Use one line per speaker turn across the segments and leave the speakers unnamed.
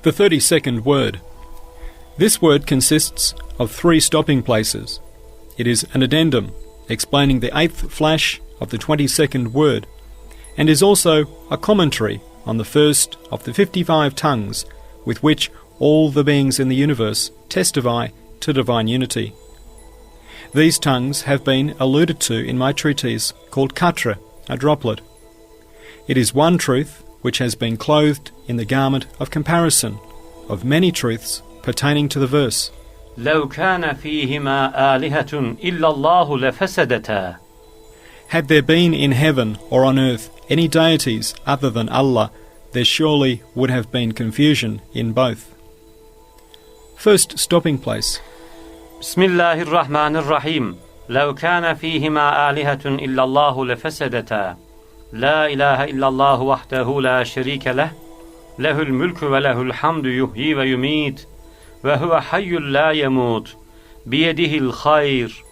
The 32nd word. This word consists of 3 stopping places. It is an addendum, explaining the 8th flash of the 22nd word, and is also a commentary on the first of the 55 tongues with which all the beings in the universe testify to divine unity. These tongues have been alluded to in my treatise called Katra, a droplet. It is one truth which has been clothed in the garment of comparison of many truths pertaining to the verse.
لَوْ كَانَ فِيهِمَا آلِهَةٌ إِلَّا اللَّهُ لَفَسَدَتَا.
Had there been in heaven or on earth any deities other than Allah, there surely would have been confusion in both. First stopping place.
بسم الله الرحمن الرحيم. لو كان فيهما آلهة إلا الله لفسدتا. لا إله إلا الله وحده لا شريك له. له الملك وله الحمد يحيي ويميت. وهو حي لا يموت. بيده الخير.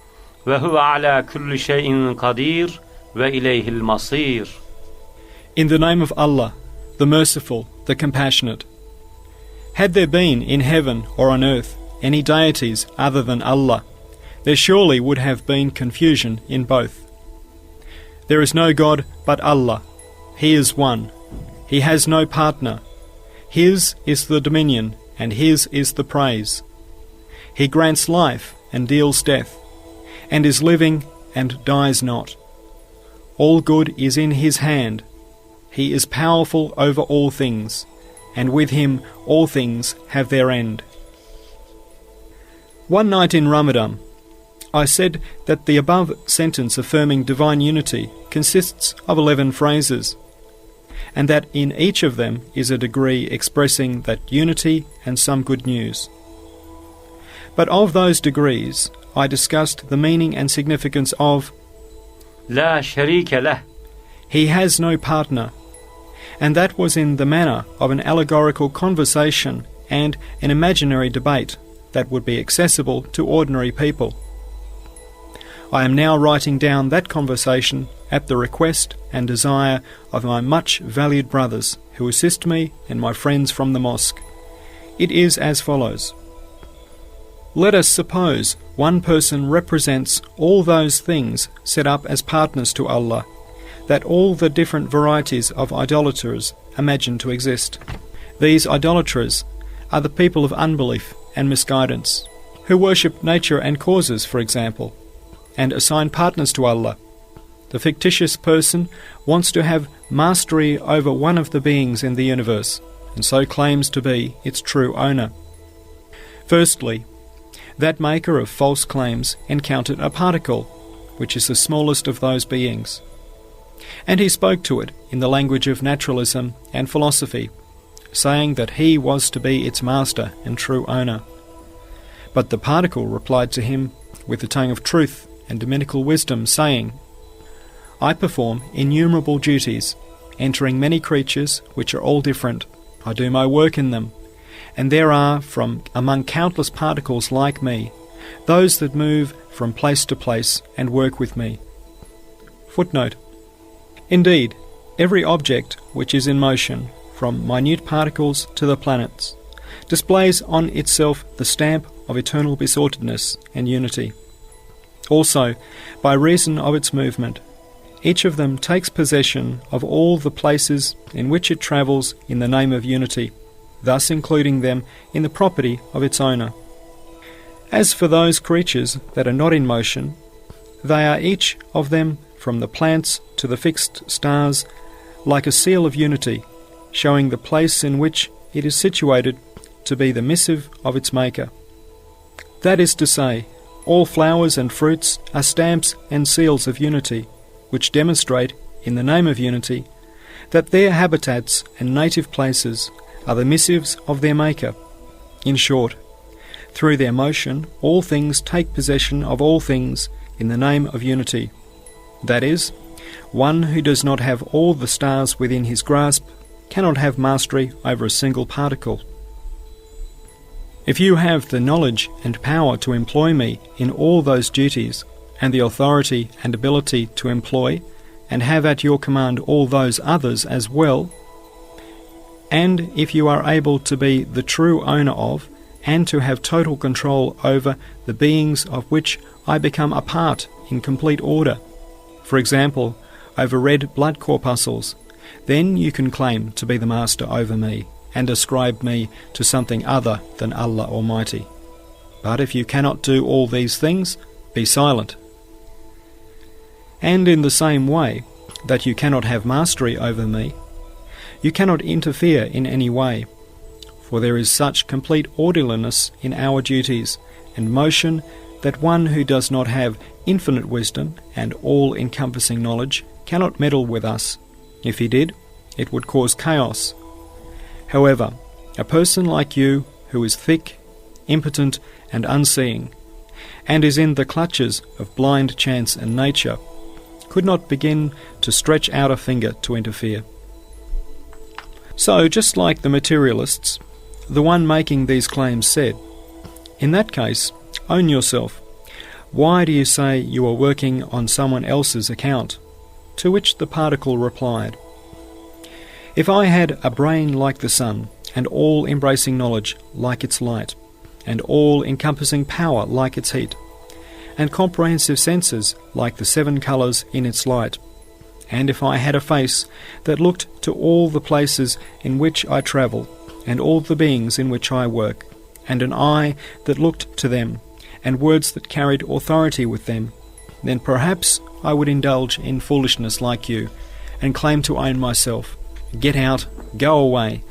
وهو على كل شيء قدير. وإليه المصير.
In the name of Allah, the Merciful, the Compassionate. Had there been in heaven or on earth any deities other than Allah, there surely would have been confusion in both. There is no God but Allah. He is one. He has no partner. His is the dominion, and His is the praise. He grants life and deals death, and is living and dies not. All good is in His hand. He is powerful over all things, and with Him all things have their end. One night in Ramadan, I said that the above sentence affirming divine unity consists of 11 phrases, and that in each of them is a degree expressing that unity and some good news. But of those degrees, I discussed the meaning and significance of
لا شريك له.
He has no partner, and that was in the manner of an allegorical conversation and an imaginary debate that would be accessible to ordinary people. I am now writing down that conversation at the request and desire of my much valued brothers who assist me and my friends from the mosque. It is as follows. Let us suppose one person represents all those things set up as partners to Allah, that all the different varieties of idolaters imagine to exist. These idolaters are the people of unbelief and misguidance, who worship nature and causes, for example, and assign partners to Allah. The fictitious person wants to have mastery over one of the beings in the universe, and so claims to be its true owner. Firstly, that maker of false claims encountered a particle, which is the smallest of those beings, and he spoke to it in the language of naturalism and philosophy, saying that he was to be its master and true owner. But the particle replied to him with the tongue of truth and dominical wisdom, saying, I perform innumerable duties, entering many creatures which are all different. I do my work in them, and there are from among countless particles like me, those that move from place to place and work with me. Footnote. Indeed, every object which is in motion, from minute particles to the planets, displays on itself the stamp of eternal besortedness and unity. Also, by reason of its movement, each of them takes possession of all the places in which it travels in the name of unity, thus including them in the property of its owner. As for those creatures that are not in motion, they are each of them, from the plants to the fixed stars, like a seal of unity, showing the place in which it is situated to be the missive of its maker. That is to say, all flowers and fruits are stamps and seals of unity, which demonstrate, in the name of unity, that their habitats and native places are the missives of their maker. In short, through their motion, all things take possession of all things in the name of unity. That is, one who does not have all the stars within his grasp cannot have mastery over a single particle. If you have the knowledge and power to employ me in all those duties, and the authority and ability to employ, and have at your command all those others as well, And if you are able to be the true owner of, and to have total control over the beings of which I become a part in complete order, for example, over red blood corpuscles, then you can claim to be the master over me and ascribe me to something other than Allah Almighty. But if you cannot do all these things, be silent. And in the same way that you cannot have mastery over me, you cannot interfere in any way, for there is such complete orderliness in our duties and motion that one who does not have infinite wisdom and all-encompassing knowledge cannot meddle with us. If he did, it would cause chaos. However, a person like you, who is thick, impotent, and unseeing, and is in the clutches of blind chance and nature, could not begin to stretch out a finger to interfere. So, just like the materialists, the one making these claims said, "In that case, own yourself. Why do you say you are working on someone else's account?" To which the particle replied, "If I had a brain like the sun, and all-embracing knowledge like its light, and all-encompassing power like its heat, and comprehensive senses like the 7 colours in its light, and if I had a face that looked to all the places in which I travel, and all the beings in which I work, and an eye that looked to them, and words that carried authority with them, then perhaps I would indulge in foolishness like you, and claim to own myself. Get out, go away.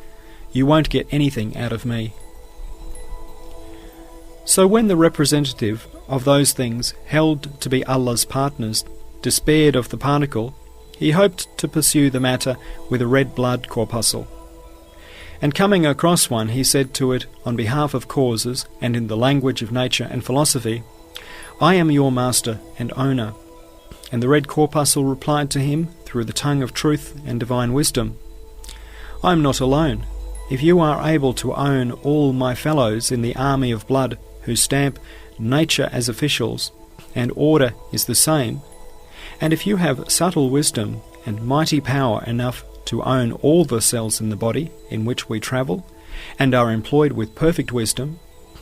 You won't get anything out of me." So when the representative of those things held to be Allah's partners despaired of the particle, he hoped to pursue the matter with a red blood corpuscle. And coming across one, he said to it on behalf of causes and in the language of nature and philosophy, "I am your master and owner." And the red corpuscle replied to him through the tongue of truth and divine wisdom, "I am not alone. If you are able to own all my fellows in the army of blood who stamp nature as officials, and order is the same, and if you have subtle wisdom and mighty power enough to own all the cells in the body in which we travel, and are employed with perfect wisdom,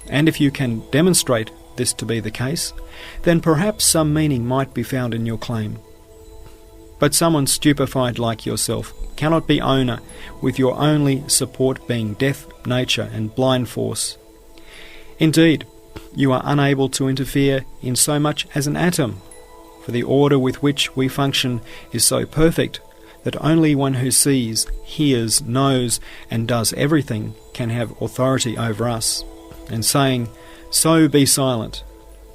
and if you can demonstrate this to be the case, then perhaps some meaning might be found in your claim. But someone stupefied like yourself cannot be owner with your only support being death, nature, and blind force. Indeed, you are unable to interfere in so much as an atom, for the order with which we function is so perfect that only one who sees, hears, knows, and does everything can have authority over us, and saying, "So be silent.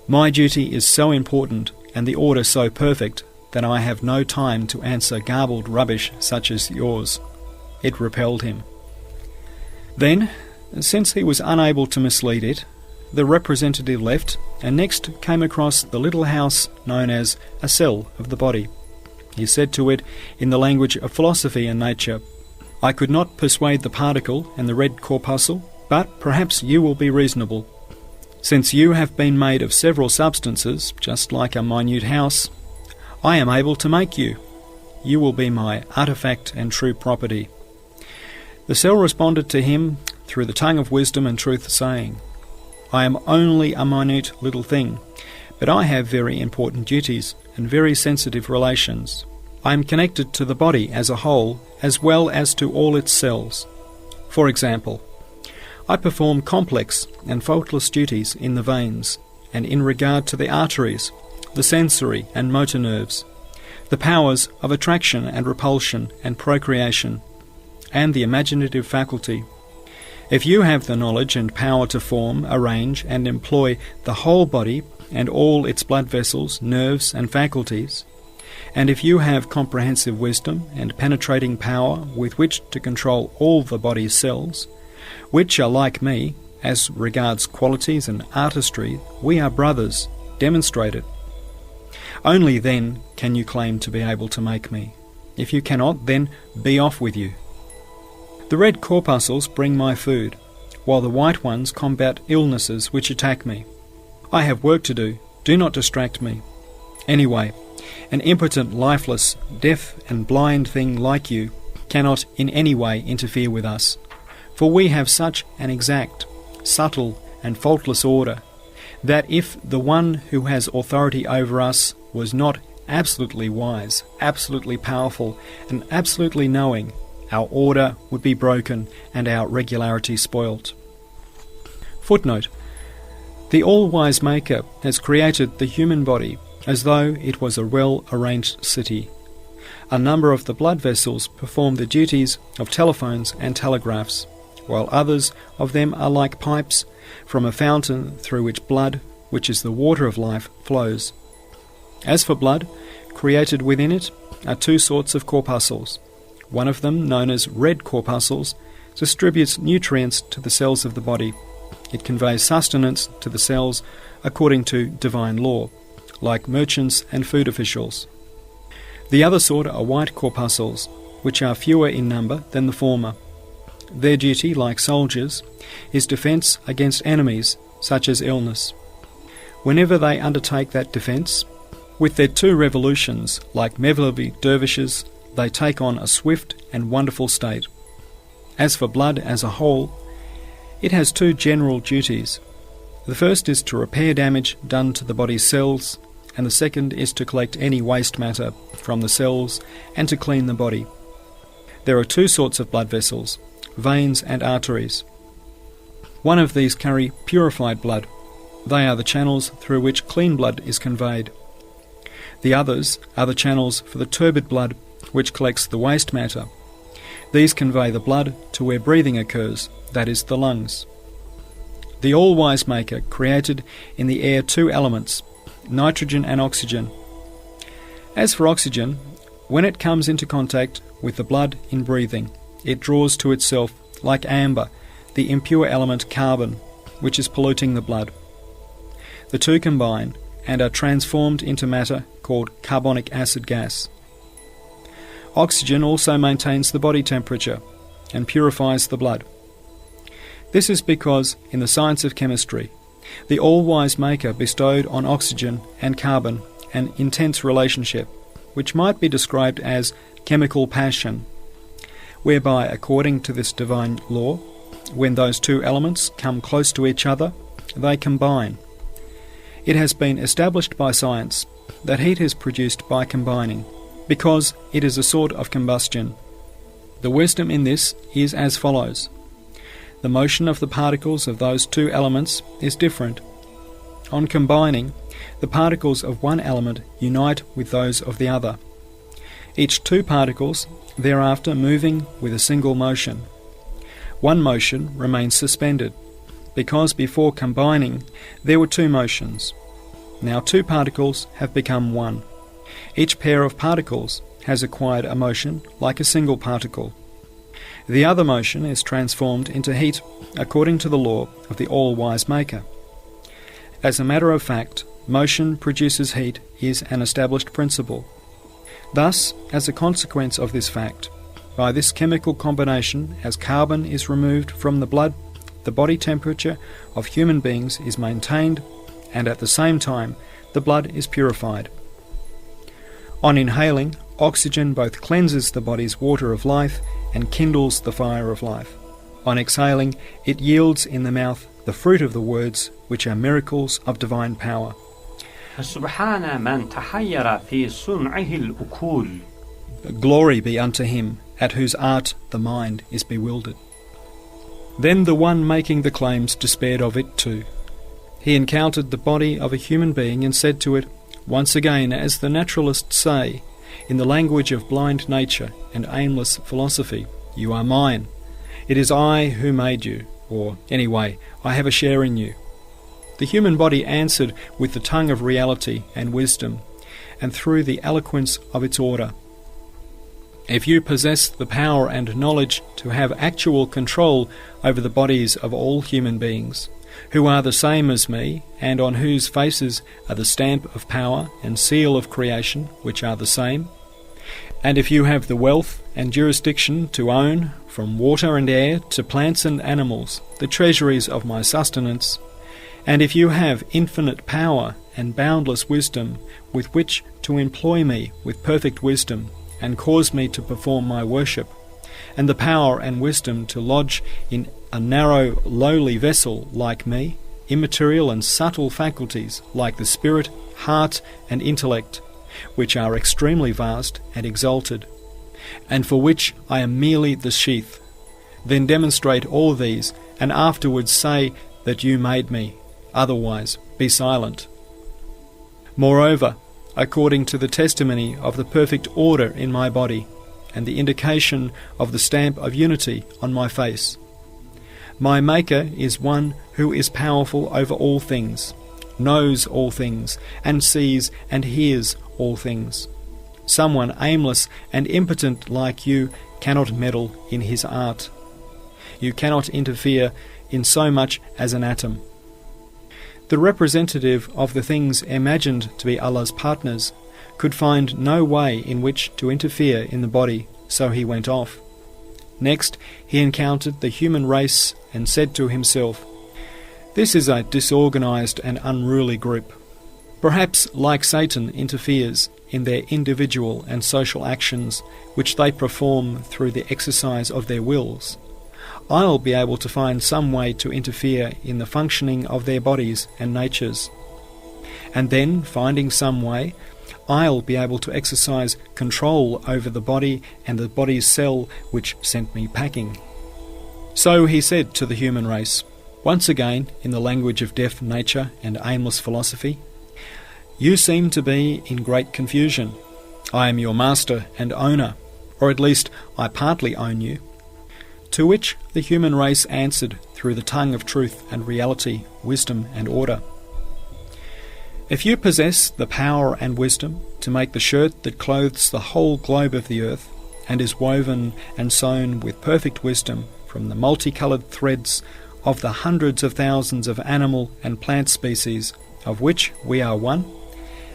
My duty is so important and the order so perfect that I have no time to answer garbled rubbish such as yours." It repelled him. Then, since he was unable to mislead it, the representative left and next came across the little house known as a cell of the body. He said to it in the language of philosophy and nature, "I could not persuade the particle and the red corpuscle, but perhaps you will be reasonable. Since you have been made of several substances, just like a minute house, I am able to make you. You will be my artifact and true property." The cell responded to him through the tongue of wisdom and truth, saying, "I am only a minute little thing, but I have very important duties and very sensitive relations. I am connected to the body as a whole, as well as to all its cells. For example, I perform complex and faultless duties in the veins, and in regard to the arteries, the sensory and motor nerves, the powers of attraction and repulsion and procreation, and the imaginative faculty. If you have the knowledge and power to form, arrange, and employ the whole body and all its blood vessels, nerves, and faculties, and if you have comprehensive wisdom and penetrating power with which to control all the body's cells, which are like me, as regards qualities and artistry, we are brothers, demonstrate it. Only then can you claim to be able to make me. If you cannot, then be off with you. The red corpuscles bring my food, while the white ones combat illnesses which attack me. I have work to do not distract me. Anyway, an impotent, lifeless, deaf and blind thing like you cannot in any way interfere with us, for we have such an exact, subtle and faultless order, that if the one who has authority over us was not absolutely wise, absolutely powerful, and absolutely knowing, our order would be broken and our regularity spoilt. Footnote: the all-wise Maker has created the human body as though it was a well-arranged city. A number of the blood vessels perform the duties of telephones and telegraphs, while others of them are like pipes from a fountain through which blood, which is the water of life, flows. As for blood, created within it are two sorts of corpuscles. One of them, known as red corpuscles, distributes nutrients to the cells of the body. It conveys sustenance to the cells according to divine law, like merchants and food officials. The other sort are white corpuscles, which are fewer in number than the former. Their duty, like soldiers, is defence against enemies, such as illness. Whenever they undertake that defence, with their two revolutions, like Mevlevi dervishes, they take on a swift and wonderful state. As for blood as a whole, it has two general duties. The first is to repair damage done to the body's cells, and the second is to collect any waste matter from the cells and to clean the body. There are two sorts of blood vessels, veins and arteries. One of these carry purified blood. They are the channels through which clean blood is conveyed. The others are the channels for the turbid blood, which collects the waste matter. These convey the blood to where breathing occurs, that is, the lungs. The all-wise Maker created in the air two elements, nitrogen and oxygen. As for oxygen, when it comes into contact with the blood in breathing, it draws to itself, like amber, the impure element carbon, which is polluting the blood. The two combine and are transformed into matter called carbonic acid gas. Oxygen also maintains the body temperature and purifies the blood. This is because, in the science of chemistry, the all-wise Maker bestowed on oxygen and carbon an intense relationship, which might be described as chemical passion, whereby, according to this divine law, when those two elements come close to each other, they combine. It has been established by science that heat is produced by combining, because it is a sort of combustion. The wisdom in this is as follows. The motion of the particles of those two elements is different. On combining, the particles of one element unite with those of the other, each two particles thereafter moving with a single motion. One motion remains suspended, because before combining there were two motions. Now two particles have become one. Each pair of particles has acquired a motion like a single particle. The other motion is transformed into heat according to the law of the all-wise Maker. As a matter of fact, motion produces heat is an established principle. Thus, as a consequence of this fact, by this chemical combination, as carbon is removed from the blood, the body temperature of human beings is maintained, and at the same time the blood is purified. On inhaling, oxygen both cleanses the body's water of life and kindles the fire of life. On exhaling, it yields in the mouth the fruit of the words, which are miracles of divine power.
فسبحان من تحير في صنعه الأكول.
Glory be unto him, at whose art the mind is bewildered. Then the one making the claims despaired of it too. He encountered the body of a human being and said to it, once again, as the naturalists say, in the language of blind nature and aimless philosophy, you are mine. It is I who made you, or anyway, I have a share in you. The human body answered with the tongue of reality and wisdom, and through the eloquence of its order. If you possess the power and knowledge to have actual control over the bodies of all human beings, who are the same as me, and on whose faces are the stamp of power and seal of creation, which are the same, and if you have the wealth and jurisdiction to own, from water and air to plants and animals, the treasuries of my sustenance, and if you have infinite power and boundless wisdom with which to employ me with perfect wisdom, and cause me to perform my worship, and the power and wisdom to lodge in a narrow, lowly vessel like me, immaterial and subtle faculties like the spirit, heart, and intellect, which are extremely vast and exalted, and for which I am merely the sheath. Then demonstrate all these, and afterwards say that you made me. Otherwise, be silent. Moreover, according to the testimony of the perfect order in my body, and the indication of the stamp of unity on my face, my Maker is one who is powerful over all things, knows all things, and sees and hears all things. Someone aimless and impotent like you cannot meddle in his art. You cannot interfere in so much as an atom. The representative of the things imagined to be Allah's partners could find no way in which to interfere in the body, so he went off. Next, he encountered the human race and said to himself, "This is a disorganized and unruly group. Perhaps, like Satan interferes in their individual and social actions, which they perform through the exercise of their wills, I'll be able to find some way to interfere in the functioning of their bodies and natures. And then, finding some way, I'll be able to exercise control over the body and the body's cell which sent me packing." So he said to the human race, once again in the language of deaf nature and aimless philosophy, "You seem to be in great confusion. I am your master and owner, or at least I partly own you." To which the human race answered through the tongue of truth and reality, wisdom and order, "If you possess the power and wisdom to make the shirt that clothes the whole globe of the earth, and is woven and sewn with perfect wisdom from the multicoloured threads of the hundreds of thousands of animal and plant species of which we are one,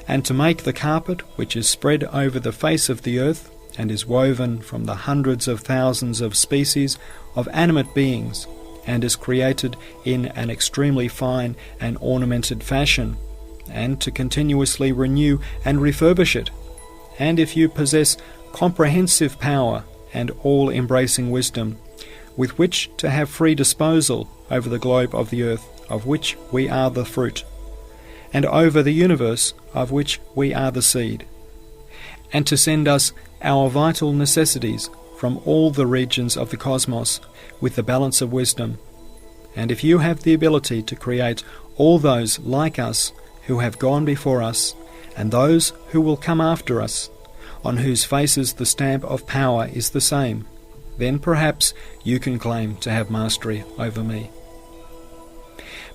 and to make the carpet which is spread over the face of the earth, and is woven from the hundreds of thousands of species of animate beings, and is created in an extremely fine and ornamented fashion, and to continuously renew and refurbish it, and if you possess comprehensive power and all-embracing wisdom, with which to have free disposal over the globe of the earth, of which we are the fruit, and over the universe, of which we are the seed, and to send us our vital necessities from all the regions of the cosmos with the balance of wisdom, and if you have the ability to create all those like us who have gone before us, and those who will come after us, on whose faces the stamp of power is the same, then perhaps you can claim to have mastery over me.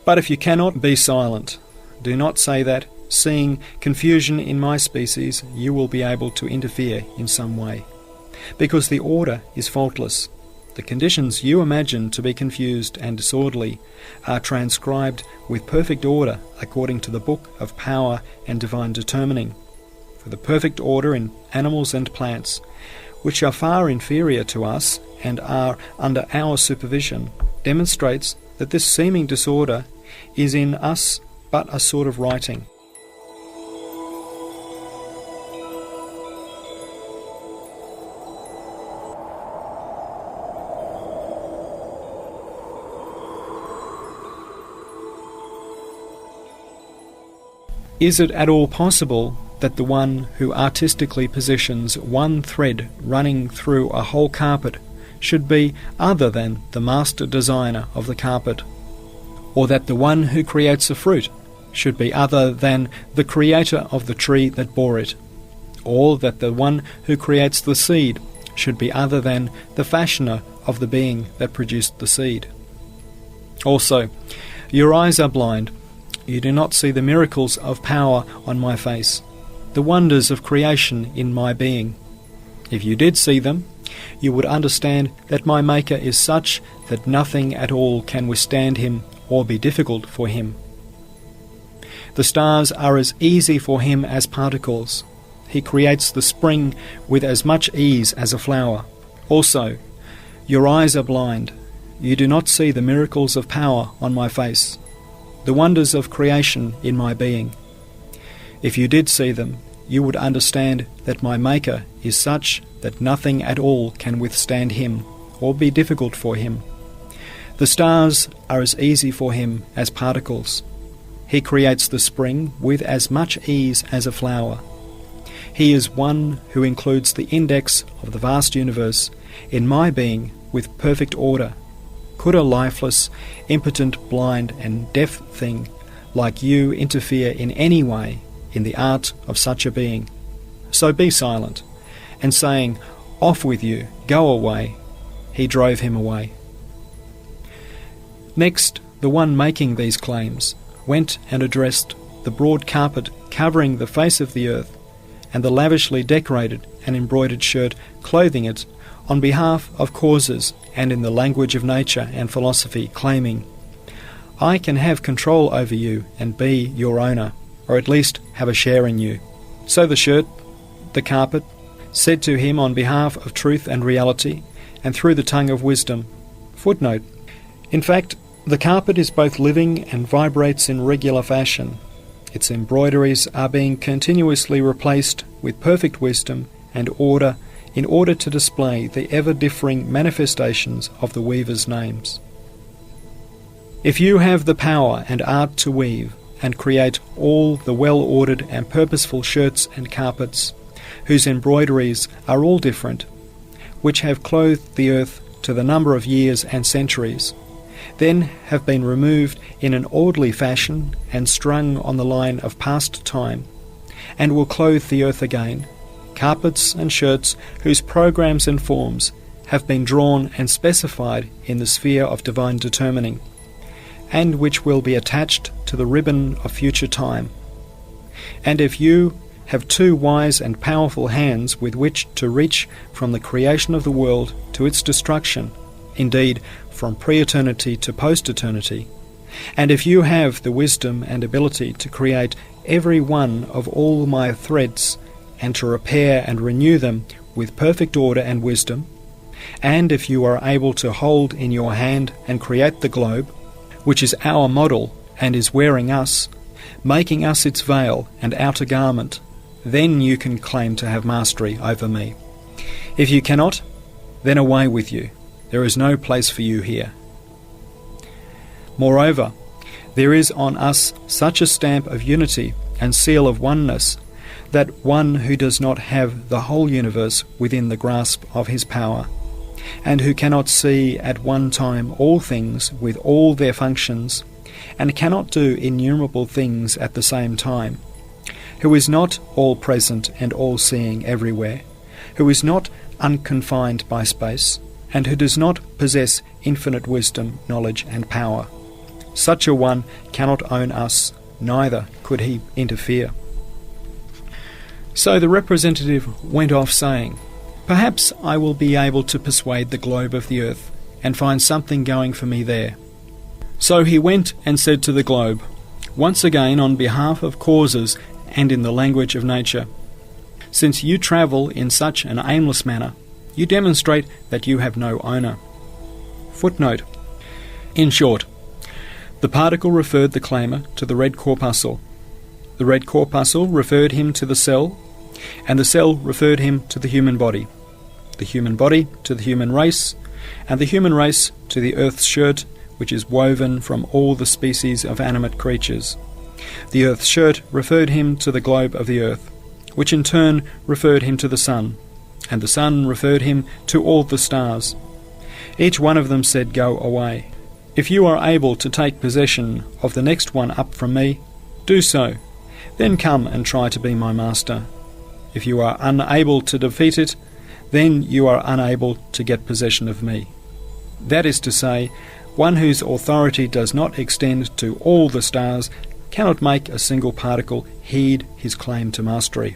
But if you cannot, be silent. Do not say that, seeing confusion in my species, you will be able to interfere in some way, because the order is faultless. The conditions you imagine to be confused and disorderly are transcribed with perfect order according to the book of power and divine determining. For the perfect order in animals and plants, which are far inferior to us and are under our supervision, demonstrates that this seeming disorder is in us but a sort of writing. Is it at all possible that the one who artistically positions one thread running through a whole carpet should be other than the master designer of the carpet, or that the one who creates a fruit should be other than the creator of the tree that bore it, or that the one who creates the seed should be other than the fashioner of the being that produced the seed? Also, your eyes are blind. You do not see the miracles of power on my face, the wonders of creation in my being. If you did see them, you would understand that my Maker is such that nothing at all can withstand him or be difficult for him. The stars are as easy for him as particles. He creates the spring with as much ease as a flower. Also, your eyes are blind. You do not see the miracles of power on my face, the wonders of creation in my being. If you did see them, you would understand that my Maker is such that nothing at all can withstand him or be difficult for him. The stars are as easy for him as particles. He creates the spring with as much ease as a flower. He is one who includes the index of the vast universe in my being with perfect order. Could a lifeless, impotent, blind and deaf thing like you interfere in any way in the art of such a being? So be silent. And saying, "Off with you, go away," he drove him away. Next, the one making these claims went and addressed the broad carpet covering the face of the earth, and the lavishly decorated and embroidered shirt clothing it, on behalf of causes and in the language of nature and philosophy, claiming, "I can have control over you and be your owner, or at least have a share in you." So the shirt, the carpet, said to him on behalf of truth and reality, and through the tongue of wisdom. Footnote: in fact, the carpet is both living and vibrates in regular fashion. Its embroideries are being continuously replaced with perfect wisdom and order in order to display the ever-differing manifestations of the weaver's names. If you have the power and art to weave and create all the well-ordered and purposeful shirts and carpets, whose embroideries are all different, which have clothed the earth to the number of years and centuries, then have been removed in an orderly fashion and strung on the line of past time, and will clothe the earth again, carpets and shirts whose programs and forms have been drawn and specified in the sphere of divine determining, and which will be attached to the ribbon of future time. And if you have two wise and powerful hands with which to reach from the creation of the world to its destruction, indeed from pre-eternity to post-eternity, and if you have the wisdom and ability to create every one of all my threads and to repair and renew them with perfect order and wisdom, and if you are able to hold in your hand and create the globe, which is our model and is wearing us, making us its veil and outer garment, then you can claim to have mastery over me. If you cannot, then away with you. There is no place for you here. Moreover, there is on us such a stamp of unity and seal of oneness that one who does not have the whole universe within the grasp of his power, and who cannot see at one time all things with all their functions, and cannot do innumerable things at the same time, who is not all-present and all-seeing everywhere, who is not unconfined by space, and who does not possess infinite wisdom, knowledge, and power. Such a one cannot own us, neither could he interfere. So the representative went off saying, "Perhaps I will be able to persuade the globe of the earth, and find something going for me there." So he went and said to the globe, once again on behalf of causes and in the language of nature, "Since you travel in such an aimless manner, you demonstrate that you have no owner." Footnote: in short, the particle referred the claimer to the red corpuscle. The red corpuscle referred him to the cell, and the cell referred him to the human body to the human race, and the human race to the earth's shirt, which is woven from all the species of animate creatures. The earth's shirt referred him to the globe of the earth, which in turn referred him to the sun, and the sun referred him to all the stars. Each one of them said, "Go away. If you are able to take possession of the next one up from me, do so. Then come and try to be my master. If you are unable to defeat it, then you are unable to get possession of me." That is to say, one whose authority does not extend to all the stars cannot make a single particle heed his claim to mastery.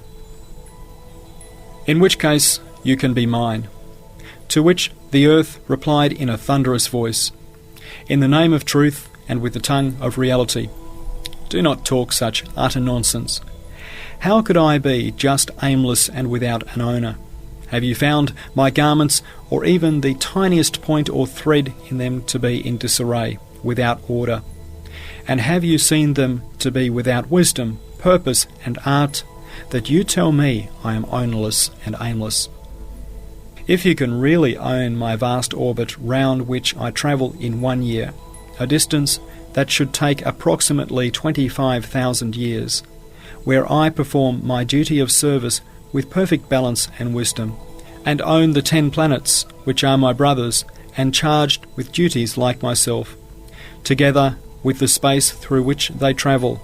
In which case you can be mine. To which the earth replied in a thunderous voice, "In the name of truth and with the tongue of reality, do not talk such utter nonsense. How could I be just aimless and without an owner? Have you found my garments or even the tiniest point or thread in them to be in disarray, without order? And have you seen them to be without wisdom, purpose, and art, that you tell me I am ownerless and aimless? If you can really own my vast orbit round which I travel in 1 year, a distance that should take approximately 25,000 years, where I perform my duty of service with perfect balance and wisdom, and own the 10 planets, which are my brothers, and charged with duties like myself, together with the space through which they travel.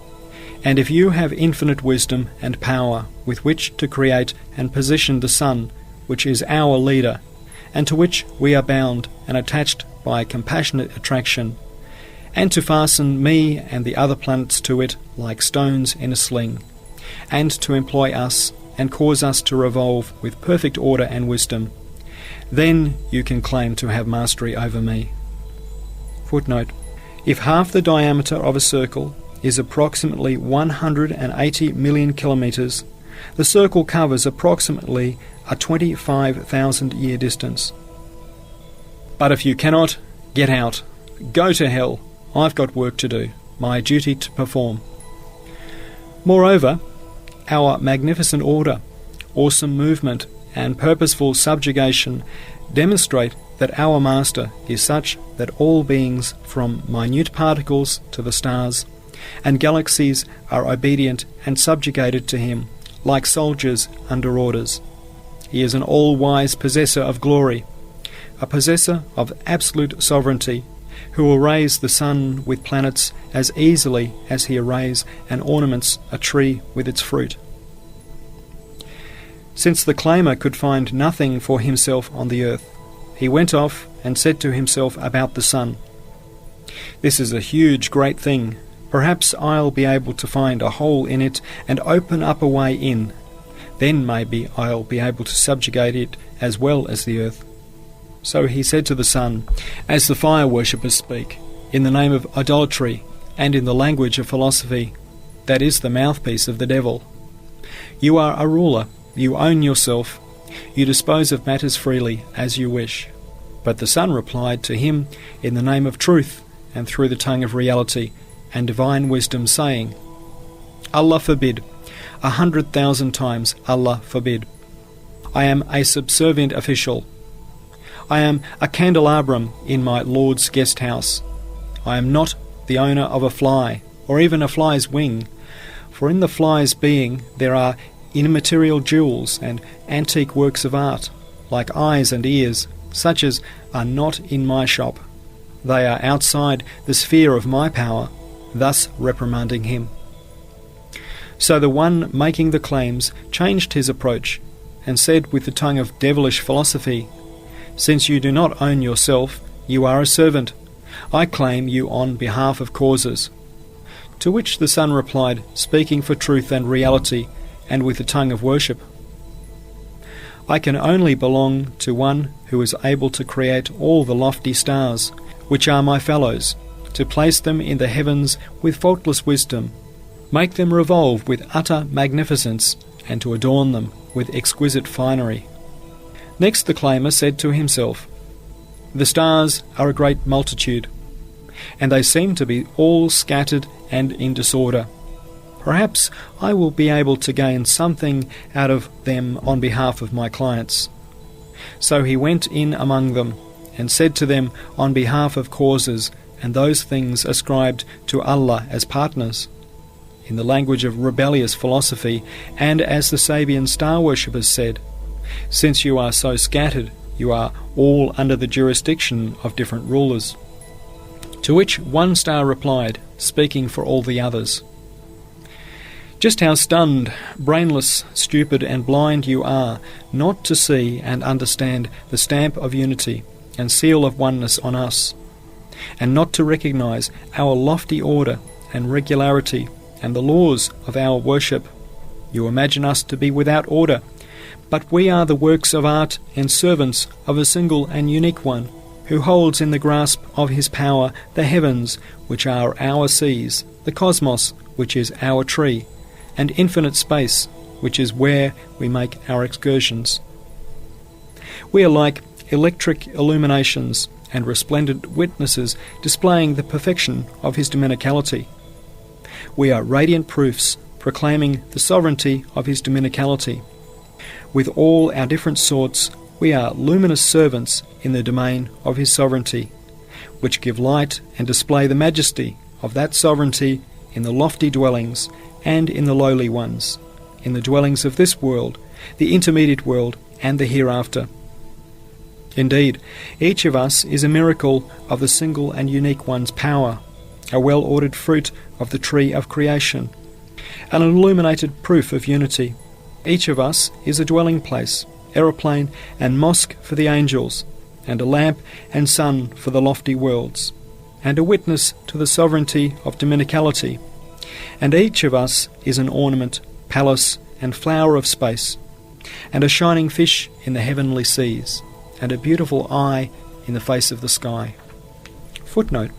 And if you have infinite wisdom and power with which to create and position the sun, which is our leader, and to which we are bound and attached by a compassionate attraction, and to fasten me and the other planets to it like stones in a sling, and to employ us and cause us to revolve with perfect order and wisdom, then you can claim to have mastery over me. Footnote: if half the diameter of a circle is approximately 180 million kilometres, the circle covers approximately a 25,000 year distance. But if you cannot, get out. Go to hell. I've got work to do, my duty to perform. Moreover, our magnificent order, awesome movement, and purposeful subjugation demonstrate that our Master is such that all beings, from minute particles to the stars and galaxies, are obedient and subjugated to him, like soldiers under orders. He is an all-wise possessor of glory, a possessor of absolute sovereignty, who will raise the sun with planets as easily as he arrays and ornaments a tree with its fruit. Since the claimer could find nothing for himself on the earth, he went off and said to himself about the sun, "This is a huge, great thing. Perhaps I'll be able to find a hole in it and open up a way in. Then maybe I'll be able to subjugate it as well as the earth." So he said to the sun, as the fire worshippers speak, in the name of idolatry and in the language of philosophy, that is the mouthpiece of the devil, "You are a ruler, you own yourself, you dispose of matters freely as you wish." But the sun replied to him in the name of truth and through the tongue of reality and divine wisdom, saying, "Allah forbid, 100,000 times Allah forbid. I am a subservient official. I am a candelabrum in my Lord's guest house. I am not the owner of a fly, or even a fly's wing, for in the fly's being there are immaterial jewels and antique works of art, like eyes and ears, such as are not in my shop. They are outside the sphere of my power," thus reprimanding him. So the one making the claims changed his approach, and said with the tongue of devilish philosophy, "Since you do not own yourself, you are a servant. I claim you on behalf of causes." To which the sun replied, speaking for truth and reality, and with the tongue of worship, "I can only belong to one who is able to create all the lofty stars, which are my fellows, to place them in the heavens with faultless wisdom, make them revolve with utter magnificence, and to adorn them with exquisite finery." Next the claimer said to himself, "The stars are a great multitude, and they seem to be all scattered and in disorder. Perhaps I will be able to gain something out of them on behalf of my clients." So he went in among them, and said to them on behalf of causes and those things ascribed to Allah as partners, in the language of rebellious philosophy, and as the Sabian star worshippers said, "Since you are so scattered, you are all under the jurisdiction of different rulers." To which one star replied, speaking for all the others, "Just how stunned, brainless, stupid and blind you are not to see and understand the stamp of unity and seal of oneness on us, and not to recognize our lofty order and regularity and the laws of our worship. You imagine us to be without order, but we are the works of art and servants of a single and unique one, who holds in the grasp of his power the heavens, which are our seas, the cosmos, which is our tree, and infinite space, which is where we make our excursions. We are like electric illuminations and resplendent witnesses displaying the perfection of his dominicality. We are radiant proofs proclaiming the sovereignty of his dominicality. With all our different sorts We are luminous servants in the domain of his sovereignty, which give light and display the majesty of that sovereignty in the lofty dwellings and in the lowly ones, in the dwellings of this world, the intermediate world, and the hereafter. Indeed, each of us is a miracle of the single and unique one's power, a well-ordered fruit of the tree of creation, an illuminated proof of unity. Each of us is a dwelling place, aeroplane and mosque for the angels, and a lamp and sun for the lofty worlds, and a witness to the sovereignty of dominicality. And each of us is an ornament, palace, and flower of space, and a shining fish in the heavenly seas, and a beautiful eye in the face of the sky. Footnote.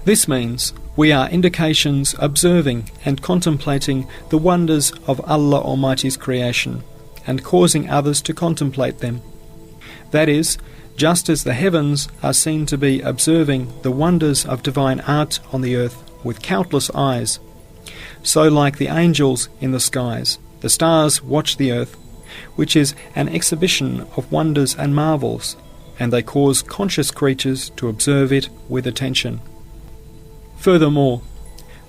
This means we are indications observing and contemplating the wonders of Allah Almighty's creation, and causing others to contemplate them. That is, just as the heavens are seen to be observing the wonders of divine art on the earth with countless eyes, so like the angels in the skies, the stars watch the earth, which is an exhibition of wonders and marvels, and they cause conscious creatures to observe it with attention. Furthermore,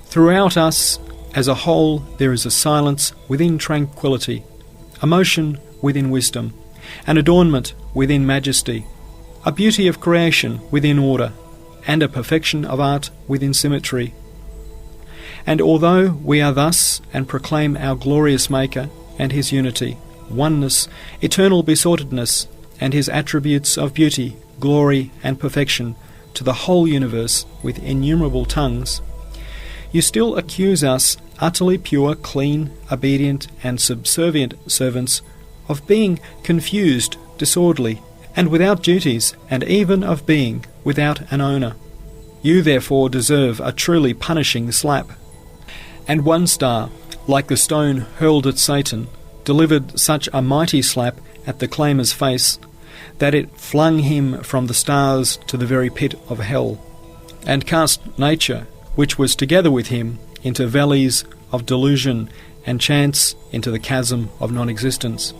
throughout us as a whole there is a silence within tranquility, a motion within wisdom, an adornment within majesty, a beauty of creation within order, and a perfection of art within symmetry. And although we are thus and proclaim our glorious Maker and his unity, oneness, eternal besoughtedness, and his attributes of beauty, glory, and perfection to the whole universe with innumerable tongues, you still accuse us, utterly pure, clean, obedient, and subservient servants, of being confused, disorderly, and without duties, and even of being without an owner. You therefore deserve a truly punishing slap. And one star, like the stone hurled at Satan, delivered such a mighty slap at the claimer's face that it flung him from the stars to the very pit of hell, and cast nature, which was together with him, into valleys of delusion, and chance into the chasm of non-existence,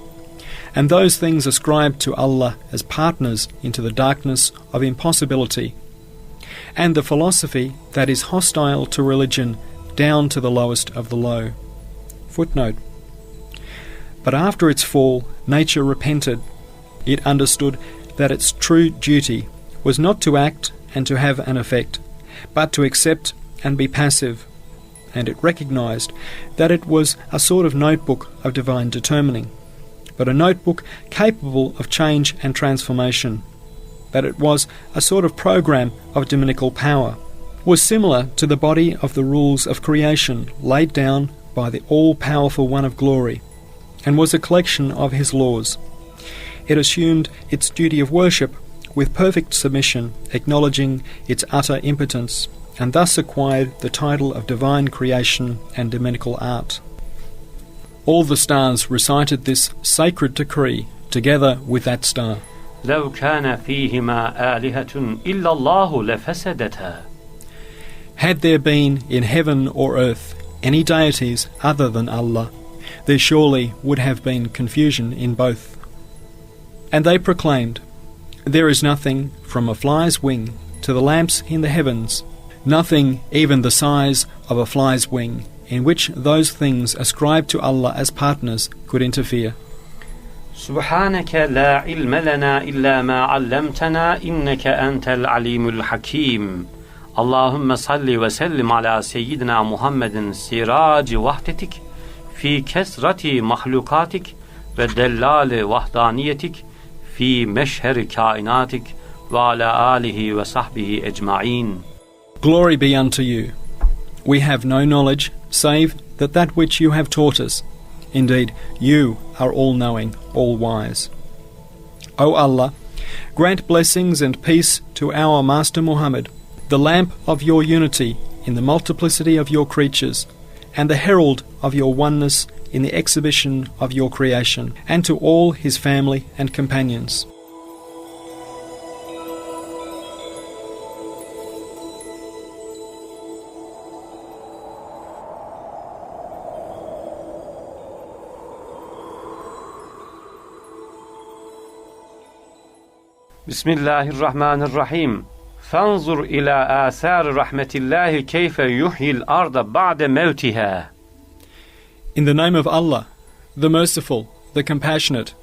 and those things ascribed to Allah as partners into the darkness of impossibility, and the philosophy that is hostile to religion down to the lowest of the low. Footnote. But after its fall, nature repented. It understood that its true duty was not to act and to have an effect, but to accept and be passive, and it recognized that it was a sort of notebook of divine determining, but a notebook capable of change and transformation, that it was a sort of program of dominical power, was similar to the body of the rules of creation laid down by the all-powerful One of Glory, and was a collection of his laws. It assumed its duty of worship with perfect submission, acknowledging its utter impotence, and thus acquired the title of divine creation and dominical art. All the stars recited this sacred decree together with that star.
لو كان فيهما آلهة إلا الله لفسدتا.
Had there been in heaven or earth any deities other than Allah, there surely would have been confusion in both. And they proclaimed, there is nothing from a fly's wing to the lamps in the heavens, nothing even the size of a fly's wing, in which those things ascribed to Allah as partners could interfere.
سبحانك لا علم لنا إلا ما علمتنا إنك أنت العليم الحكيم. اللهم صل وسلم على سيدنا محمد سراج وحدتك في كثرة مخلوقاتك ودلال وحدانيتك في مشهر كائناتك وعلى آله وصحبه أجمعين.
Glory be unto you. We have no knowledge save that which you have taught us. Indeed, you are all-knowing, all-wise. O Allah, grant blessings and peace to our Master Muhammad, the lamp of your unity in the multiplicity of your creatures, and the herald of your oneness in the exhibition of your creation, and to all his family and companions.
Bismillahirrahmanirrahim. Fanzur ila asar rahmetillahi keyfe yuhyil arda ba'de mevtiha.
In the name of Allah, the Merciful, the Compassionate.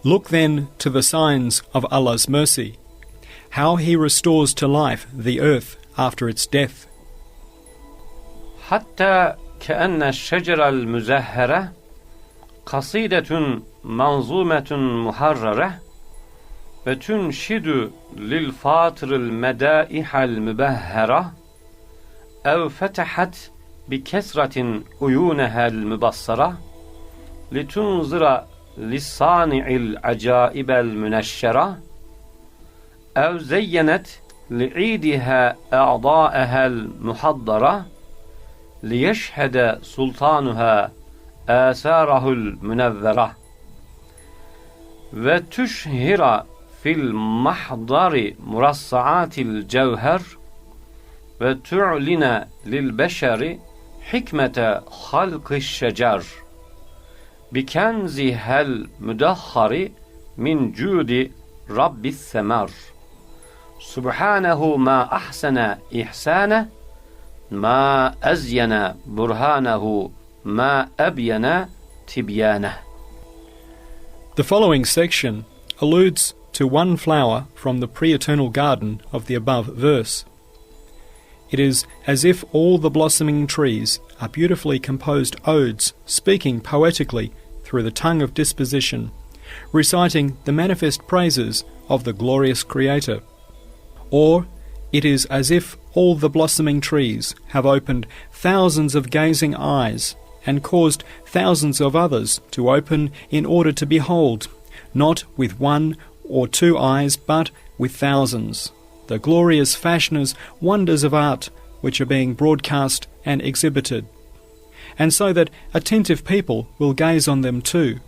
Look then to the signs of Allah's mercy, how He restores to life the earth after its death.
Hatta keenne şeceral müzehhere kasidetun manzumetun muharrere ve tunşidu lil fatıril medaihal mübehhera ev fetehat bi kesratin uyunehel mübassara litunzira lissani'il acaibel müneşşera ev zeyyenet li'idiha a'da'ehel muhaddara liyeşhede sultanuha asarahul münevvera ve tüşhira fil mahdari murassaatil cevher ve tu'line lil beşeri hikmete halkı şecer bi kenzihel müdahhari min cudi rabbis semer subhanehu ma ahsene ihsane ma ezyene burhanehu ma ebyene tibyane.
The following section alludes to one flower from the pre-eternal garden of the above verse. It is as if all the blossoming trees are beautifully composed odes speaking poetically through the tongue of disposition, reciting the manifest praises of the glorious Creator. Or it is as if all the blossoming trees have opened thousands of gazing eyes and caused thousands of others to open in order to behold, not with one or two eyes, but with thousands, the glorious fashioners' wonders of art which are being broadcast and exhibited, and so that attentive people will gaze on them too.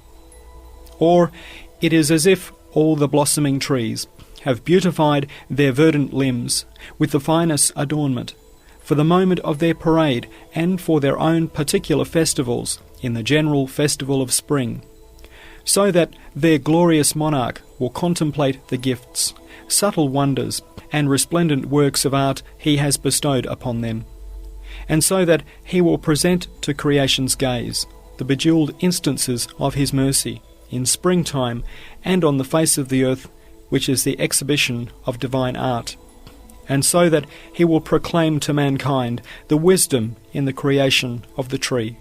Or it is as if all the blossoming trees have beautified their verdant limbs with the finest adornment, for the moment of their parade and for their own particular festivals in the general festival of spring, so that their glorious monarch will contemplate the gifts, subtle wonders, and resplendent works of art he has bestowed upon them, and so that he will present to creation's gaze the bejewelled instances of his mercy in springtime and on the face of the earth, which is the exhibition of divine art, and so that he will proclaim to mankind the wisdom in the creation of the tree.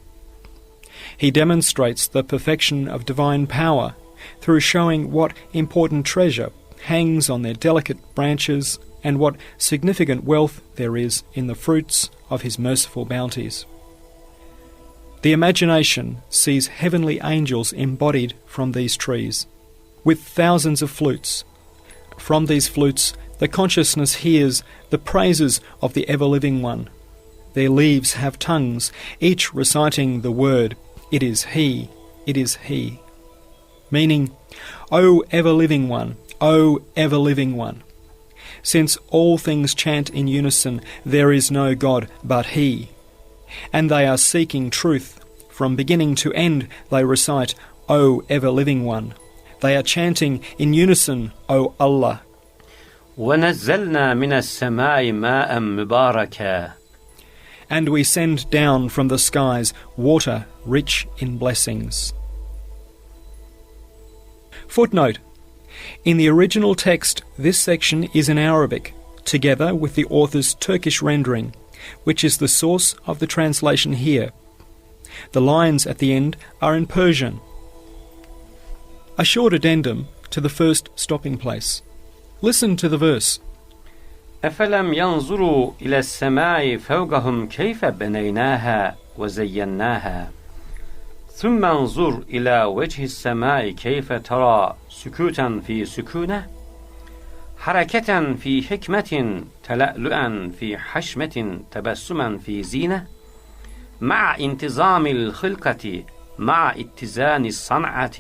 He demonstrates the perfection of divine power through showing what important treasure hangs on their delicate branches and what significant wealth there is in the fruits of his merciful bounties. The imagination sees heavenly angels embodied from these trees, with thousands of flutes. From these flutes the consciousness hears the praises of the ever-living one. Their leaves have tongues, each reciting the word, "It is He, it is He." Meaning, O ever-living one, O ever-living one. Since all things chant in unison, there is no God but He. And they are seeking truth. From beginning to end they recite, O ever-living one. They are chanting in unison, O Allah.
وَنَزَّلْنَا مِنَ السَّمَاءِ مَاءً مُبَارَكًا.
And we send down from the skies water rich in blessings. Footnote: in the original text, this section is in Arabic, together with the author's Turkish rendering, which is the source of the translation here. The lines at the end are in Persian. A short addendum to the first stopping place. Listen to the verse.
أَفَلَمْ يَنْظُرُوا إِلَى السَّمَاءِ فَوْقَهُمْ كَيْفَ بَنَيْنَاهَا وَزَيَّنَّاهَا ثُمَّ انظُرْ إِلَى وَجْهِ السَّمَاءِ كَيْفَ تَرَى سُكُوتًا فِي سُكُونَةٍ حَرَكَةً فِي حِكْمَةٍ تَلَأْلُؤًا فِي حَشْمَةٍ تَبَسُّمًا فِي زِينَةٍ مع انتظام الخلقة مع اتزان الصنعة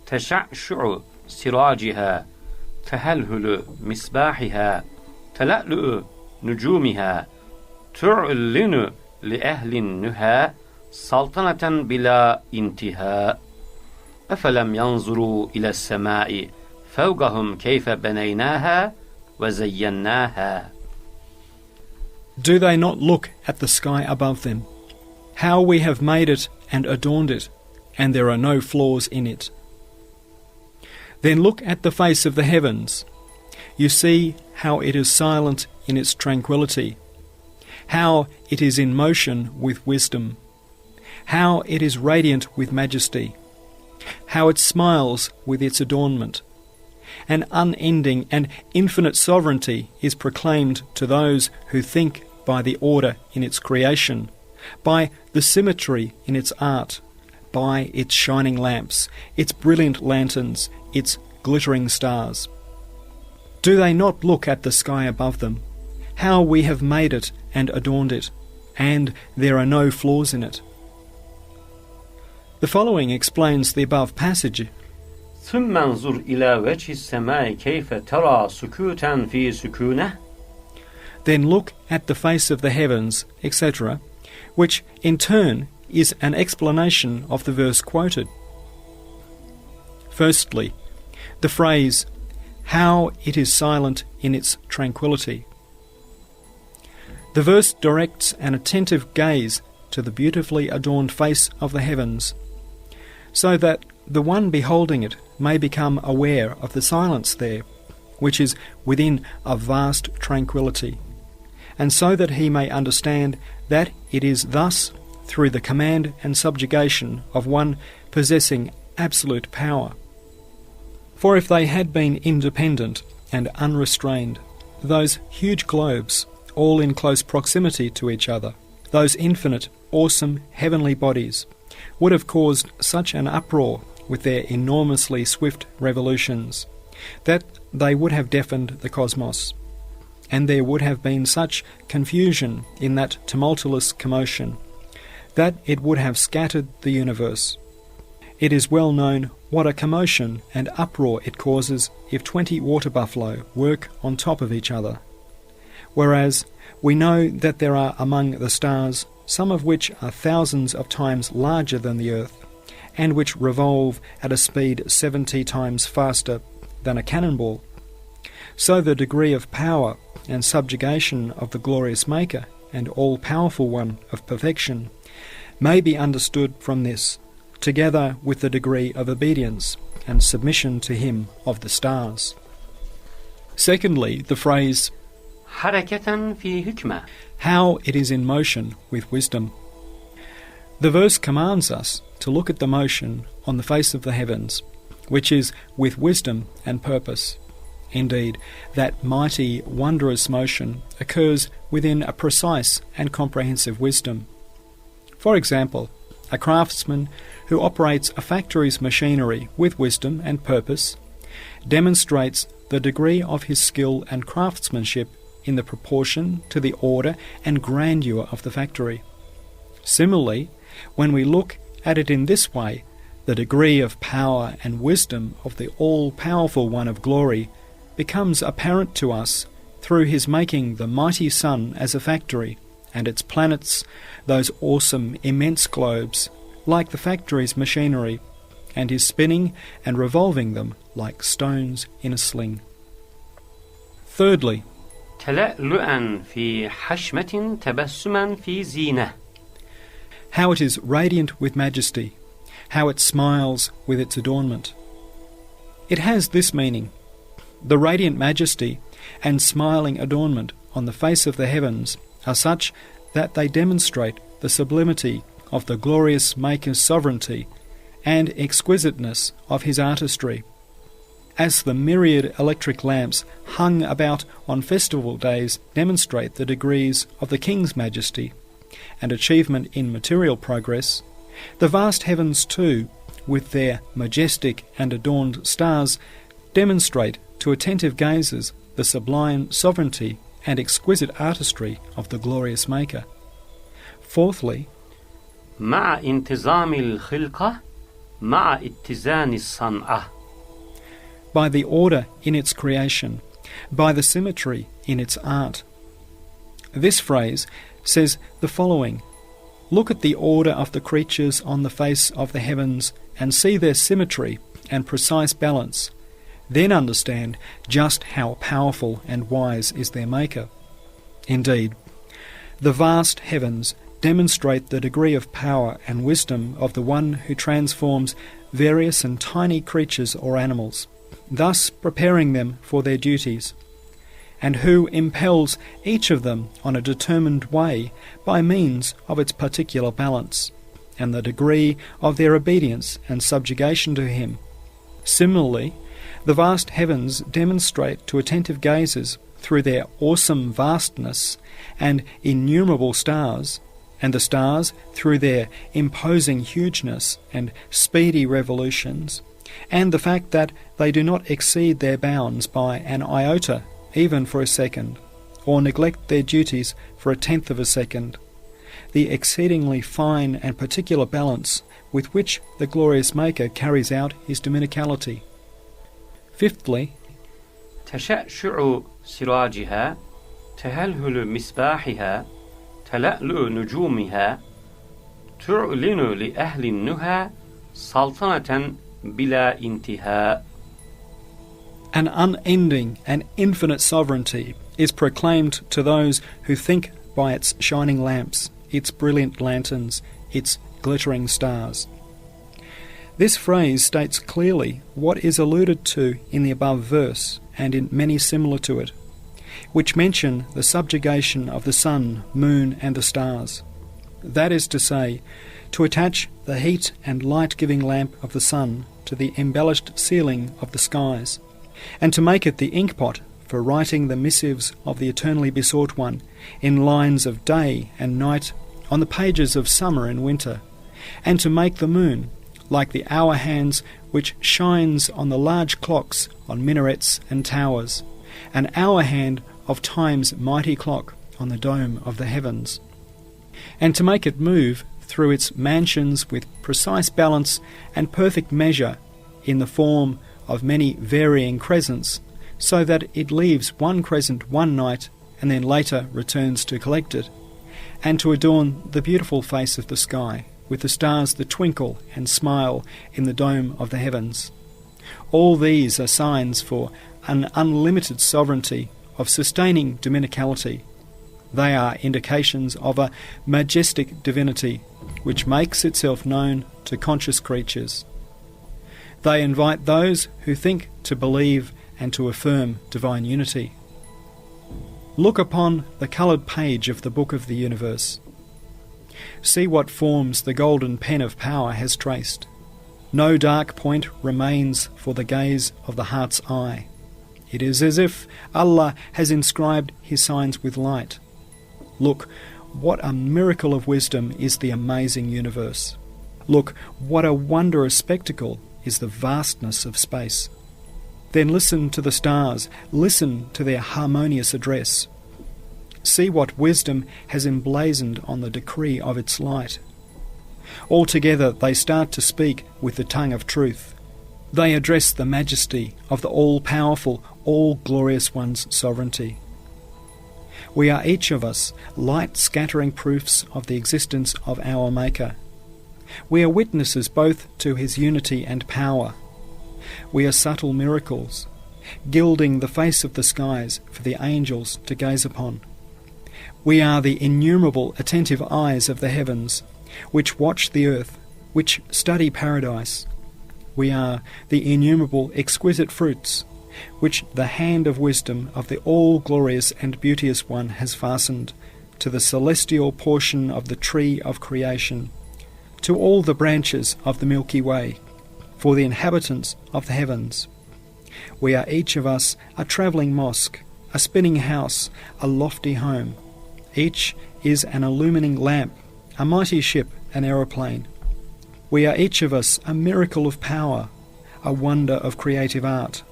تشعشع سراجها تهلهل مصباحها تلألؤ نجومها تعلن لأهل النهى سلطنة بلا انتهاء أفلم ينظروا إلى السماء فوقهم كيف بنيناها وزيناها.
Do they not look at the sky above them, how we have made it and adorned it, and there are no flaws in it? Then look at the face of the heavens. You see how it is silent in its tranquillity, how it is in motion with wisdom, how it is radiant with majesty, how it smiles with its adornment. An unending and infinite sovereignty is proclaimed to those who think by the order in its creation, by the symmetry in its art, by its shining lamps, its brilliant lanterns, its glittering stars. Do they not look at the sky above them, how we have made it and adorned it, and there are no flaws in it? The following explains the above passage.
ثم انظر إلى وجه السماء كيف ترى سكوتا في سكونه.
Then look at the face of the heavens, etc., which in turn is an explanation of the verse quoted. Firstly, the phrase, how it is silent in its tranquillity. The verse directs an attentive gaze to the beautifully adorned face of the heavens, so that the one beholding it may become aware of the silence there, which is within a vast tranquillity, and so that he may understand that it is thus through the command and subjugation of one possessing absolute power. For if they had been independent and unrestrained, those huge globes, all in close proximity to each other, those infinite, awesome, heavenly bodies, would have caused such an uproar with their enormously swift revolutions, that they would have deafened the cosmos, and there would have been such confusion in that tumultuous commotion, that it would have scattered the universe. It is well known what a commotion and uproar it causes if 20 water buffalo work on top of each other, whereas we know that there are among the stars some of which are thousands of times larger than the earth, and which revolve at a speed 70 times faster than a cannonball. So the degree of power and subjugation of the glorious Maker and all-powerful One of perfection may be understood from this, together with the degree of obedience and submission to Him of the stars. Secondly, the phrase,
حركة في حكمة.
How it is in motion with wisdom. The verse commands us to look at the motion on the face of the heavens, which is with wisdom and purpose. Indeed, that mighty, wondrous motion occurs within a precise and comprehensive wisdom. For example, a craftsman who operates a factory's machinery with wisdom and purpose demonstrates the degree of his skill and craftsmanship in the proportion to the order and grandeur of the factory. Similarly, when we look at it in this way, the degree of power and wisdom of the all-powerful One of glory becomes apparent to us through His making the mighty sun as a factory, and its planets, those awesome immense globes, like the factory's machinery, and His spinning and revolving them like stones in a sling. Thirdly,
تلألؤا في حشمة تبسما في زينة.
How it is radiant with majesty, how it smiles with its adornment. It has this meaning: the radiant majesty and smiling adornment on the face of the heavens are such that they demonstrate the sublimity of the glorious Maker's sovereignty and exquisiteness of His artistry, as the myriad electric lamps hung about on festival days demonstrate the degrees of the King's majesty and achievement in material progress. The vast heavens too, with their majestic and adorned stars, demonstrate to attentive gazers the sublime sovereignty and exquisite artistry of the glorious Maker. Fourthly,
مع انتظام الخلقة مع اتزان الصنعة.
By the order in its creation, by the symmetry in its art. This phrase says the following: look at the order of the creatures on the face of the heavens and see their symmetry and precise balance, then understand just how powerful and wise is their Maker. Indeed, the vast heavens demonstrate the degree of power and wisdom of the one who transforms various and tiny creatures or animals, thus preparing them for their duties, and who impels each of them on a determined way by means of its particular balance, and the degree of their obedience and subjugation to him. Similarly, the vast heavens demonstrate to attentive gazers, through their awesome vastness and innumerable stars, and the stars through their imposing hugeness and speedy revolutions, and the fact that they do not exceed their bounds by an iota, even for a second, or neglect their duties for a tenth of a second, the exceedingly fine and particular balance with which the glorious Maker carries out his dominicality. Fifthly,
تشعشع سراجها تهلهل مصباحها تلألؤ نجومها تعلن لأهل النهى سلطنة بلا انتهاء.
An unending and infinite sovereignty is proclaimed to those who think by its shining lamps, its brilliant lanterns, its glittering stars. This phrase states clearly what is alluded to in the above verse and in many similar to it, which mention the subjugation of the sun, moon, and the stars. That is to say, to attach the heat and light-giving lamp of the sun to the embellished ceiling of the skies, and to make it the inkpot for writing the missives of the eternally besought one in lines of day and night on the pages of summer and winter, and to make the moon like the hour hands which shines on the large clocks on minarets and towers, an hour hand of time's mighty clock on the dome of the heavens, and to make it move through its mansions with precise balance and perfect measure in the form of many varying crescents, so that it leaves one crescent one night and then later returns to collect it, and to adorn the beautiful face of the sky with the stars that twinkle and smile in the dome of the heavens. All these are signs for an unlimited sovereignty of sustaining dominicality. They are indications of a majestic divinity which makes itself known to conscious creatures. They invite those who think to believe and to affirm divine unity. Look upon the coloured page of the book of the universe. See what forms the golden pen of power has traced. No dark point remains for the gaze of the heart's eye. It is as if Allah has inscribed his signs with light. Look, what a miracle of wisdom is the amazing universe. Look, what a wondrous spectacle is the vastness of space. Then listen to the stars, listen to their harmonious address. See what wisdom has emblazoned on the decree of its light. Altogether they start to speak with the tongue of truth. They address the majesty of the all-powerful, all-glorious one's sovereignty. We are each of us light-scattering proofs of the existence of our Maker. We are witnesses both to his unity and power. We are subtle miracles, gilding the face of the skies for the angels to gaze upon. We are the innumerable attentive eyes of the heavens, which watch the earth, which study paradise. We are the innumerable exquisite fruits, which the hand of wisdom of the all-glorious and beauteous one has fastened to the celestial portion of the tree of creation, to all the branches of the Milky Way, for the inhabitants of the heavens. We are each of us a travelling mosque, a spinning house, a lofty home. Each is an illumining lamp, a mighty ship, an aeroplane. We are each of us a miracle of power, a wonder of creative art,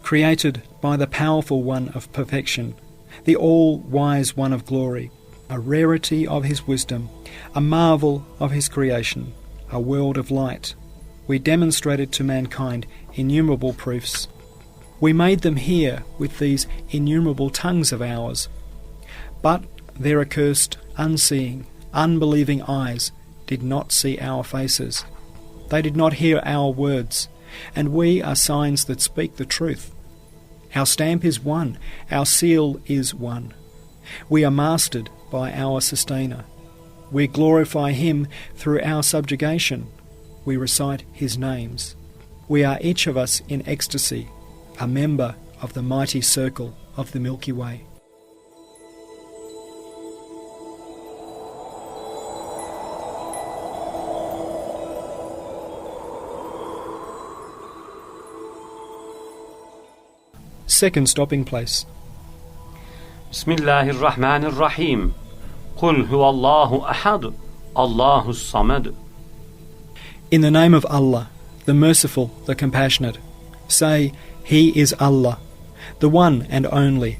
created by the powerful one of perfection, the all-wise one of glory, a rarity of his wisdom, a marvel of his creation, a world of light. We demonstrated to mankind innumerable proofs. We made them hear with these innumerable tongues of ours. But their accursed, unseeing, unbelieving eyes did not see our faces. They did not hear our words. and we are signs that speak the truth. Our stamp is one, our seal is one. We are mastered by our sustainer. We glorify him through our subjugation. We recite his names. We are each of us in ecstasy, a member of the mighty circle of the Milky Way. Second stopping place.
Bismillahirrahmanirrahim. Qul huwallahu ahad, Allahus samad.
In the name of Allah, the Merciful, the Compassionate, say, He is Allah, the One and Only,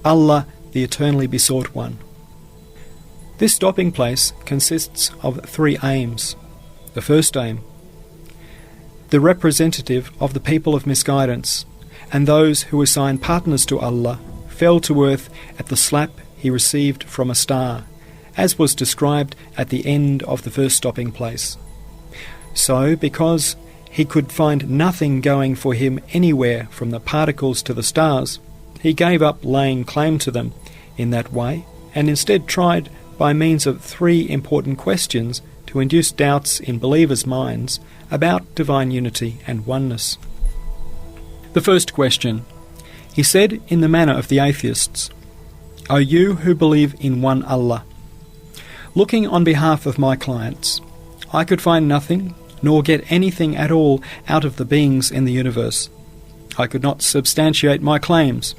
Allah, the Eternally Besought One. This stopping place consists of three aims. The first aim, the representative of the people of misguidance, and those who assign partners to Allah, fell to earth at the slap he received from a star, as was described at the end of the first stopping place. So, because he could find nothing going for him anywhere from the particles to the stars, he gave up laying claim to them in that way, and instead tried, by means of three important questions, to induce doubts in believers' minds about divine unity and oneness. The first question. He said in the manner of the atheists, O you who believe in one Allah, looking on behalf of my clients, I could find nothing, nor get anything at all out of the beings in the universe. I could not substantiate my claims.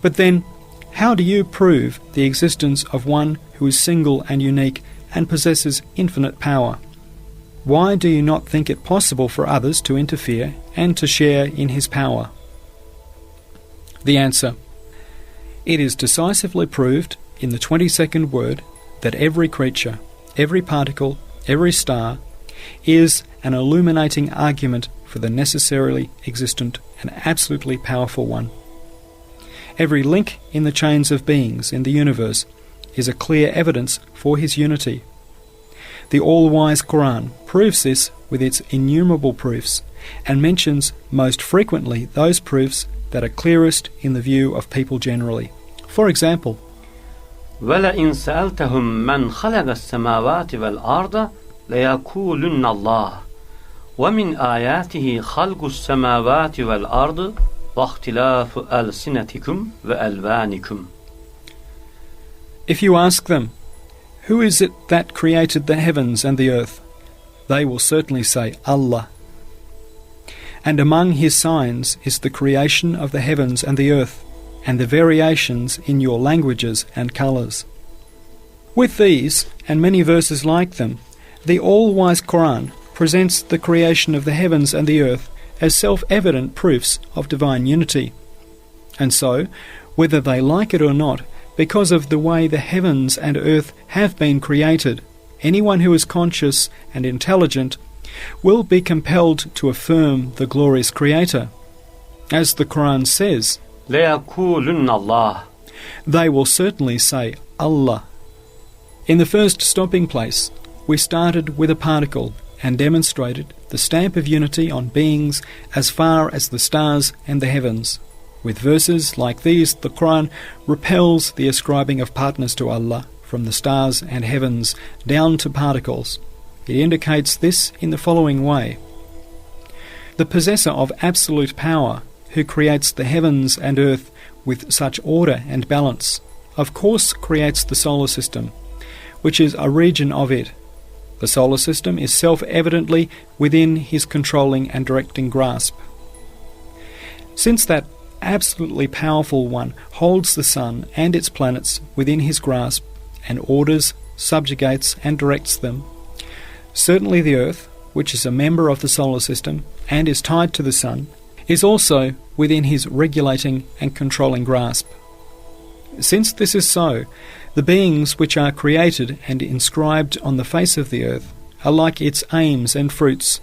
But then, how do you prove the existence of one who is single and unique and possesses infinite power? Why do you not think it possible for others to interfere and to share in his power? The answer. It is decisively proved in the 22nd word that every creature, every particle, every star is an illuminating argument for the necessarily existent and absolutely powerful one. Every link in the chains of beings in the universe is a clear evidence for his unity. The all-wise Quran proves this with its innumerable proofs, and mentions most frequently those proofs that are clearest in the view of people generally. For example,
وَلَئِنْ سَأَلْتَهُمْ مَنْ خَلَقَ السَّمَاوَاتِ وَالْأَرْضَ لَيَقُولُنَّ اللَّهُ وَمِنْ آيَاتِهِ خَلْقُ السَّمَاوَاتِ وَالْأَرْضِ وَاخْتِلَافُ أَلْسِنَتِكُمْ وَأَلْوَانِكُمْ.
If you ask them, who is it that created the heavens and the earth? They will certainly say, Allah. And among his signs is the creation of the heavens and the earth, and the variations in your languages and colours. With these, and many verses like them, the all-wise Quran presents the creation of the heavens and the earth as self-evident proofs of divine unity. And so, whether they like it or not, because of the way the heavens and earth have been created, anyone who is conscious and intelligent will be compelled to affirm the glorious Creator. As the Quran says,
لَيَقُولُنَّ اللَّهُ.
They will certainly say Allah. In the first stopping place, we started with a particle and demonstrated the stamp of unity on beings as far as the stars and the heavens. With verses like these, the Quran repels the ascribing of partners to Allah from the stars and heavens down to particles. It indicates this in the following way. The possessor of absolute power, who creates the heavens and earth with such order and balance, of course creates the solar system, which is a region of it. The solar system is self-evidently within his controlling and directing grasp. Since that absolutely powerful one holds the sun and its planets within his grasp and orders, subjugates and directs them, certainly the earth, which is a member of the solar system and is tied to the sun, is also within his regulating and controlling grasp. Since this is so, the beings which are created and inscribed on the face of the earth, alike its aims and fruits,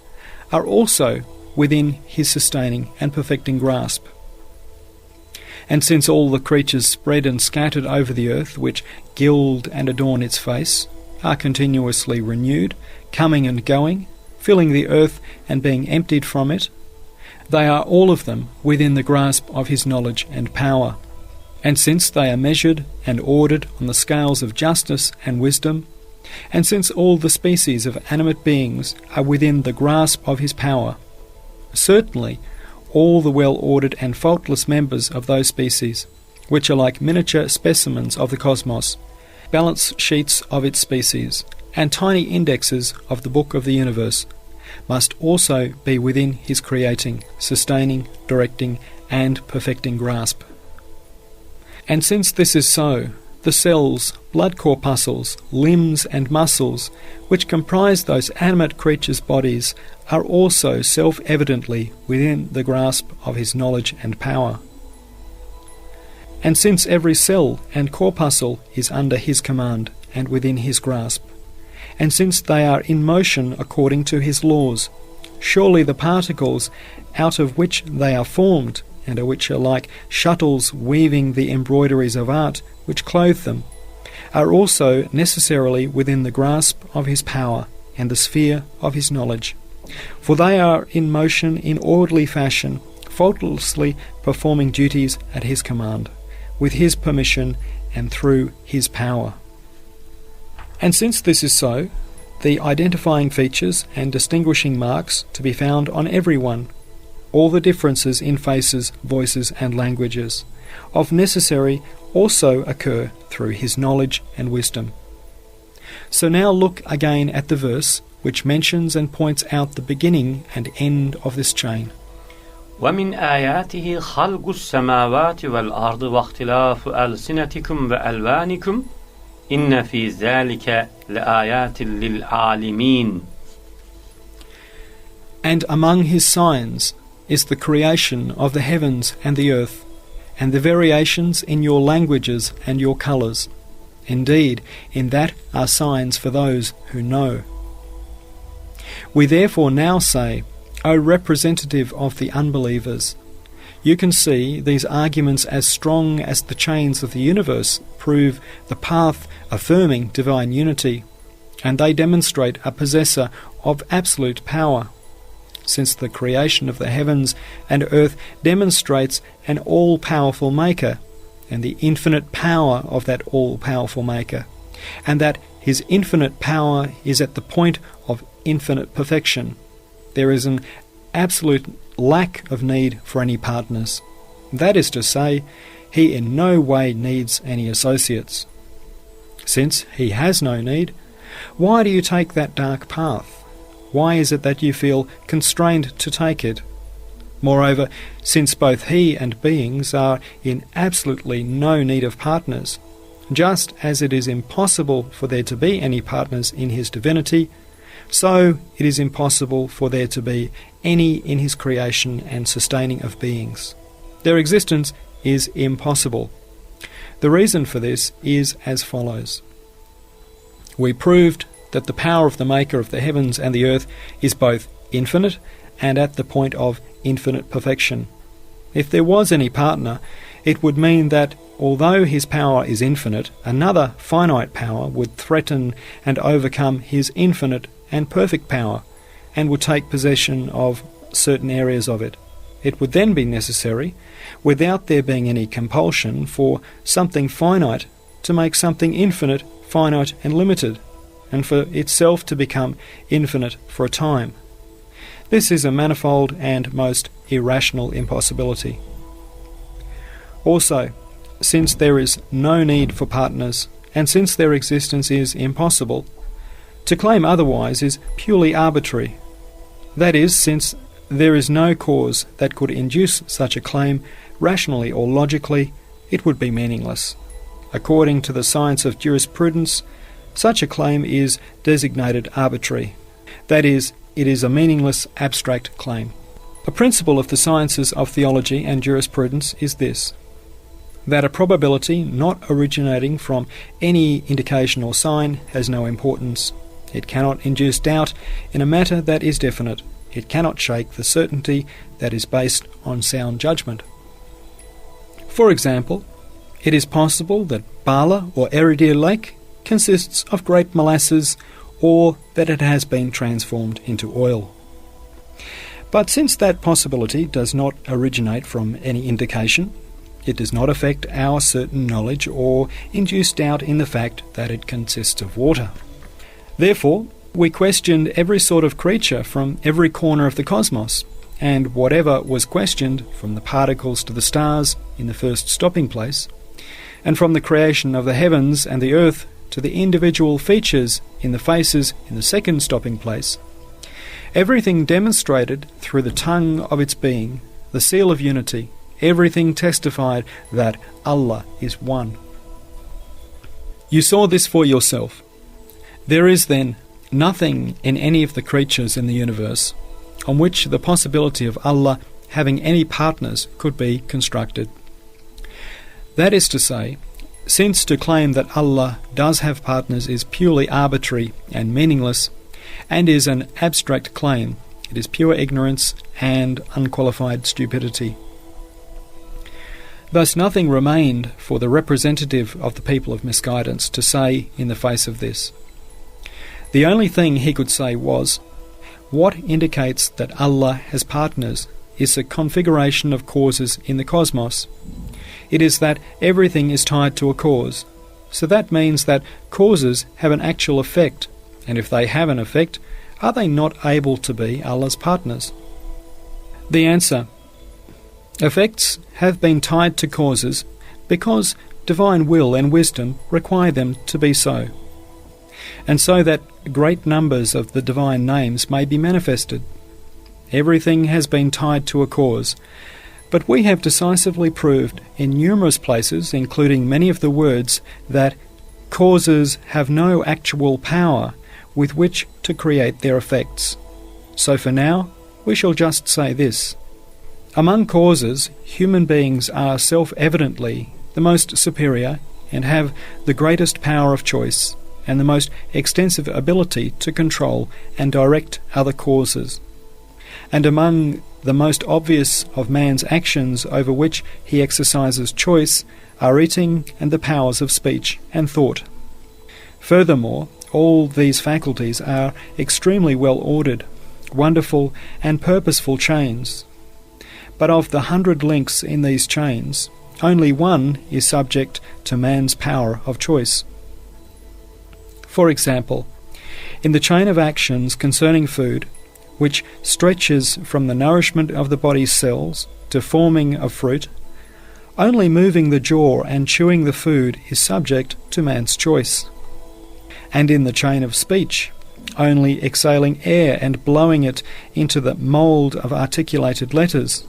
are also within his sustaining and perfecting grasp. And since all the creatures spread and scattered over the earth, which gild and adorn its face, are continuously renewed, coming and going, filling the earth and being emptied from it, They are all of them within the grasp of his knowledge and power. And since they are measured and ordered on the scales of justice and wisdom, and since all the species of animate beings are within the grasp of his power, certainly all the well-ordered and faultless members of those species, which are like miniature specimens of the cosmos, balance sheets of its species, and tiny indexes of the book of the universe, must also be within his creating, sustaining, directing, and perfecting grasp. And since this is so, the cells, blood corpuscles, limbs and muscles, which comprise those animate creatures' bodies, are also self-evidently within the grasp of his knowledge and power. And since every cell and corpuscle is under his command and within his grasp, and since they are in motion according to his laws, surely the particles out of which they are formed, and which are like shuttles weaving the embroideries of art which clothe them, are also necessarily within the grasp of his power and the sphere of his knowledge. For they are in motion in orderly fashion, faultlessly performing duties at his command, with his permission and through his power. And since this is so, the identifying features and distinguishing marks to be found on everyone, all the differences in faces, voices, and languages, of necessary also occur through his knowledge and wisdom. So now look again at the verse which mentions and points out the beginning and end of this chain.
وَمِنْ آيَاتِهِ خَلْقُ السَّمَاوَاتِ وَالْأَرْضِ وَاخْتِلَافُ أَلْسِنَتِكُمْ وَأَلْوَانِكُمْ إِنَّ فِي ذَلِكَ لَآيَاتٍ لِلْعَالِمِينَ.
And among his signs is the creation of the heavens and the earth, and the variations in your languages and your colours. Indeed, in that are signs for those who know. We therefore now say, O representative of the unbelievers, you can see these arguments as strong as the chains of the universe prove the path affirming divine unity, and they demonstrate a possessor of absolute power, since the creation of the heavens and earth demonstrates an all-powerful maker, and the infinite power of that all-powerful maker, and that his infinite power is at the point of infinite perfection. There is an absolute lack of need for any partners. That is to say, he in no way needs any associates. Since he has no need, why do you take that dark path? Why is it that you feel constrained to take it? Moreover, since both he and beings are in absolutely no need of partners, just as it is impossible for there to be any partners in his divinity, so it is impossible for there to be any in his creation and sustaining of beings. Their existence is impossible. The reason for this is as follows. We proved that the power of the Maker of the heavens and the earth is both infinite and at the point of infinite perfection. If there was any partner, it would mean that although his power is infinite, another finite power would threaten and overcome his infinite and perfect power, and would take possession of certain areas of it. It would then be necessary, without there being any compulsion, for something finite to make something infinite, finite and limited, and for itself to become infinite for a time. This is a manifold and most irrational impossibility. Also, since there is no need for partners, and since their existence is impossible, to claim otherwise is purely arbitrary. That is, since there is no cause that could induce such a claim, rationally or logically, it would be meaningless. According to the science of jurisprudence, such a claim is designated arbitrary. That is, it is a meaningless abstract claim. A principle of the sciences of theology and jurisprudence is this: that a probability not originating from any indication or sign has no importance. It cannot induce doubt in a matter that is definite. It cannot shake the certainty that is based on sound judgment. For example, it is possible that Bala or Eridir Lake consists of grape molasses, or that it has been transformed into oil. But since that possibility does not originate from any indication, it does not affect our certain knowledge or induce doubt in the fact that it consists of water. Therefore, we questioned every sort of creature from every corner of the cosmos, and whatever was questioned, from the particles to the stars in the first stopping place, and from the creation of the heavens and the earth to the individual features in the faces in the second stopping place, everything demonstrated through the tongue of its being, the seal of unity, everything testified that Allah is one. You saw this for yourself. There is then nothing in any of the creatures in the universe on which the possibility of Allah having any partners could be constructed. That is to say, since to claim that Allah does have partners is purely arbitrary and meaningless, and is an abstract claim, it is pure ignorance and unqualified stupidity. Thus nothing remained for the representative of the people of misguidance to say in the face of this. The only thing he could say was, what indicates that Allah has partners is the configuration of causes in the cosmos. It is that everything is tied to a cause, so that means that causes have an actual effect, and if they have an effect, are they not able to be Allah's partners? The answer: effects have been tied to causes because divine will and wisdom require them to be so, and so that great numbers of the divine names may be manifested. Everything has been tied to a cause, but we have decisively proved in numerous places, including many of the words, that causes have no actual power with which to create their effects. So for now, we shall just say this. Among causes, human beings are self-evidently the most superior and have the greatest power of choice and the most extensive ability to control and direct other causes. And among the most obvious of man's actions over which he exercises choice are eating and the powers of speech and thought. Furthermore, all these faculties are extremely well ordered, wonderful and purposeful chains. But of the 100 links in these chains, only one is subject to man's power of choice. For example, in the chain of actions concerning food, which stretches from the nourishment of the body's cells to forming of fruit, only moving the jaw and chewing the food is subject to man's choice. And in the chain of speech, only exhaling air and blowing it into the mould of articulated letters.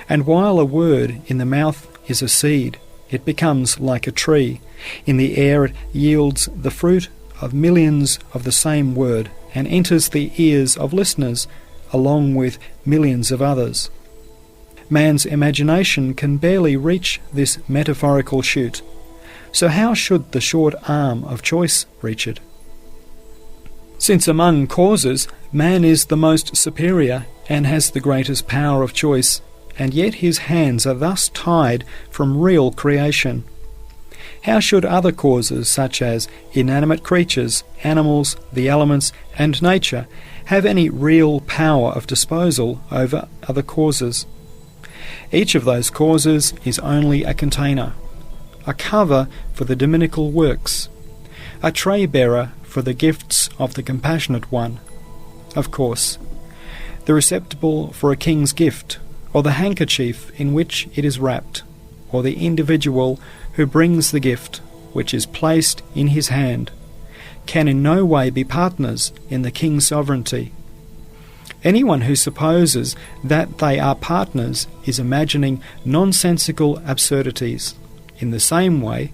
And while a word in the mouth is a seed, it becomes like a tree. In the air it yields the fruit of millions of the same word, and enters the ears of listeners along with millions of others. Man's imagination can barely reach this metaphorical shoot, so how should the short arm of choice reach it? Since among causes man is the most superior and has the greatest power of choice, and yet his hands are thus tied from real creation, how should other causes such as inanimate creatures, animals, the elements, and nature have any real power of disposal over other causes? Each of those causes is only a container, a cover for the dominical works, a tray-bearer for the gifts of the compassionate one. Of course, the receptacle for a king's gift, or the handkerchief in which it is wrapped, or the individual who brings the gift, which is placed in his hand, can in no way be partners in the king's sovereignty. Anyone who supposes that they are partners is imagining nonsensical absurdities. In the same way,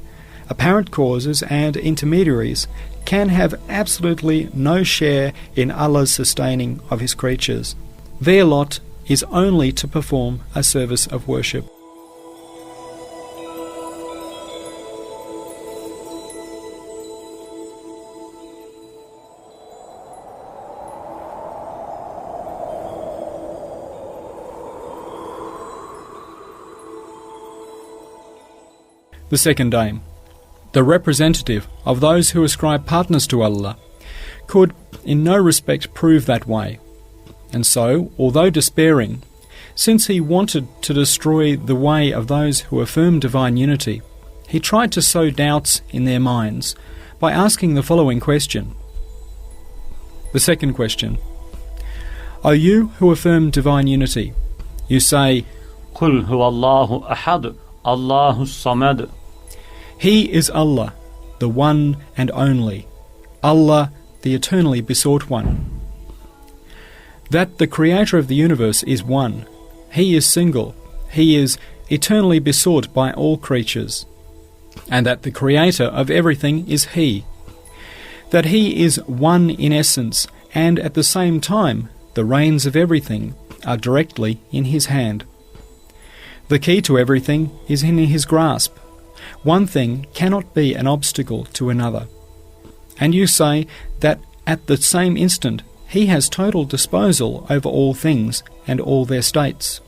apparent causes and intermediaries can have absolutely no share in Allah's sustaining of His creatures. Their lot is only to perform a service of worship. The second aim, the representative of those who ascribe partners to Allah, could in no respect prove that way. And so, although despairing, since he wanted to destroy the way of those who affirm divine unity, he tried to sow doubts in their minds by asking the following question. The second question. O you who affirm divine unity, you say,
قُلْ هُوَ اللَّهُ أَحَدٌ اللَّهُ الصَّمَدُ.
He is Allah, the one and only, Allah, the eternally besought one. That the Creator of the universe is one, He is single, He is eternally besought by all creatures, and that the Creator of everything is He, that He is one in essence, and at the same time the reins of everything are directly in His hand. The key to everything is in His grasp. One thing cannot be an obstacle to another. And you say that at the same instant He has total disposal over all things and all their states.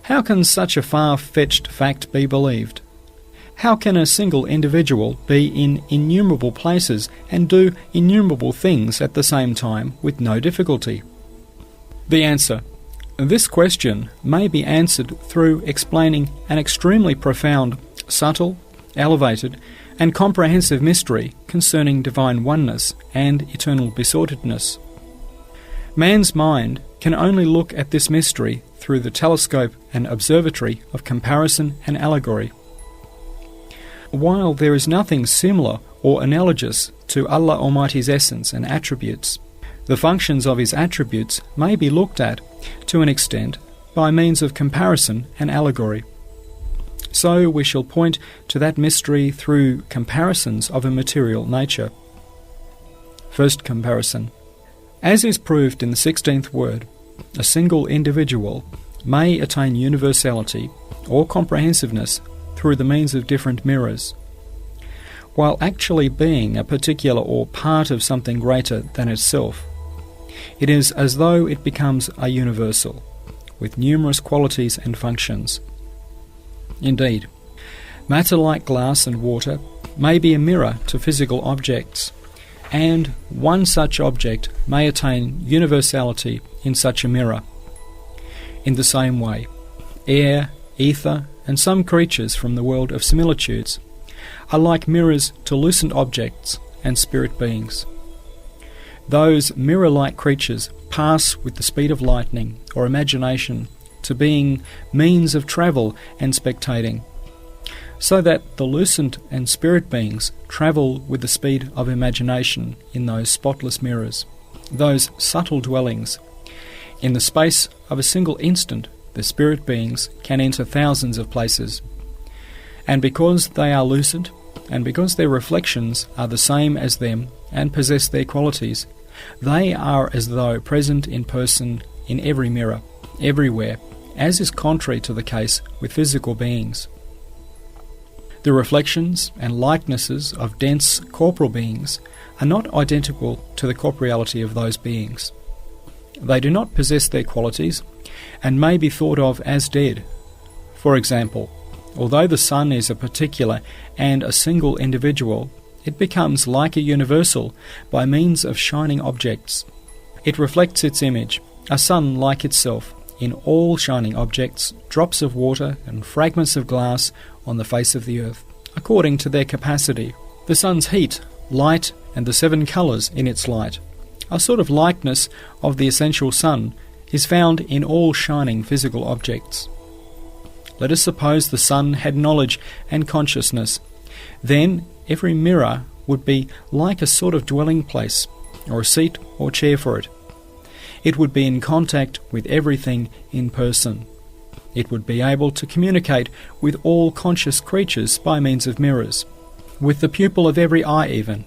How can such a far-fetched fact be believed? How can a single individual be in innumerable places and do innumerable things at the same time with no difficulty? The answer. This question may be answered through explaining an extremely profound, subtle, elevated, and comprehensive mystery concerning divine oneness and eternal besoughtedness. Man's mind can only look at this mystery through the telescope and observatory of comparison and allegory. While there is nothing similar or analogous to Allah Almighty's essence and attributes, the functions of His attributes may be looked at, to an extent, by means of comparison and allegory. So we shall point to that mystery through comparisons of a material nature. First comparison. As is proved in the 16th word, a single individual may attain universality or comprehensiveness through the means of different mirrors, while actually being a particular or part of something greater than itself. It is as though it becomes a universal, with numerous qualities and functions. Indeed, matter like glass and water may be a mirror to physical objects, and one such object may attain universality in such a mirror. In the same way, air, ether, and some creatures from the world of similitudes are like mirrors to lucent objects and spirit beings. Those mirror-like creatures pass with the speed of lightning or imagination to being means of travel and spectating, so that the lucent and spirit beings travel with the speed of imagination in those spotless mirrors, those subtle dwellings. In the space of a single instant, the spirit beings can enter thousands of places, and because they are lucent, and because their reflections are the same as them and possess their qualities, they are as though present in person in every mirror, everywhere, as is contrary to the case with physical beings. The reflections and likenesses of dense corporal beings are not identical to the corporeality of those beings. They do not possess their qualities and may be thought of as dead. For example, although the sun is a particular and a single individual, it becomes like a universal by means of shining objects. It reflects its image, a sun like itself, in all shining objects, drops of water and fragments of glass on the face of the earth, according to their capacity. The sun's heat, light, and the 7 colours in its light, a sort of likeness of the essential sun, is found in all shining physical objects. Let us suppose the sun had knowledge and consciousness. Then every mirror would be like a sort of dwelling place, or a seat or chair for it. It would be in contact with everything in person. It would be able to communicate with all conscious creatures by means of mirrors, with the pupil of every eye even,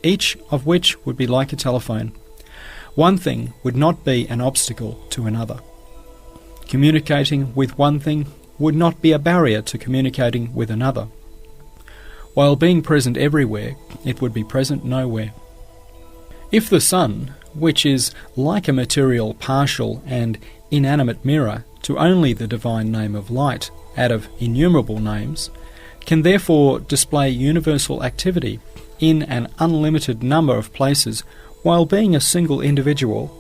each of which would be like a telephone. One thing would not be an obstacle to another. Communicating with one thing would not be a barrier to communicating with another. While being present everywhere, it would be present nowhere. If the sun, which is like a material, partial and inanimate mirror to only the divine name of light out of innumerable names, can therefore display universal activity in an unlimited number of places while being a single individual,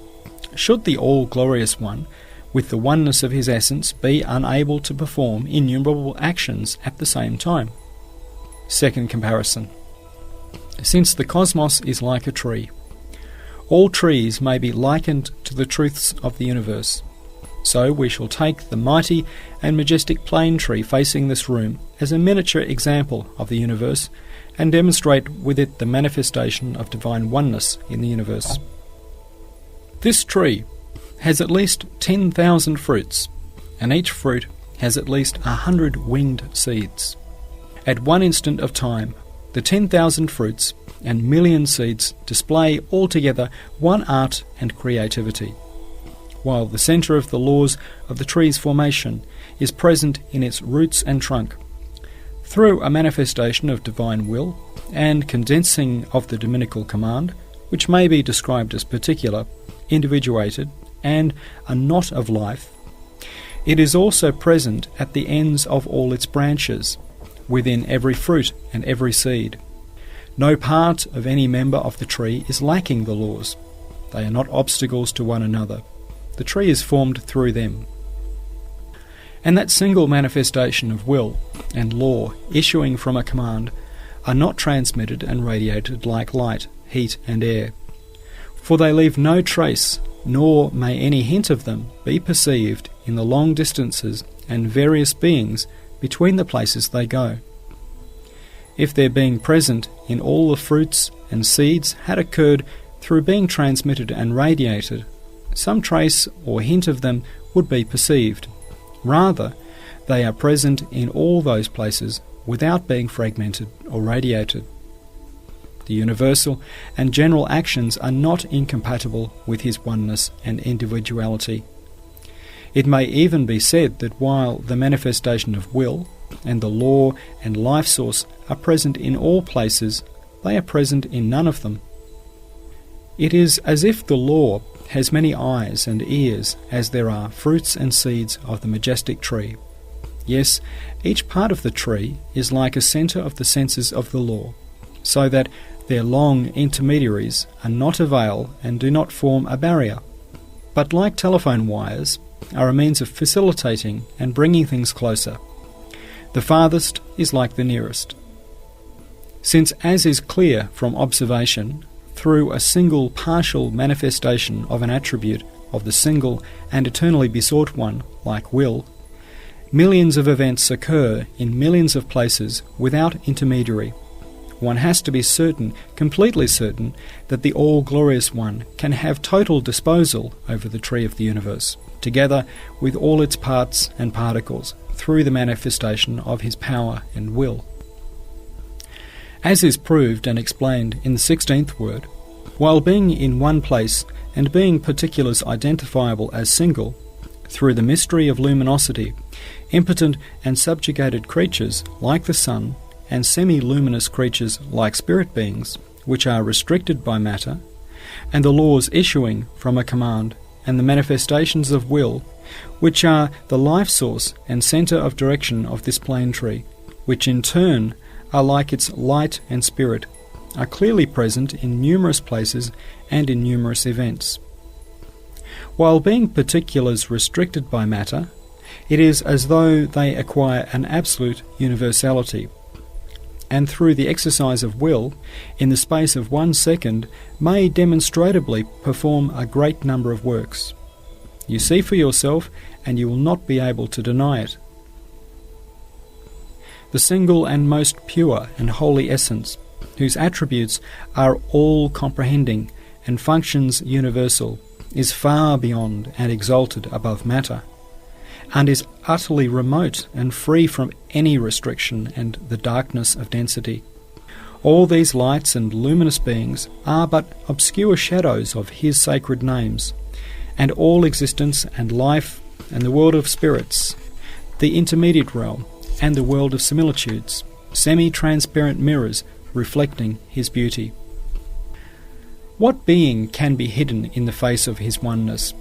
Should the all-glorious one, with the oneness of his essence, be unable to perform innumerable actions at the same time? Second comparison. Since the cosmos is like a tree, all trees may be likened to the truths of the universe. So we shall take the mighty and majestic plane tree facing this room as a miniature example of the universe and demonstrate with it the manifestation of divine oneness in the universe. This tree has at least 10,000 fruits, and each fruit has at least 100 winged seeds. At one instant of time, the 10,000 fruits and million seeds display altogether one art and creativity, while the centre of the laws of the tree's formation is present in its roots and trunk. Through a manifestation of divine will and condensing of the dominical command, which may be described as particular, individuated, and a knot of life, it is also present at the ends of all its branches, within every fruit and every seed. No part of any member of the tree is lacking the laws. They are not obstacles to one another. The tree is formed through them. And that single manifestation of will and law issuing from a command are not transmitted and radiated like light, heat, and air. For they leave no trace, nor may any hint of them be perceived in the long distances and various beings between the places they go. If their being present in all the fruits and seeds had occurred through being transmitted and radiated, some trace or hint of them would be perceived. Rather, they are present in all those places without being fragmented or radiated. The universal and general actions are not incompatible with his oneness and individuality. It may even be said that while the manifestation of will and the law and life source are present in all places, they are present in none of them. It is as if the law has many eyes and ears as there are fruits and seeds of the majestic tree. Yes, each part of the tree is like a centre of the senses of the law, so that their long intermediaries are not a veil and do not form a barrier, but like telephone wires are a means of facilitating and bringing things closer. The farthest is like the nearest. Since, as is clear from observation, through a single partial manifestation of an attribute of the single and eternally besought one, like will, millions of events occur in millions of places without intermediary, one has to be certain, completely certain, that the all-glorious one can have total disposal over the tree of the universe, together with all its parts and particles, through the manifestation of his power and will. As is proved and explained in the 16th word, while being in one place and being particulars identifiable as single, through the mystery of luminosity, impotent and subjugated creatures like the sun, and semi-luminous creatures like spirit beings, which are restricted by matter, and the laws issuing from a command, and the manifestations of will, which are the life source and centre of direction of this plane tree, which in turn are like its light and spirit, are clearly present in numerous places and in numerous events. While being particulars restricted by matter, it is as though they acquire an absolute universality, and through the exercise of will, in the space of 1 second, may demonstrably perform a great number of works. You see for yourself, and you will not be able to deny it. The single and most pure and holy essence, whose attributes are all-comprehending and functions universal, is far beyond and exalted above matter, and is utterly remote and free from any restriction and the darkness of density. All these lights and luminous beings are but obscure shadows of his sacred names, and all existence and life and the world of spirits, the intermediate realm and the world of similitudes, semi-transparent mirrors reflecting his beauty. What being can be hidden in the face of his oneness,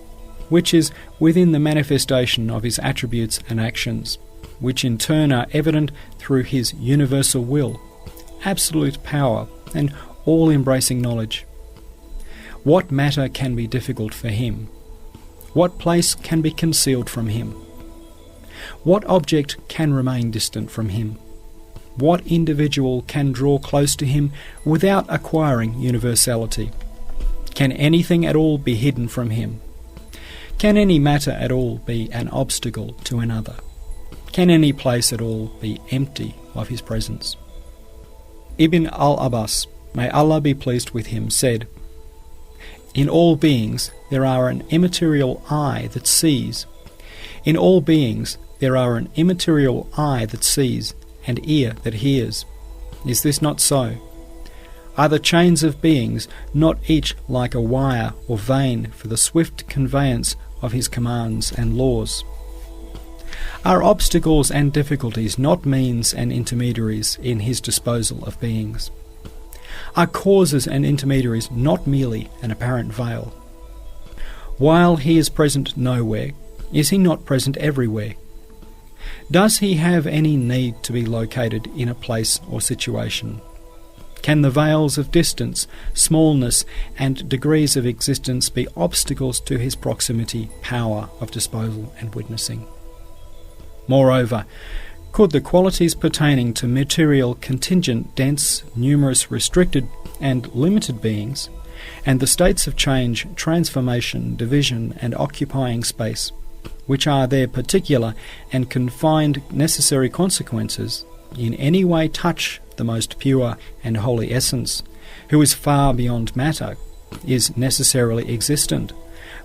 which is within the manifestation of his attributes and actions, which in turn are evident through his universal will, absolute power, and all-embracing knowledge? What matter can be difficult for him, What place can be concealed from him? What object can remain distant from him? What individual can draw close to him without acquiring universality? Can anything at all be hidden from him? Can any matter at all be an obstacle to another? Can any place at all be empty of his presence? Ibn al-Abbas, may Allah be pleased with him, said, "In all beings there are an immaterial eye that sees. In all beings there are an immaterial eye that sees, and ear that hears. Is this not so? Are the chains of beings not each like a wire or vein for the swift conveyance of his commands and laws? Are obstacles and difficulties not means and intermediaries in his disposal of beings? Are causes and intermediaries not merely an apparent veil? While he is present nowhere, is he not present everywhere? Does he have any need to be located in a place or situation? Can the veils of distance, smallness, and degrees of existence be obstacles to his proximity, power of disposal and witnessing? Moreover, could the qualities pertaining to material, contingent, dense, numerous, restricted, and limited beings, and the states of change, transformation, division, and occupying space, which are their particular and confined necessary consequences, in any way touch the most pure and holy essence, who is far beyond matter, is necessarily existent,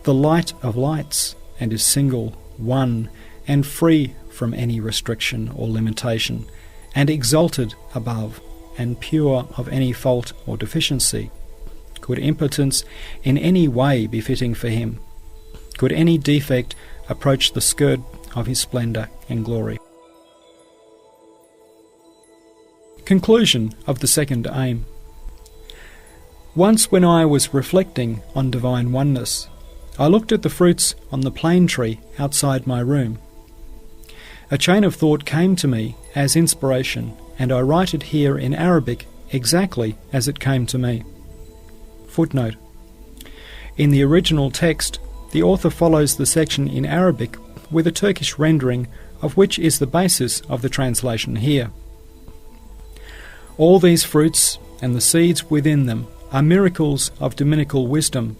the light of lights, and is single, one, and free from any restriction or limitation, and exalted above, and pure of any fault or deficiency? Could impotence in any way be fitting for him? Could any defect approach the skirt of his splendour and glory? Conclusion of the second aim. Once when I was reflecting on divine oneness, I looked at the fruits on the plane tree outside my room. A chain of thought came to me as inspiration, and I write it here in Arabic exactly as it came to me. Footnote. In the original text, the author follows the section in Arabic with a Turkish rendering of which is the basis of the translation here. All these fruits and the seeds within them are miracles of dominical wisdom,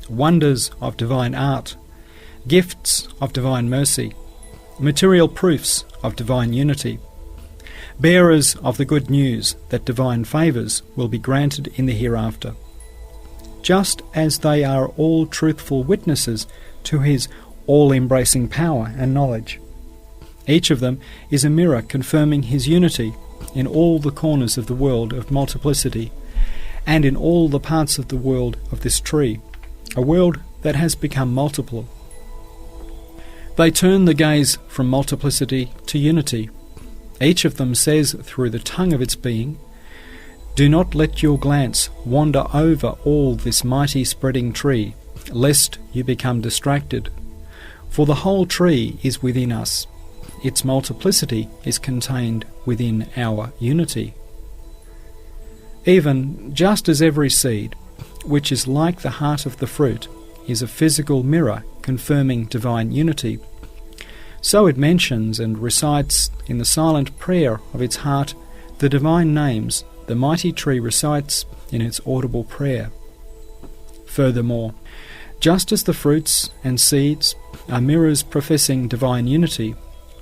wonders of divine art, gifts of divine mercy, material proofs of divine unity, bearers of the good news that divine favours will be granted in the hereafter, just as they are all truthful witnesses to his all-embracing power and knowledge. Each of them is a mirror confirming his unity in all the corners of the world of multiplicity, and in all the parts of the world of this tree, a world that has become multiple. They turn the gaze from multiplicity to unity. Each of them says through the tongue of its being, "Do not let your glance wander over all this mighty spreading tree, lest you become distracted. For the whole tree is within us. Its multiplicity is contained within our unity." Even just as every seed, which is like the heart of the fruit, is a physical mirror confirming divine unity, so it mentions and recites in the silent prayer of its heart the divine names the mighty tree recites in its audible prayer. Furthermore, just as the fruits and seeds are mirrors professing divine unity,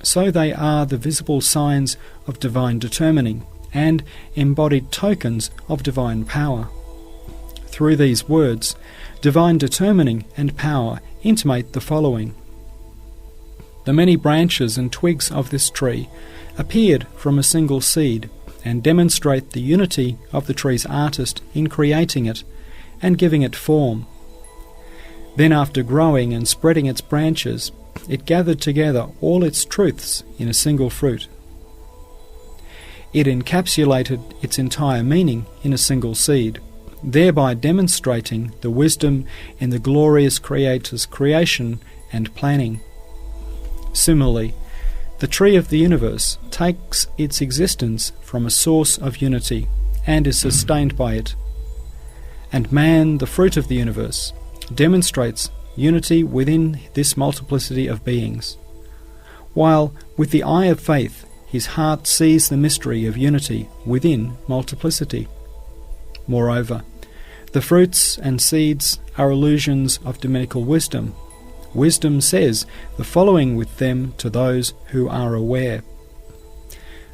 so they are the visible signs of divine determining and embodied tokens of divine power. Through these words, divine determining and power intimate the following. The many branches and twigs of this tree appeared from a single seed, and demonstrate the unity of the tree's artist in creating it and giving it form. Then, after growing and spreading its branches, it gathered together all its truths in a single fruit. It encapsulated its entire meaning in a single seed, thereby demonstrating the wisdom in the glorious Creator's creation and planning. Similarly, the tree of the universe takes its existence from a source of unity and is sustained by it. And man, the fruit of the universe, demonstrates unity within this multiplicity of beings, while with the eye of faith his heart sees the mystery of unity within multiplicity. Moreover, the fruits and seeds are illusions of dominical wisdom. Wisdom says the following with them to those who are aware.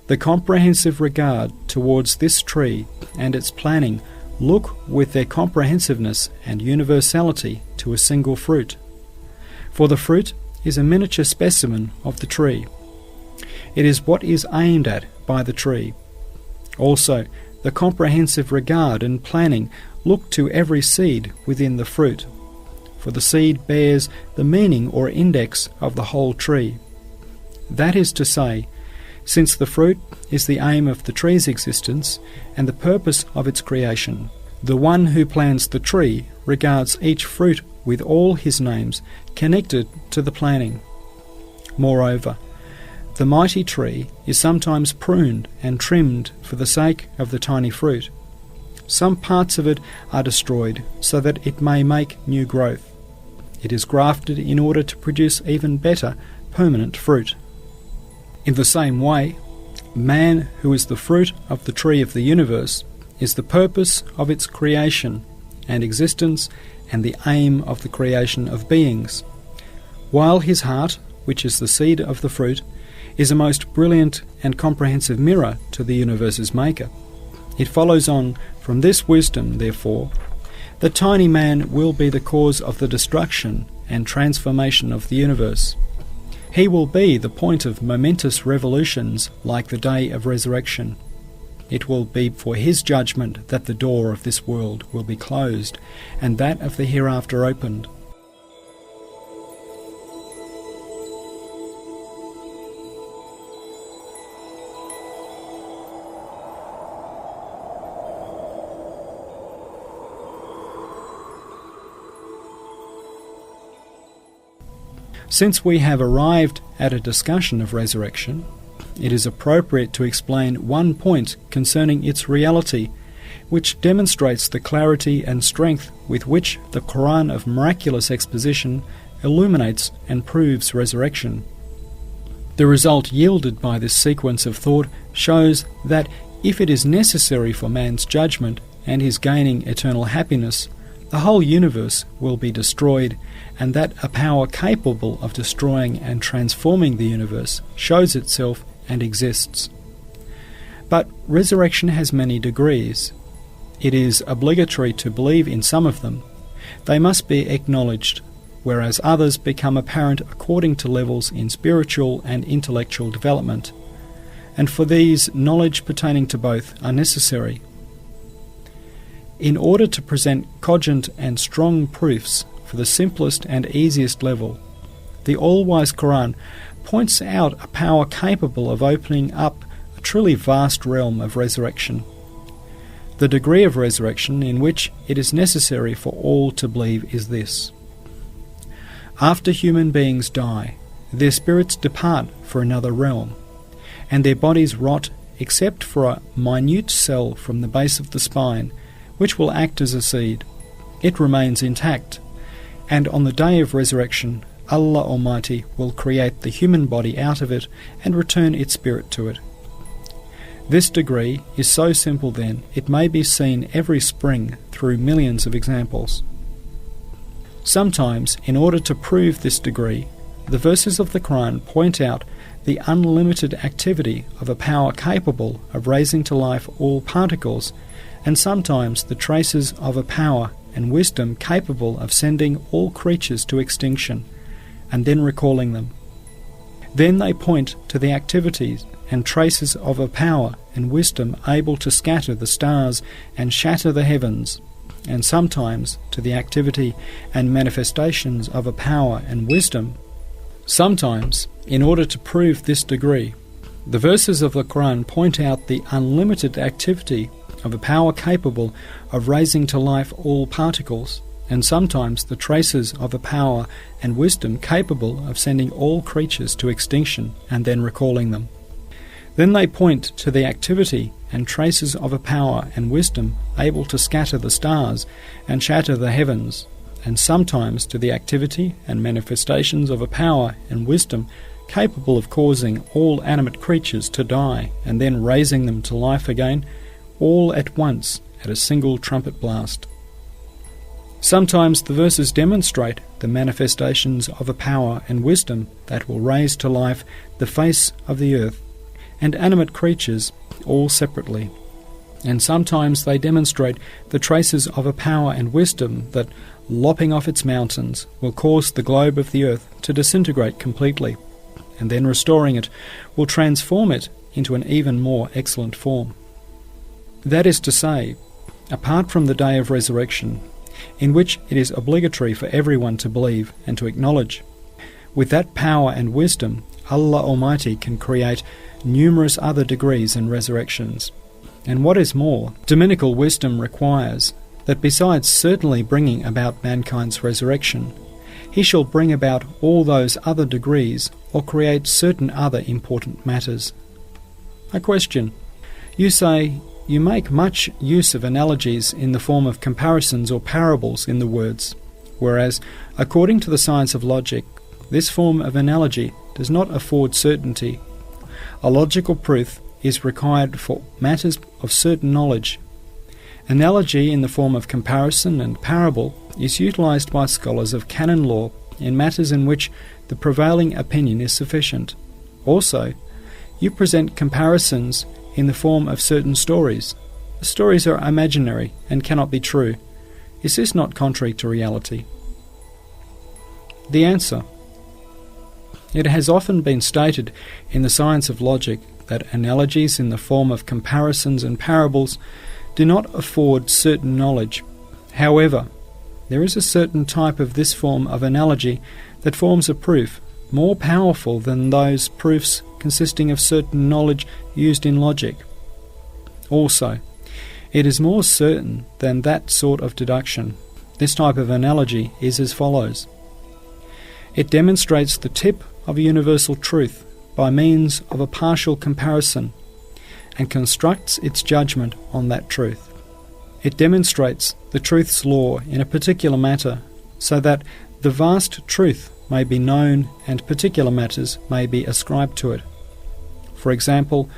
The comprehensive regard towards this tree and its planning look with their comprehensiveness and universality to a single fruit. For the fruit is a miniature specimen of the tree. It is what is aimed at by the tree. Also, the comprehensive regard and planning look to every seed within the fruit, for the seed bears the meaning or index of the whole tree. That is to say, since the fruit is the aim of the tree's existence and the purpose of its creation, the one who plants the tree regards each fruit with all his names connected to the planning. Moreover, the mighty tree is sometimes pruned and trimmed for the sake of the tiny fruit. Some parts of it are destroyed so that it may make new growth. It is grafted in order to produce even better, permanent fruit. In the same way, man, who is the fruit of the tree of the universe, is the purpose of its creation and existence and the aim of the creation of beings, while his heart, which is the seed of the fruit, is a most brilliant and comprehensive mirror to the universe's maker. It follows on from this wisdom, therefore, that tiny man will be the cause of the destruction and transformation of the universe. He will be the point of momentous revolutions like the day of resurrection. It will be for his judgment that the door of this world will be closed and that of the hereafter opened. Since we have arrived at a discussion of resurrection, it is appropriate to explain one point concerning its reality, which demonstrates the clarity and strength with which the Quran of miraculous exposition illuminates and proves resurrection. The result yielded by this sequence of thought shows that if it is necessary for man's judgment and his gaining eternal happiness, the whole universe will be destroyed, and that a power capable of destroying and transforming the universe shows itself and exists. But resurrection has many degrees. It is obligatory to believe in some of them. They must be acknowledged, whereas others become apparent according to levels in spiritual and intellectual development, and for these knowledge pertaining to both are necessary. In order to present cogent and strong proofs for the simplest and easiest level, the all-wise Quran points out a power capable of opening up a truly vast realm of resurrection. The degree of resurrection in which it is necessary for all to believe is this. After human beings die, their spirits depart for another realm, and their bodies rot except for a minute cell from the base of the spine, which will act as a seed. It remains intact, and on the day of resurrection, Allah Almighty will create the human body out of it and return its spirit to it. This degree is so simple then, it may be seen every spring through millions of examples. Sometimes, in order to prove this degree, the verses of the Quran point out the unlimited activity of a power capable of raising to life all particles, and sometimes the traces of a power and wisdom capable of sending all creatures to extinction, and then recalling them. Then they point to the activities and traces of a power and wisdom able to scatter the stars and shatter the heavens, and sometimes to the activity and manifestations of a power and wisdom. Sometimes, in order to prove this degree, the verses of the Quran point out the unlimited activity of a power capable of raising to life all particles, and sometimes the traces of a power and wisdom capable of sending all creatures to extinction and then recalling them. Then they point to the activity and traces of a power and wisdom able to scatter the stars and shatter the heavens, and sometimes to the activity and manifestations of a power and wisdom capable of causing all animate creatures to die and then raising them to life again, all at once at a single trumpet blast. Sometimes the verses demonstrate the manifestations of a power and wisdom that will raise to life the face of the earth and animate creatures all separately. And sometimes they demonstrate the traces of a power and wisdom that, lopping off its mountains, will cause the globe of the earth to disintegrate completely, and then restoring it will transform it into an even more excellent form. That is to say, apart from the day of resurrection, in which it is obligatory for everyone to believe and to acknowledge, with that power and wisdom, Allah Almighty can create numerous other degrees and resurrections. And what is more, dominical wisdom requires that besides certainly bringing about mankind's resurrection, he shall bring about all those other degrees or create certain other important matters. A question. You say you make much use of analogies in the form of comparisons or parables in the words, whereas, according to the science of logic, this form of analogy does not afford certainty. A logical proof is required for matters of certain knowledge. Analogy in the form of comparison and parable is utilized by scholars of canon law in matters in which the prevailing opinion is sufficient. Also, you present comparisons in the form of certain stories. The stories are imaginary and cannot be true. Is this not contrary to reality? The answer. It has often been stated in the science of logic that analogies in the form of comparisons and parables do not afford certain knowledge. However, there is a certain type of this form of analogy that forms a proof more powerful than those proofs consisting of certain knowledge used in logic. Also, it is more certain than that sort of deduction. This type of analogy is as follows. It demonstrates the tip of a universal truth by means of a partial comparison and constructs its judgment on that truth. It demonstrates the truth's law in a particular matter so that the vast truth may be known and particular matters may be ascribed to it. For example,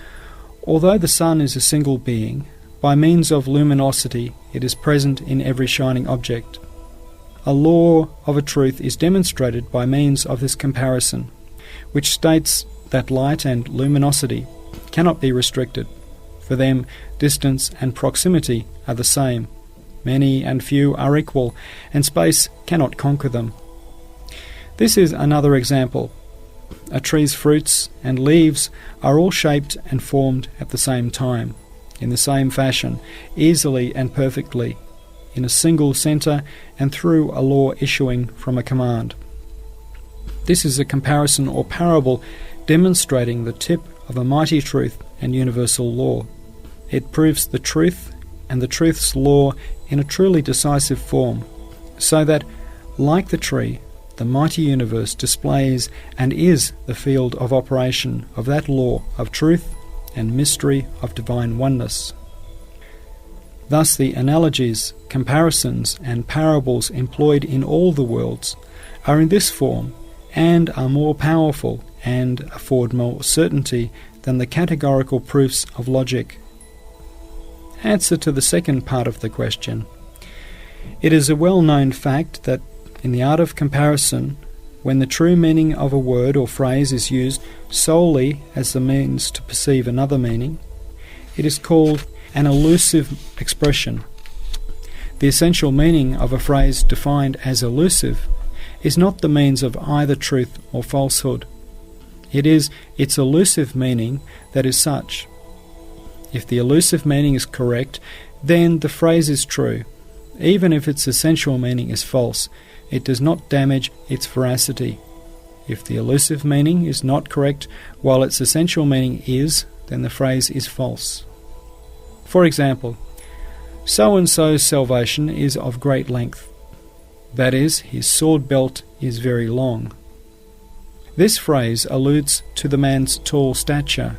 although the sun is a single being, by means of luminosity it is present in every shining object. A law of a truth is demonstrated by means of this comparison, which states that light and luminosity cannot be restricted. For them, distance and proximity are the same. Many and few are equal, and space cannot conquer them. This is another example. A tree's fruits and leaves are all shaped and formed at the same time, in the same fashion, easily and perfectly, in a single centre and through a law issuing from a command. This is a comparison or parable demonstrating the tip of a mighty truth and universal law. It proves the truth and the truth's law in a truly decisive form, so that, like the tree, the mighty universe displays and is the field of operation of that law of truth and mystery of divine oneness. Thus the analogies, comparisons and parables employed in all the worlds are in this form and are more powerful and afford more certainty than the categorical proofs of logic. Answer to the second part of the question. It is a well-known fact that in the art of comparison, when the true meaning of a word or phrase is used solely as the means to perceive another meaning, it is called an elusive expression. The essential meaning of a phrase defined as elusive is not the means of either truth or falsehood. It is its elusive meaning that is such. If the elusive meaning is correct, then the phrase is true. Even if its essential meaning is false, it does not damage its veracity. If the elusive meaning is not correct while its essential meaning is, then the phrase is false. For example, so-and-so's salvation is of great length. That is, his sword belt is very long. This phrase alludes to the man's tall stature.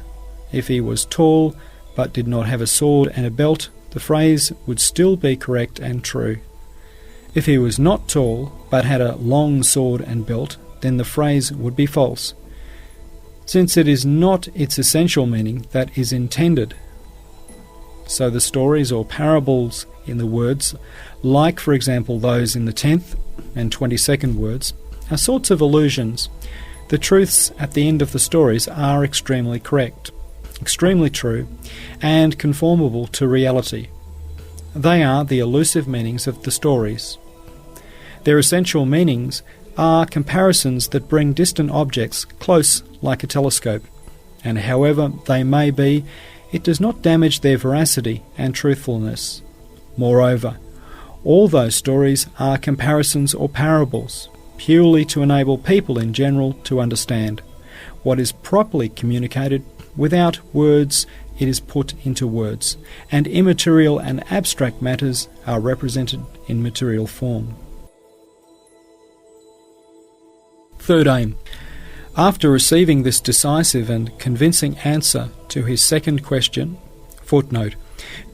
If he was tall but did not have a sword and a belt, the phrase would still be correct and true. If he was not tall, but had a long sword and belt, then the phrase would be false, since it is not its essential meaning that is intended. So the stories or parables in the words, like for example those in the 10th and 22nd words, are sorts of illusions. The truths at the end of the stories are extremely correct, extremely true, and conformable to reality. They are the elusive meanings of the stories. Their essential meanings are comparisons that bring distant objects close like a telescope, and however they may be, it does not damage their veracity and truthfulness. Moreover, all those stories are comparisons or parables, purely to enable people in general to understand. What is properly communicated without words, it is put into words, and immaterial and abstract matters are represented in material form. Third aim. After receiving this decisive and convincing answer to his second question, footnote,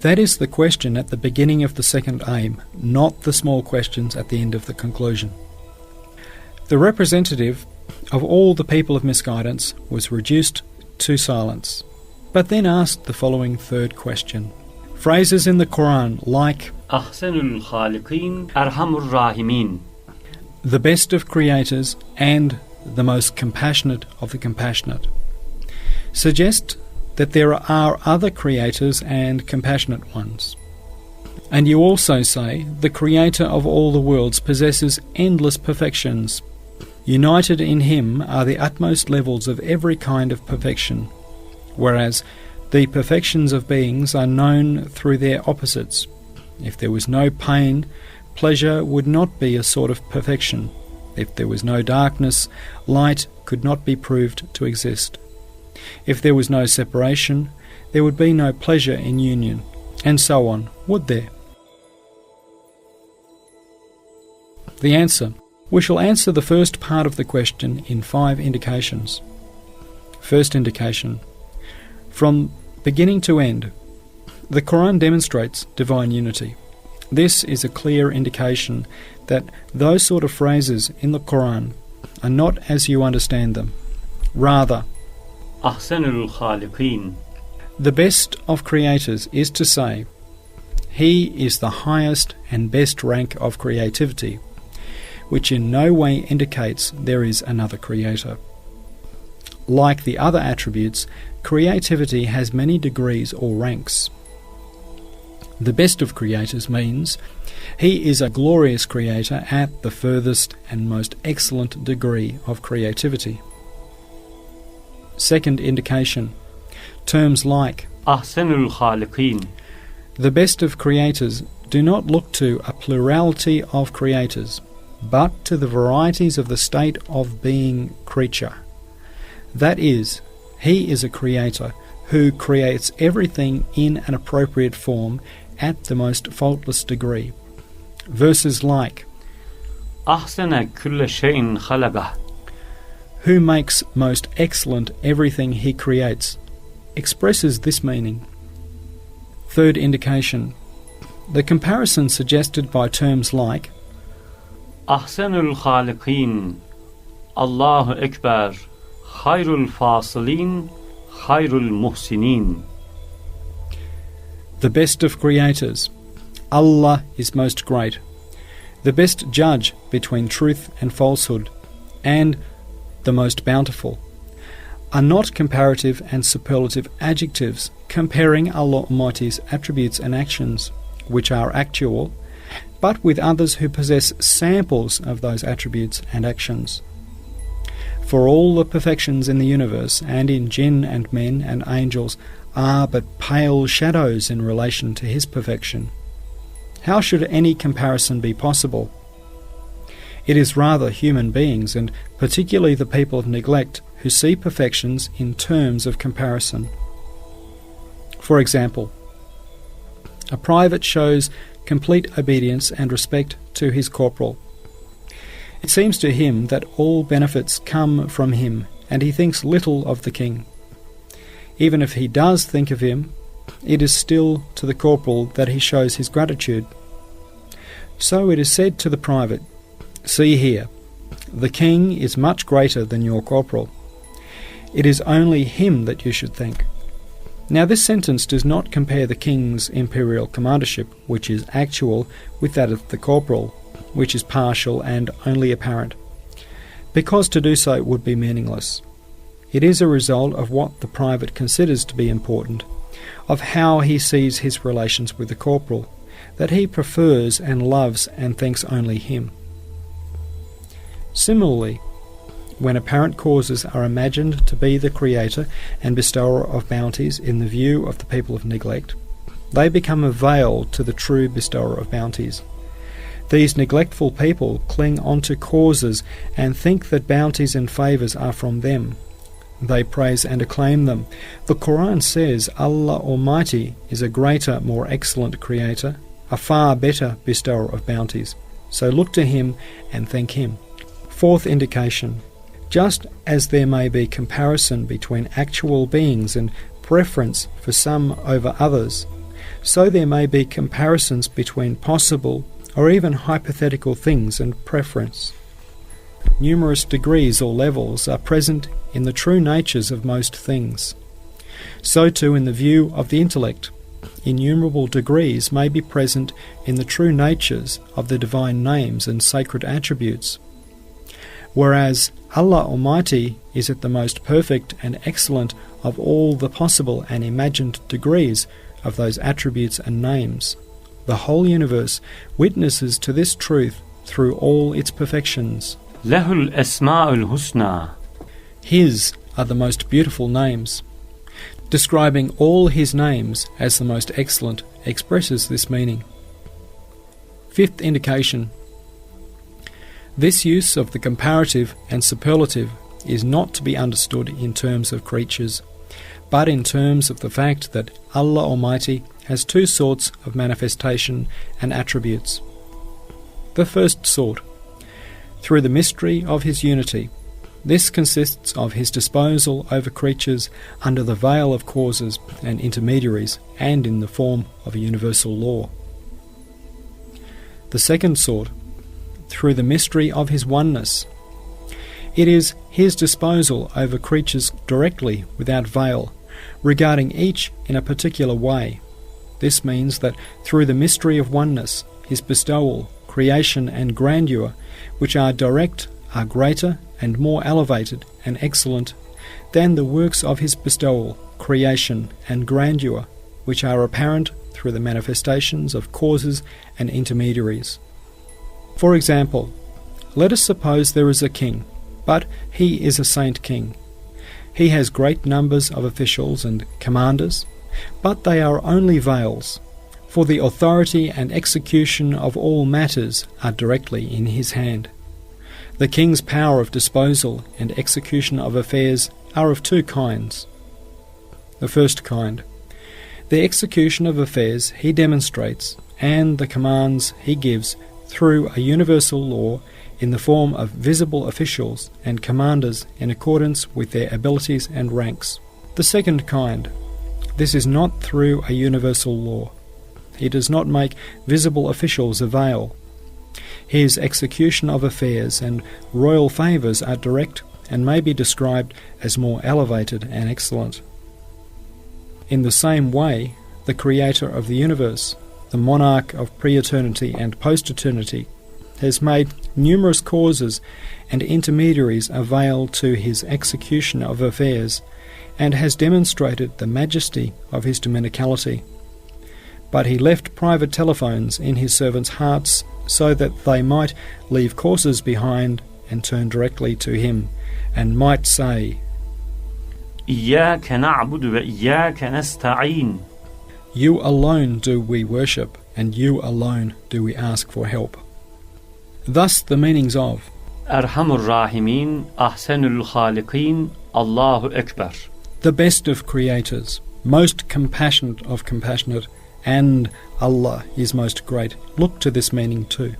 that is the question at the beginning of the second aim, not the small questions at the end of the conclusion. The representative of all the people of misguidance was reduced to silence, but then asked the following third question. Phrases in the Quran like
Ahsanul Khaliqin Arhamur Rahimin,
the best of creators and the most compassionate of the compassionate, suggest that there are other creators and compassionate ones. And you also say the creator of all the worlds possesses endless perfections. United in him are the utmost levels of every kind of perfection, whereas the perfections of beings are known through their opposites. If there was no pain, pleasure would not be a sort of perfection. If there was no darkness, light could not be proved to exist. If there was no separation, there would be no pleasure in union, and so on, would there? The answer. We shall answer the first part of the question in 5 indications. First indication. From beginning to end, the Quran demonstrates divine unity. This is a clear indication that those sort of phrases in the Quran are not as you understand them. Rather,
Ahsanul Khaliqin,
the best of creators is to say, he is the highest and best rank of creativity, which in no way indicates there is another creator. Like the other attributes, creativity has many degrees or ranks. The best of creators means he is a glorious creator at the furthest and most excellent degree of creativity. Second indication. Terms like
Ahsanul Khaliqin,
the best of creators do not look to a plurality of creators, but to the varieties of the state of being creature. That is, he is a creator who creates everything in an appropriate form at the most faultless degree. Verses like
Ahsana kulla shay'in khalaqah,
who makes most excellent everything he creates, expresses this meaning. Third indication. The comparison suggested by terms like
Ahsanul Khaliqin, Allahu Ekber, Khairul Fasilin, Khairul Muhsinin,
the best of creators, Allah is most great, the best judge between truth and falsehood, and the most bountiful, are not comparative and superlative adjectives comparing Allah Almighty's attributes and actions, which are actual, but with others who possess samples of those attributes and actions. For all the perfections in the universe and in jinn and men and angels are but pale shadows in relation to his perfection. How should any comparison be possible? It is rather human beings, and particularly the people of neglect, who see perfections in terms of comparison. For example, a private shows complete obedience and respect to his corporal. It seems to him that all benefits come from him, and he thinks little of the king. Even if he does think of him, it is still to the corporal that he shows his gratitude. So it is said to the private, "See here, the king is much greater than your corporal. It is only him that you should thank." Now this sentence does not compare the king's imperial commandership, which is actual, with that of the corporal, which is partial and only apparent, because to do so would be meaningless. It is a result of what the private considers to be important, of how he sees his relations with the corporal, that he prefers and loves and thanks only him. Similarly, when apparent causes are imagined to be the creator and bestower of bounties in the view of the people of neglect, they become a veil to the true bestower of bounties. These neglectful people cling onto causes and think that bounties and favours are from them. They praise and acclaim them. The Quran says Allah Almighty is a greater, more excellent creator, a far better bestower of bounties. So look to him and thank him. Fourth indication. Just as there may be comparison between actual beings and preference for some over others, so there may be comparisons between possible or even hypothetical things and preference. Numerous degrees or levels are present in the true natures of most things. So too in the view of the intellect, innumerable degrees may be present in the true natures of the divine names and sacred attributes. Whereas Allah Almighty is at the most perfect and excellent of all the possible and imagined degrees of those attributes and names. The whole universe witnesses to this truth through all its perfections.
Lehul Esma'ul Husna.
His are the most beautiful names. Describing all his names as the most excellent expresses this meaning. Fifth indication. This use of the comparative and superlative is not to be understood in terms of creatures, but in terms of the fact that Allah Almighty has two sorts of manifestation and attributes. The first sort, through the mystery of his unity. This consists of his disposal over creatures under the veil of causes and intermediaries and in the form of a universal law. The second sort, through the mystery of his oneness. It is his disposal over creatures directly, without veil, regarding each in a particular way. This means that through the mystery of oneness, his bestowal, creation and grandeur, which are direct, are greater and more elevated and excellent than the works of his bestowal, creation and grandeur, which are apparent through the manifestations of causes and intermediaries. For example, let us suppose there is a king, but he is a saint king. He has great numbers of officials and commanders, but they are only veils, for the authority and execution of all matters are directly in his hand. The king's power of disposal and execution of affairs are of two kinds. The first kind, the execution of affairs he demonstrates, and the commands he gives through a universal law in the form of visible officials and commanders in accordance with their abilities and ranks. The second kind, this is not through a universal law. He does not make visible officials a veil. His execution of affairs and royal favours are direct and may be described as more elevated and excellent. In the same way, the Creator of the universe, the monarch of pre-eternity and post-eternity, has made numerous causes and intermediaries a veil to his execution of affairs, and has demonstrated the majesty of his dominicality. But he left private telephones in his servants' hearts so that they might leave causes behind and turn directly to him, and might say,
إياك نعبد وإياك نستعين.
You alone do we worship, and you alone do we ask for help. Thus the meanings of
Erhamur Rahimin, Ahsenul Khaliqin, Allahu Ekber.
the best of creators, most compassionate of compassionate, and Allah is most great. Look to this meaning too.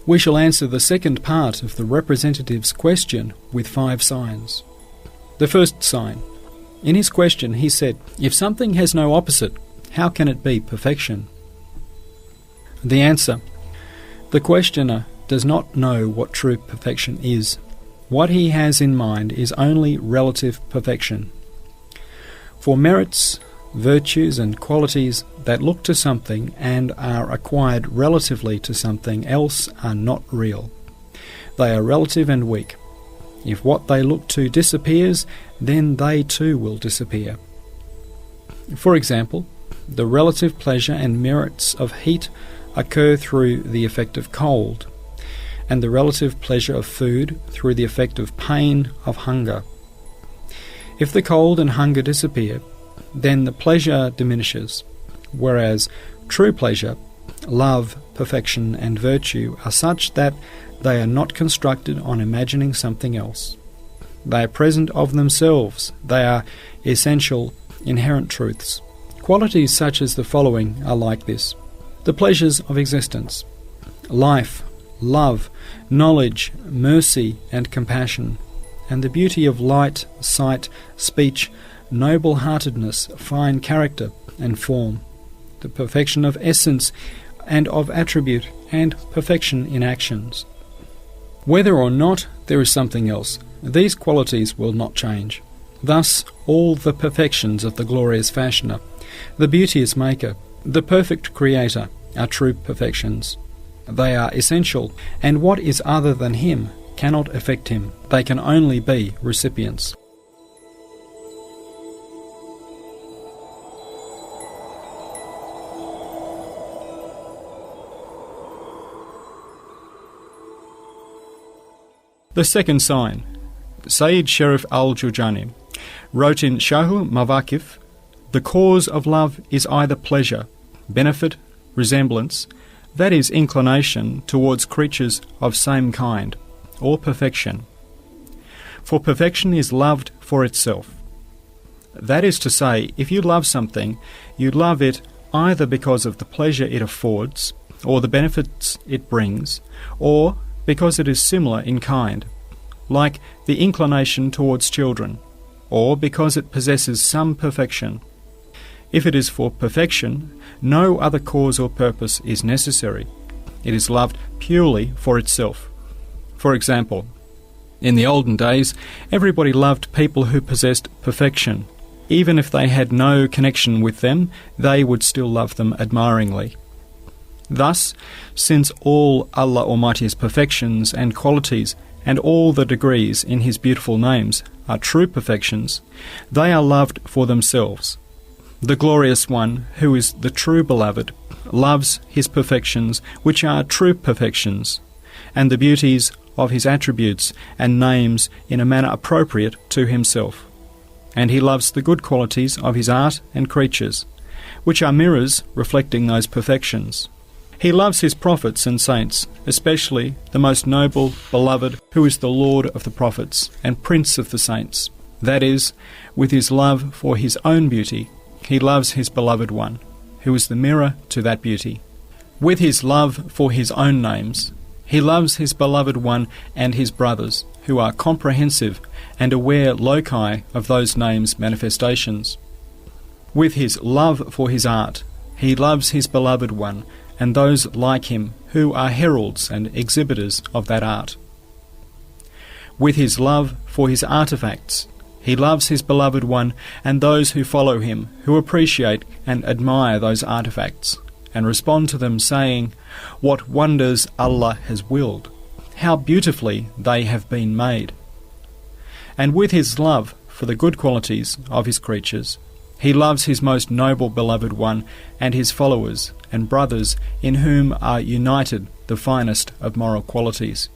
We shall answer the second part of the representative's question with 5 signs. The first sign. In his question he said, if something has no opposite, how can it be perfection? The answer. The questioner does not know what true perfection is. What he has in mind is only relative perfection. For merits, virtues and qualities that look to something and are acquired relatively to something else are not real. They are relative and weak. If what they look to disappears, then they too will disappear. For example, the relative pleasure and merits of heat occur through the effect of cold, and the relative pleasure of food through the effect of pain of hunger. If the cold and hunger disappear, then the pleasure diminishes, whereas true pleasure, love, perfection and virtue are such that they are not constructed on imagining something else. They are present of themselves. They are essential, inherent truths. Qualities such as the following are like this: the pleasures of existence, life, love, knowledge, mercy and compassion, and the beauty of light, sight, speech, noble-heartedness, fine character and form, the perfection of essence and of attribute, and perfection in actions. Whether or not there is something else, these qualities will not change. Thus, all the perfections of the glorious fashioner, the beauteous maker, the perfect creator, are true perfections. They are essential, and what is other than him cannot affect him. They can only be recipients. The second sign. Sayyid Sharif al-Jurjani wrote in Sharh Mawaqif, "The cause of love is either pleasure, benefit, resemblance, that is inclination towards creatures of same kind, or perfection. For perfection is loved for itself. That is to say, if you love something, you love it either because of the pleasure it affords, or the benefits it brings, or because it is similar in kind, like the inclination towards children, or because it possesses some perfection. If it is for perfection, no other cause or purpose is necessary. It is loved purely for itself. For example, in the olden days, everybody loved people who possessed perfection. Even if they had no connection with them, they would still love them admiringly. Thus, since all Allah Almighty's perfections and qualities and all the degrees in His beautiful names are true perfections, they are loved for themselves. The Glorious One, who is the true Beloved, loves His perfections, which are true perfections, and the beauties of His attributes and names in a manner appropriate to Himself. And He loves the good qualities of His art and creatures, which are mirrors reflecting those perfections. He loves His prophets and saints, especially the most noble, beloved, who is the Lord of the prophets and Prince of the saints. That is, with His love for His own beauty, He loves His beloved one, who is the mirror to that beauty. With His love for His own names, He loves His beloved one and His brothers, who are comprehensive and aware loci of those names' manifestations. With His love for His art, He loves His beloved one and those like him who are heralds and exhibitors of that art. With His love for His artifacts, He loves His beloved one and those who follow Him, who appreciate and admire those artifacts, and respond to them saying, "What wonders Allah has willed! How beautifully they have been made!" And with His love for the good qualities of His creatures, He loves His most noble beloved one and His followers and brothers, in whom are united the finest of moral qualities.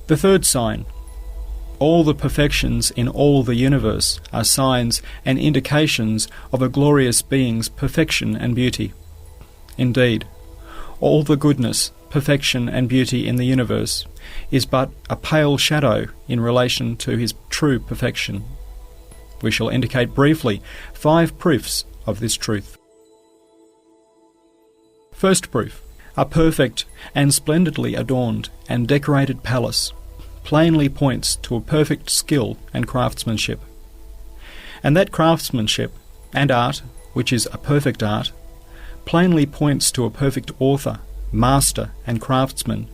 The third sign. All the perfections in all the universe are signs and indications of a glorious being's perfection and beauty. Indeed, all the goodness, perfection and beauty in the universe is but a pale shadow in relation to His true perfection. We shall indicate briefly 5 proofs of this truth. First proof. A perfect and splendidly adorned and decorated palace plainly points to a perfect skill and craftsmanship. And that craftsmanship and art, which is a perfect art, plainly points to a perfect author master and craftsman,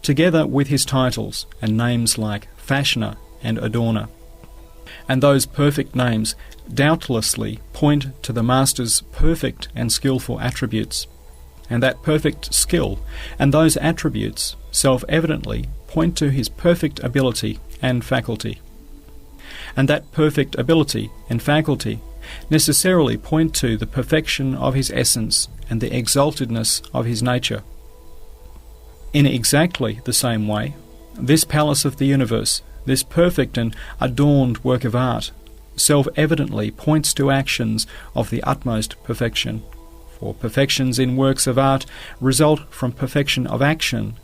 together with his titles and names like fashioner and adorner. And those perfect names doubtlessly point to the master's perfect and skillful attributes, and that perfect skill and those attributes self-evidently point to his perfect ability and faculty. And that perfect ability and faculty necessarily point to the perfection of his essence and the exaltedness of his nature. In exactly the same way, this palace of the universe, this perfect and adorned work of art, self-evidently points to actions of the utmost perfection. For perfections in works of art result from perfection of action,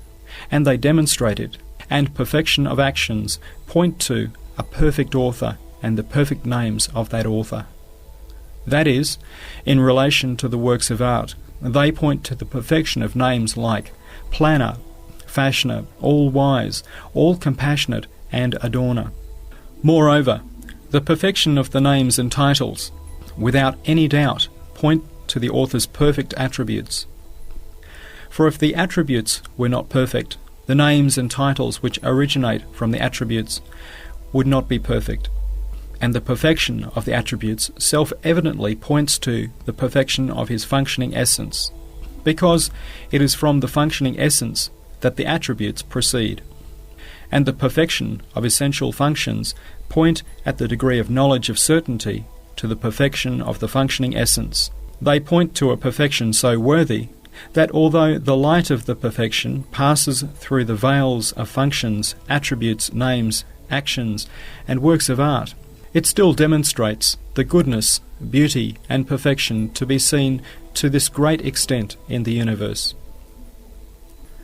and they demonstrate it, and perfection of actions point to a perfect author and the perfect names of that author. That is, in relation to the works of art, they point to the perfection of names like planner, fashioner, all-wise, all-compassionate, and adorner. Moreover, the perfection of the names and titles, without any doubt, point to the author's perfect attributes. For if the attributes were not perfect, the names and titles which originate from the attributes would not be perfect. And the perfection of the attributes self-evidently points to the perfection of his functioning essence, because it is from the functioning essence that the attributes proceed. And the perfection of essential functions point at the degree of knowledge of certainty to the perfection of the functioning essence. They point to a perfection so worthy that although the light of the perfection passes through the veils of functions, attributes, names, actions, and works of art, it still demonstrates the goodness, beauty, and perfection to be seen to this great extent in the universe.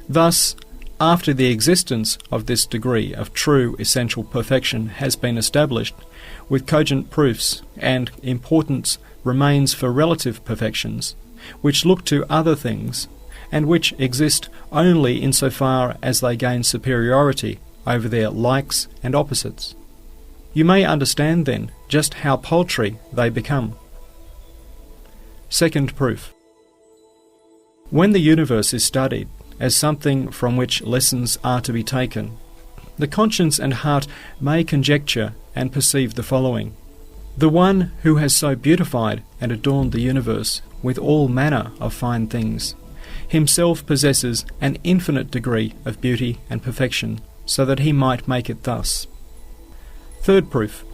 Thus, after the existence of this degree of true essential perfection has been established, with cogent proofs, and importance remains for relative perfections, which look to other things, and which exist only insofar as they gain superiority over their likes and opposites. You may understand then just how paltry they become. Second proof. When the universe is studied as something from which lessons are to be taken, the conscience and heart may conjecture and perceive the following. The one who has so beautified and adorned the universe with all manner of fine things, himself possesses an infinite degree of beauty and perfection, so that he might make it thus. Third proof.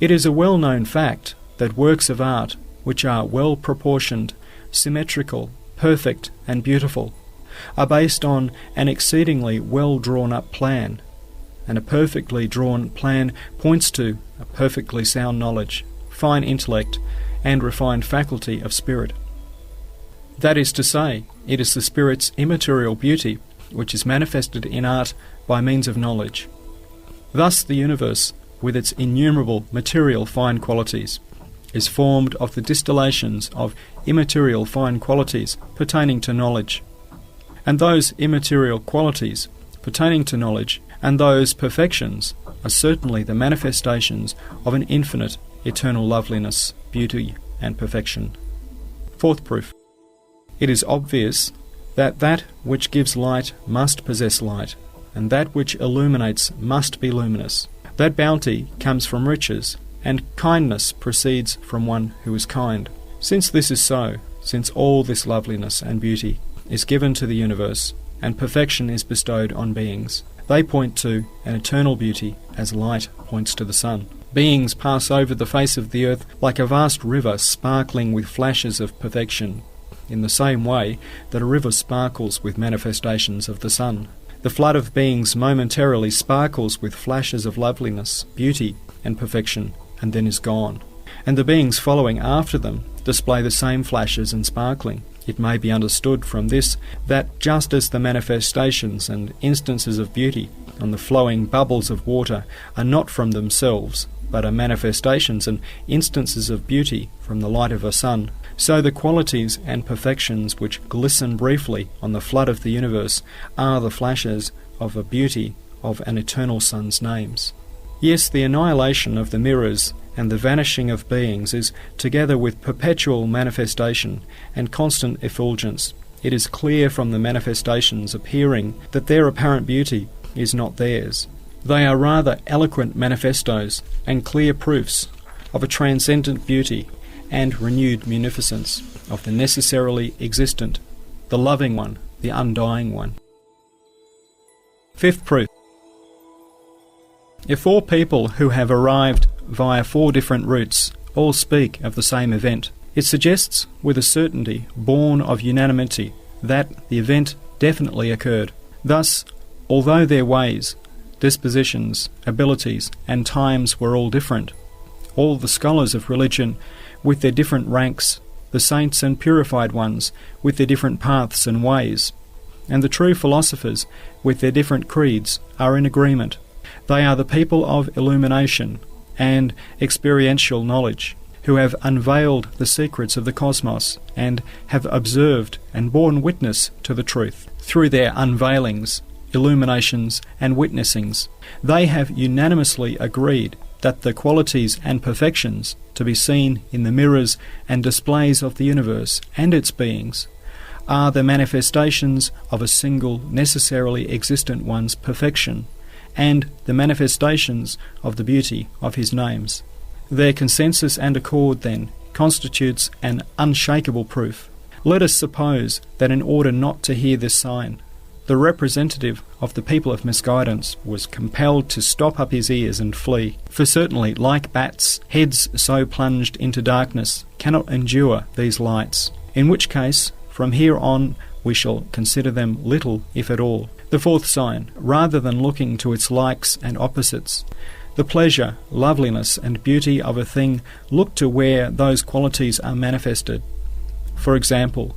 It is a well-known fact that works of art which are well-proportioned, symmetrical, perfect, and beautiful are based on an exceedingly well-drawn-up plan, and a perfectly drawn plan points to a perfectly sound knowledge, fine intellect, and refined faculty of spirit. That is to say, it is the spirit's immaterial beauty which is manifested in art by means of knowledge. Thus the universe, with its innumerable material fine qualities, is formed of the distillations of immaterial fine qualities pertaining to knowledge. And those immaterial qualities pertaining to knowledge and those perfections are certainly the manifestations of an infinite, eternal loveliness, beauty, and perfection. Fourth proof. It is obvious that that which gives light must possess light, and that which illuminates must be luminous. That bounty comes from riches, and kindness proceeds from one who is kind. Since this is so, since all this loveliness and beauty is given to the universe, and perfection is bestowed on beings, they point to an eternal beauty as light points to the sun. Beings pass over the face of the earth like a vast river sparkling with flashes of perfection, in the same way that a river sparkles with manifestations of the sun. The flood of beings momentarily sparkles with flashes of loveliness, beauty, and perfection, and then is gone. And the beings following after them display the same flashes and sparkling. It may be understood from this that just as the manifestations and instances of beauty on the flowing bubbles of water are not from themselves, but are manifestations and instances of beauty from the light of a sun, so the qualities and perfections which glisten briefly on the flood of the universe are the flashes of a beauty of an eternal sun's names. Yes, the annihilation of the mirrors and the vanishing of beings is, together with perpetual manifestation and constant effulgence, it is clear from the manifestations appearing that their apparent beauty is not theirs. They are rather eloquent manifestos and clear proofs of a transcendent beauty and renewed munificence of the necessarily existent, the loving one, the undying one. Fifth proof. If four people who have arrived via four different routes all speak of the same event, it suggests with a certainty born of unanimity that the event definitely occurred. Thus, although their ways, dispositions, abilities, and times were all different, all the scholars of religion with their different ranks, the saints and purified ones with their different paths and ways, and the true philosophers with their different creeds are in agreement. They are the people of illumination and experiential knowledge, who have unveiled the secrets of the cosmos and have observed and borne witness to the truth. Through their unveilings, illuminations and witnessings, they have unanimously agreed that the qualities and perfections to be seen in the mirrors and displays of the universe and its beings are the manifestations of a single necessarily existent one's perfection and the manifestations of the beauty of his names. Their consensus and accord, then, constitutes an unshakable proof. Let us suppose that in order not to hear this sign, the representative of the people of misguidance was compelled to stop up his ears and flee, for certainly, like bats, heads so plunged into darkness cannot endure these lights, in which case, from here on, we shall consider them little, if at all. The fourth sign, rather than looking to its likes and opposites, the pleasure, loveliness, and beauty of a thing look to where those qualities are manifested. For example,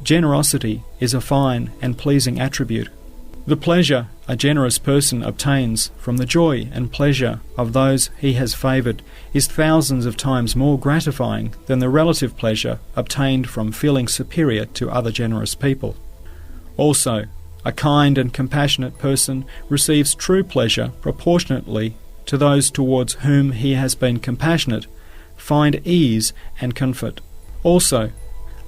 generosity is a fine and pleasing attribute. The pleasure a generous person obtains from the joy and pleasure of those he has favoured is thousands of times more gratifying than the relative pleasure obtained from feeling superior to other generous people. Also, a kind and compassionate person receives true pleasure proportionately to those towards whom he has been compassionate, find ease and comfort. Also,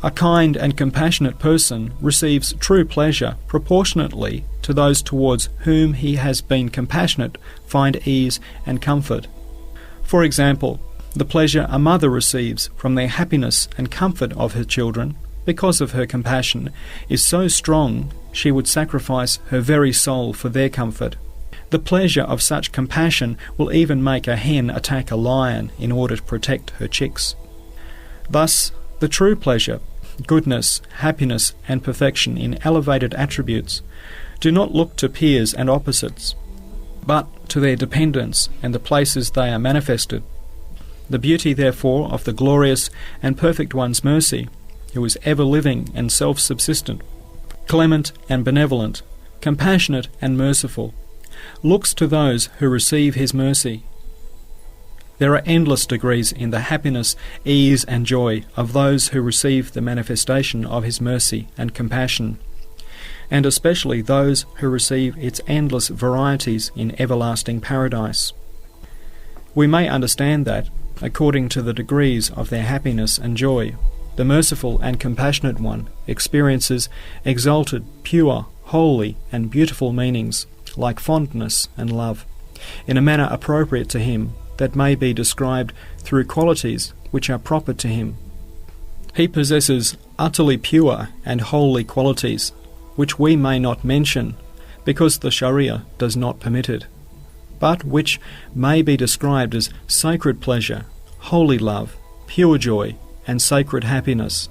a kind and compassionate person receives true pleasure proportionately to those towards whom he has been compassionate, find ease and comfort. For example, the pleasure a mother receives from the happiness and comfort of her children, because of her compassion, is so strong she would sacrifice her very soul for their comfort. The pleasure of such compassion will even make a hen attack a lion in order to protect her chicks. Thus, the true pleasure, goodness, happiness, and perfection in elevated attributes do not look to peers and opposites, but to their dependents and the places they are manifested. The beauty, therefore, of the glorious and perfect one's mercy, who is ever living and self-subsistent, clement and benevolent, compassionate and merciful, looks to those who receive his mercy. There are endless degrees in the happiness, ease and joy of those who receive the manifestation of his mercy and compassion, and especially those who receive its endless varieties in everlasting paradise. We may understand that, according to the degrees of their happiness and joy, the merciful and compassionate one experiences exalted, pure, holy and beautiful meanings, like fondness and love, in a manner appropriate to him, that may be described through qualities which are proper to him. He possesses utterly pure and holy qualities, which we may not mention, because the Sharia does not permit it, but which may be described as sacred pleasure, holy love, pure joy, and sacred happiness.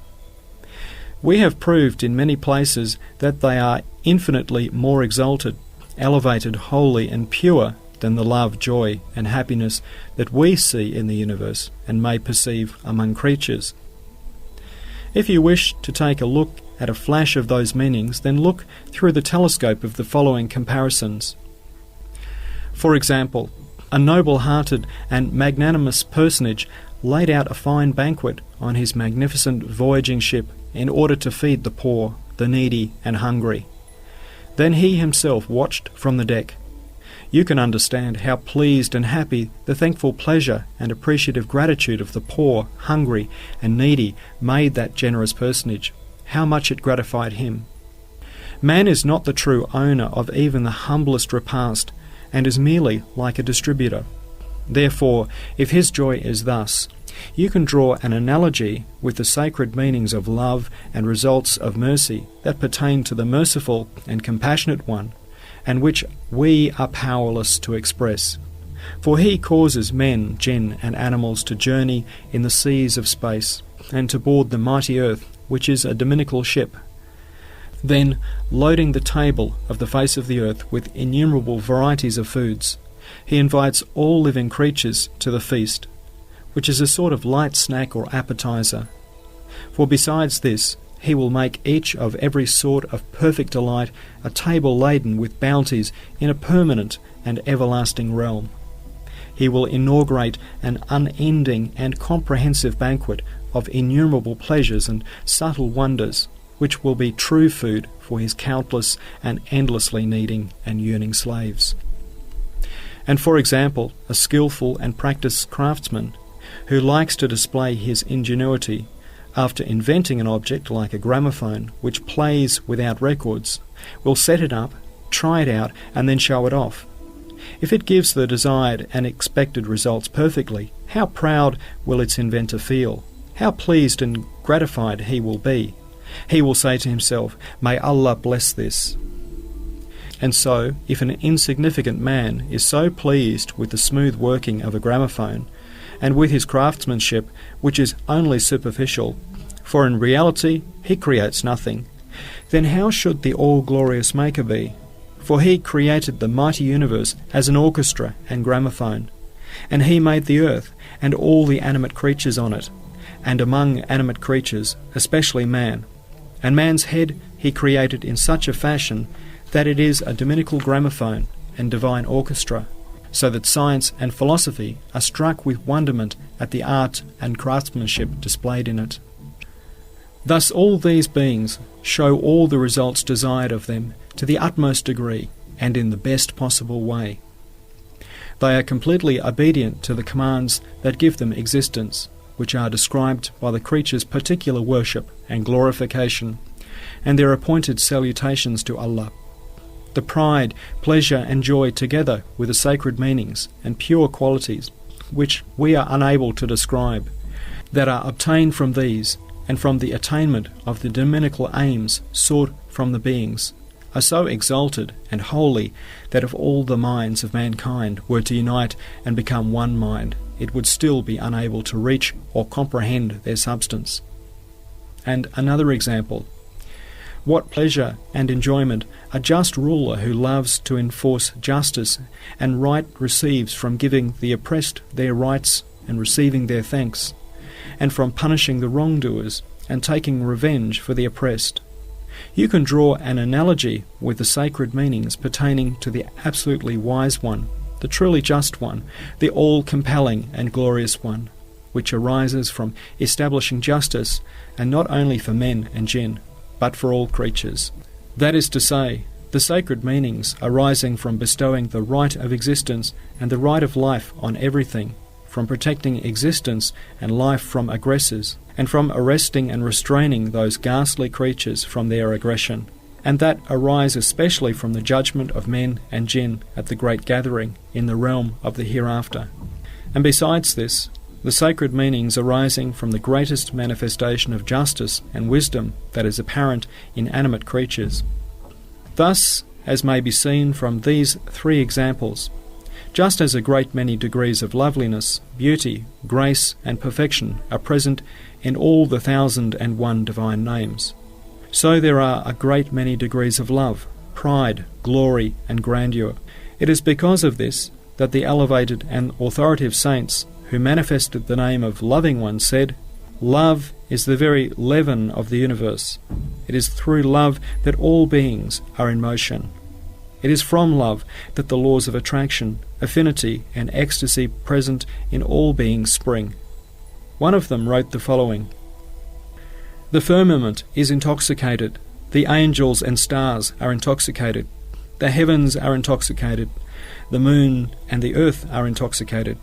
We have proved in many places that they are infinitely more exalted, elevated, holy, and pure than the love, joy, and happiness that we see in the universe and may perceive among creatures. If you wish to take a look at a flash of those meanings, then look through the telescope of the following comparisons. For example, a noble-hearted and magnanimous personage laid out a fine banquet on his magnificent voyaging ship in order to feed the poor, the needy, and hungry. Then he himself watched from the deck. You can understand how pleased and happy the thankful pleasure and appreciative gratitude of the poor, hungry, and needy made that generous personage, how much it gratified him. Man is not the true owner of even the humblest repast, and is merely like a distributor. Therefore, if his joy is thus, you can draw an analogy with the sacred meanings of love and results of mercy that pertain to the merciful and compassionate one, and which we are powerless to express. For he causes men, jinn, and animals to journey in the seas of space, and to board the mighty earth, which is a dominical ship. Then, loading the table of the face of the earth with innumerable varieties of foods, he invites all living creatures to the feast, which is a sort of light snack or appetizer. For besides this, he will make each of every sort of perfect delight a table laden with bounties in a permanent and everlasting realm. He will inaugurate an unending and comprehensive banquet of innumerable pleasures and subtle wonders, which will be true food for his countless and endlessly needing and yearning slaves. And for example, a skilful and practised craftsman who likes to display his ingenuity after inventing an object like a gramophone which plays without records, will set it up, try it out, and then show it off. If it gives the desired and expected results perfectly, how proud will its inventor feel? How pleased and gratified he will be. He will say to himself, "May Allah bless this." And so, if an insignificant man is so pleased with the smooth working of a gramophone, and with his craftsmanship, which is only superficial, for in reality he creates nothing, then how should the all-glorious Maker be? For he created the mighty universe as an orchestra and gramophone, and he made the earth and all the animate creatures on it, and among animate creatures, especially man. And man's head he created in such a fashion that it is a dominical gramophone and divine orchestra, so that science and philosophy are struck with wonderment at the art and craftsmanship displayed in it. Thus all these beings show all the results desired of them to the utmost degree and in the best possible way. They are completely obedient to the commands that give them existence, which are described by the creature's particular worship and glorification, and their appointed salutations to Allah. The pride, pleasure, and joy together with the sacred meanings and pure qualities, which we are unable to describe, that are obtained from these and from the attainment of the dominical aims sought from the beings, are so exalted and holy that if all the minds of mankind were to unite and become one mind, it would still be unable to reach or comprehend their substance. And another example: what pleasure and enjoyment a just ruler who loves to enforce justice and right receives from giving the oppressed their rights and receiving their thanks, and from punishing the wrongdoers and taking revenge for the oppressed. You can draw an analogy with the sacred meanings pertaining to the absolutely wise one, the truly just one, the all-compelling and glorious one, which arises from establishing justice, and not only for men and jinn, but for all creatures. That is to say, the sacred meanings arising from bestowing the right of existence and the right of life on everything, from protecting existence and life from aggressors, and from arresting and restraining those ghastly creatures from their aggression, and that arise especially from the judgment of men and jinn at the great gathering in the realm of the hereafter. And besides this, the sacred meanings arising from the greatest manifestation of justice and wisdom that is apparent in animate creatures. Thus, as may be seen from these three examples, just as a great many degrees of loveliness, beauty, grace, and perfection are present in all the 1,001 divine names, so there are a great many degrees of love, pride, glory, and grandeur. It is because of this that the elevated and authoritative saints who manifested the name of Loving One said, "Love is the very leaven of the universe. It is through love that all beings are in motion. It is from love that the laws of attraction, affinity, and ecstasy present in all beings spring." One of them wrote the following: "The firmament is intoxicated, the angels and stars are intoxicated, the heavens are intoxicated, the moon and the earth are intoxicated,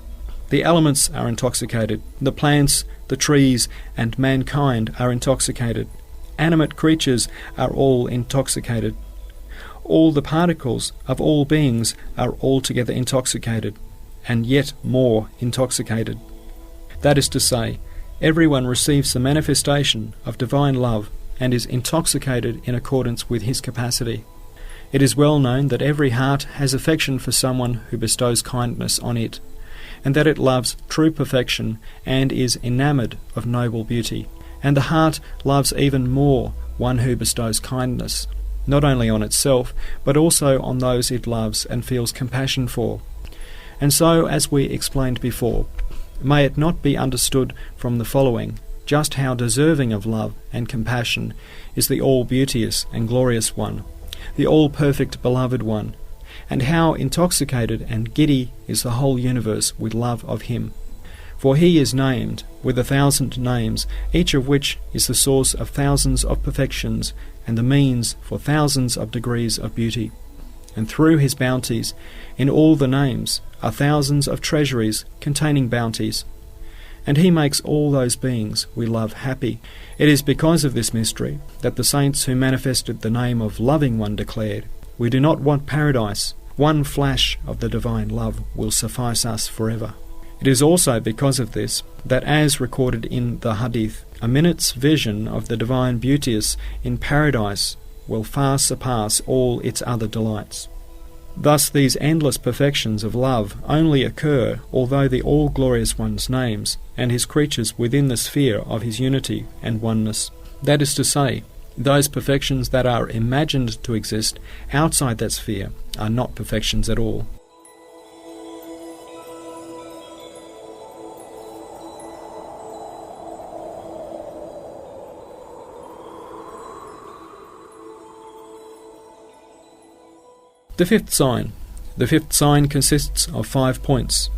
the elements are intoxicated, the plants, the trees, and mankind are intoxicated, animate creatures are all intoxicated. All the particles of all beings are altogether intoxicated, and yet more intoxicated. That is to say, everyone receives the manifestation of divine love and is intoxicated in accordance with his capacity. It is well known that every heart has affection for someone who bestows kindness on it, and that it loves true perfection and is enamoured of noble beauty. And the heart loves even more one who bestows kindness, not only on itself, but also on those it loves and feels compassion for. And so, as we explained before, may it not be understood from the following just how deserving of love and compassion is the all-beauteous and glorious one, the all-perfect beloved one, and how intoxicated and giddy is the whole universe with love of him. For he is named with 1,000 names, each of which is the source of thousands of perfections and the means for thousands of degrees of beauty. And through his bounties, in all the names, are thousands of treasuries containing bounties. And he makes all those beings we love happy. It is because of this mystery that the saints who manifested the name of Loving One declared, "We do not want paradise. One flash of the divine love will suffice us forever." It is also because of this that, as recorded in the Hadith, a minute's vision of the divine beauteous in paradise will far surpass all its other delights. Thus these endless perfections of love only occur although the all-glorious one's names and his creatures within the sphere of his unity and oneness. That is to say, those perfections that are imagined to exist outside that sphere are not perfections at all. The fifth sign. The fifth sign consists of 5 points.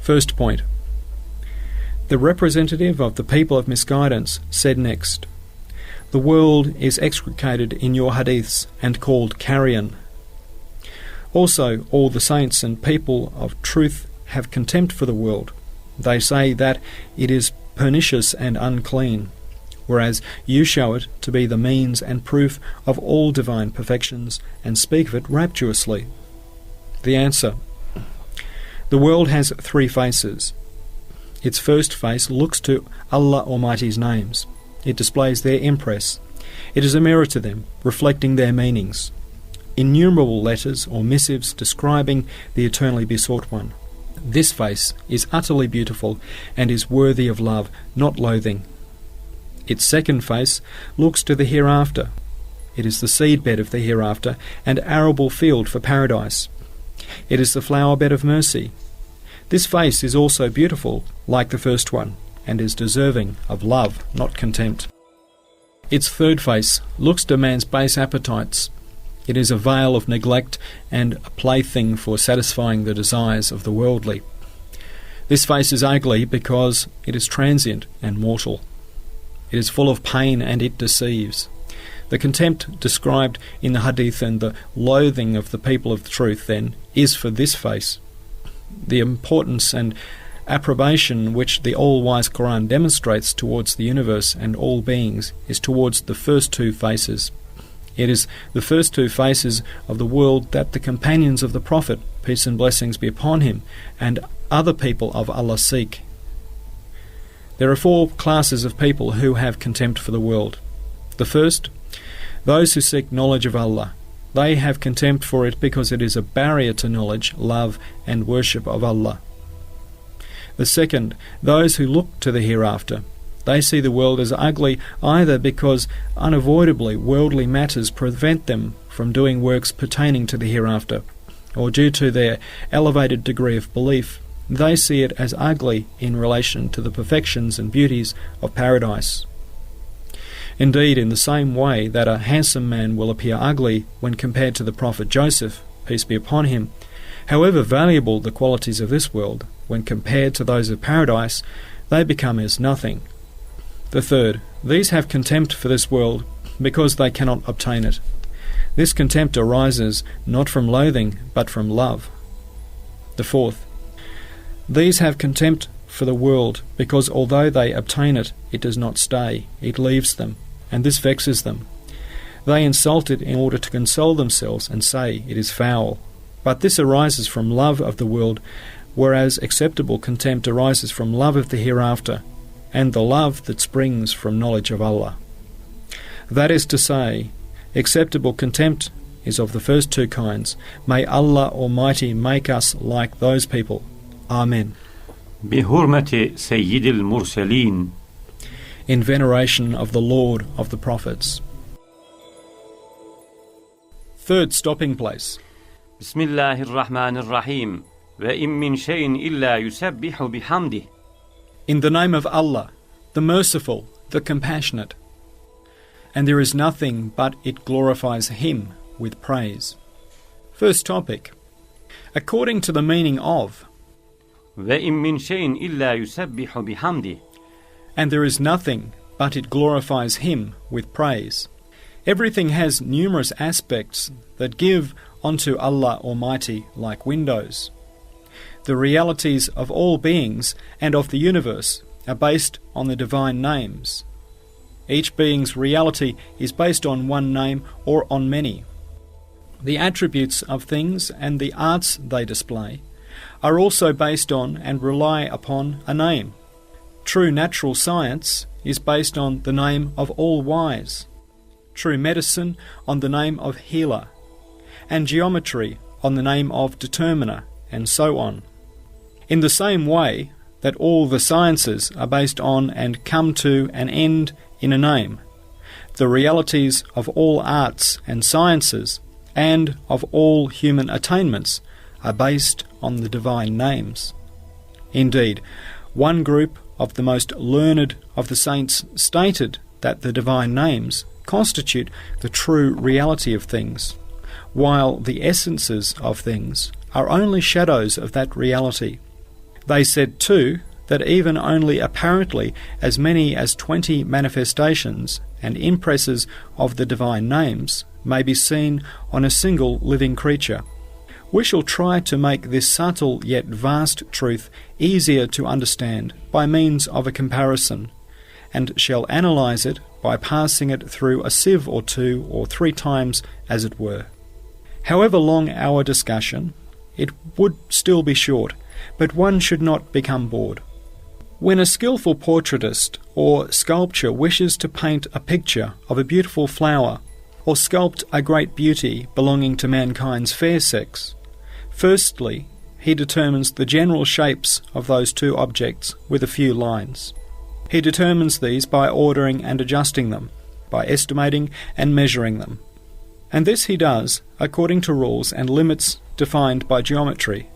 First point. The representative of the people of misguidance said next, "The world is execrated in your hadiths and called carrion. Also, all the saints and people of truth have contempt for the world. They say that it is pernicious and unclean, whereas you show it to be the means and proof of all divine perfections, and speak of it rapturously." The answer. The world has 3 faces. Its first face looks to Allah Almighty's names. It displays their impress. It is a mirror to them, reflecting their meanings. Innumerable letters or missives describing the eternally besought one. This face is utterly beautiful and is worthy of love, not loathing. Its second face looks to the hereafter. It is the seedbed of the hereafter and arable field for paradise. It is the flower bed of mercy. This face is also beautiful, like the first one, and is deserving of love, not contempt. Its third face looks to man's base appetites. It is a veil of neglect and a plaything for satisfying the desires of the worldly. This face is ugly because it is transient and mortal. It is full of pain and it deceives. The contempt described in the Hadith and the loathing of the people of the truth, then, is for this face. The importance and approbation which the all-wise Quran demonstrates towards the universe and all beings is towards the first 2 faces. It is the first 2 faces of the world that the companions of the Prophet, peace and blessings be upon him, and other people of Allah seek. There are 4 classes of people who have contempt for the world. The first, those who seek knowledge of Allah. They have contempt for it because it is a barrier to knowledge, love, and worship of Allah. The second, those who look to the hereafter. They see the world as ugly either because unavoidably worldly matters prevent them from doing works pertaining to the hereafter, or due to their elevated degree of belief, they see it as ugly in relation to the perfections and beauties of paradise. Indeed, in the same way that a handsome man will appear ugly when compared to the prophet Joseph, peace be upon him, however valuable the qualities of this world, when compared to those of paradise, they become as nothing. The third, these have contempt for this world because they cannot obtain it. This contempt arises not from loathing, but from love. The fourth, these have contempt for the world because although they obtain it, it does not stay, it leaves them. and this vexes them. They insult it in order to console themselves and say it is foul. But this arises from love of the world, whereas acceptable contempt arises from love of the hereafter, and the love that springs from knowledge of Allah. That is to say, acceptable contempt is of the first two kinds. May Allah Almighty make us like those people. Amen.
بحرمة سيد المرسلين.
In veneration of the Lord of the Prophets. Third stopping place.
بسم الله الرحمن الرحيم وإن من شيء إلا يسبح بحمده.
In the name of Allah, the Merciful, the Compassionate. And there is nothing but it glorifies Him with praise. First topic. According to the meaning of
وإن من شيء إلا يسبح بحمده.
And there is nothing but it glorifies Him with praise. Everything has numerous aspects that give unto Allah Almighty like windows. The realities of all beings and of the universe are based on the divine names. Each being's reality is based on one name or on many. The attributes of things and the arts they display are also based on and rely upon a name. True natural science is based on the name of All-Wise, true medicine on the name of Healer, and geometry on the name of Determiner, and so on. In the same way that all the sciences are based on and come to an end in a name, the realities of all arts and sciences and of all human attainments are based on the divine names. Indeed, one group of the most learned of the saints stated that the divine names constitute the true reality of things, while the essences of things are only shadows of that reality. They said too that even only apparently as many as 20 manifestations and impresses of the divine names may be seen on a single living creature. We shall try to make this subtle yet vast truth easier to understand by means of a comparison, and shall analyse it by passing it through a sieve or two or three times, as it were. However long our discussion, it would still be short, but one should not become bored. When a skilful portraitist or sculptor wishes to paint a picture of a beautiful flower, or sculpt a great beauty belonging to mankind's fair sex, firstly, he determines the general shapes of those two objects with a few lines. He determines these by ordering and adjusting them, by estimating and measuring them. And this he does according to rules and limits defined by geometry.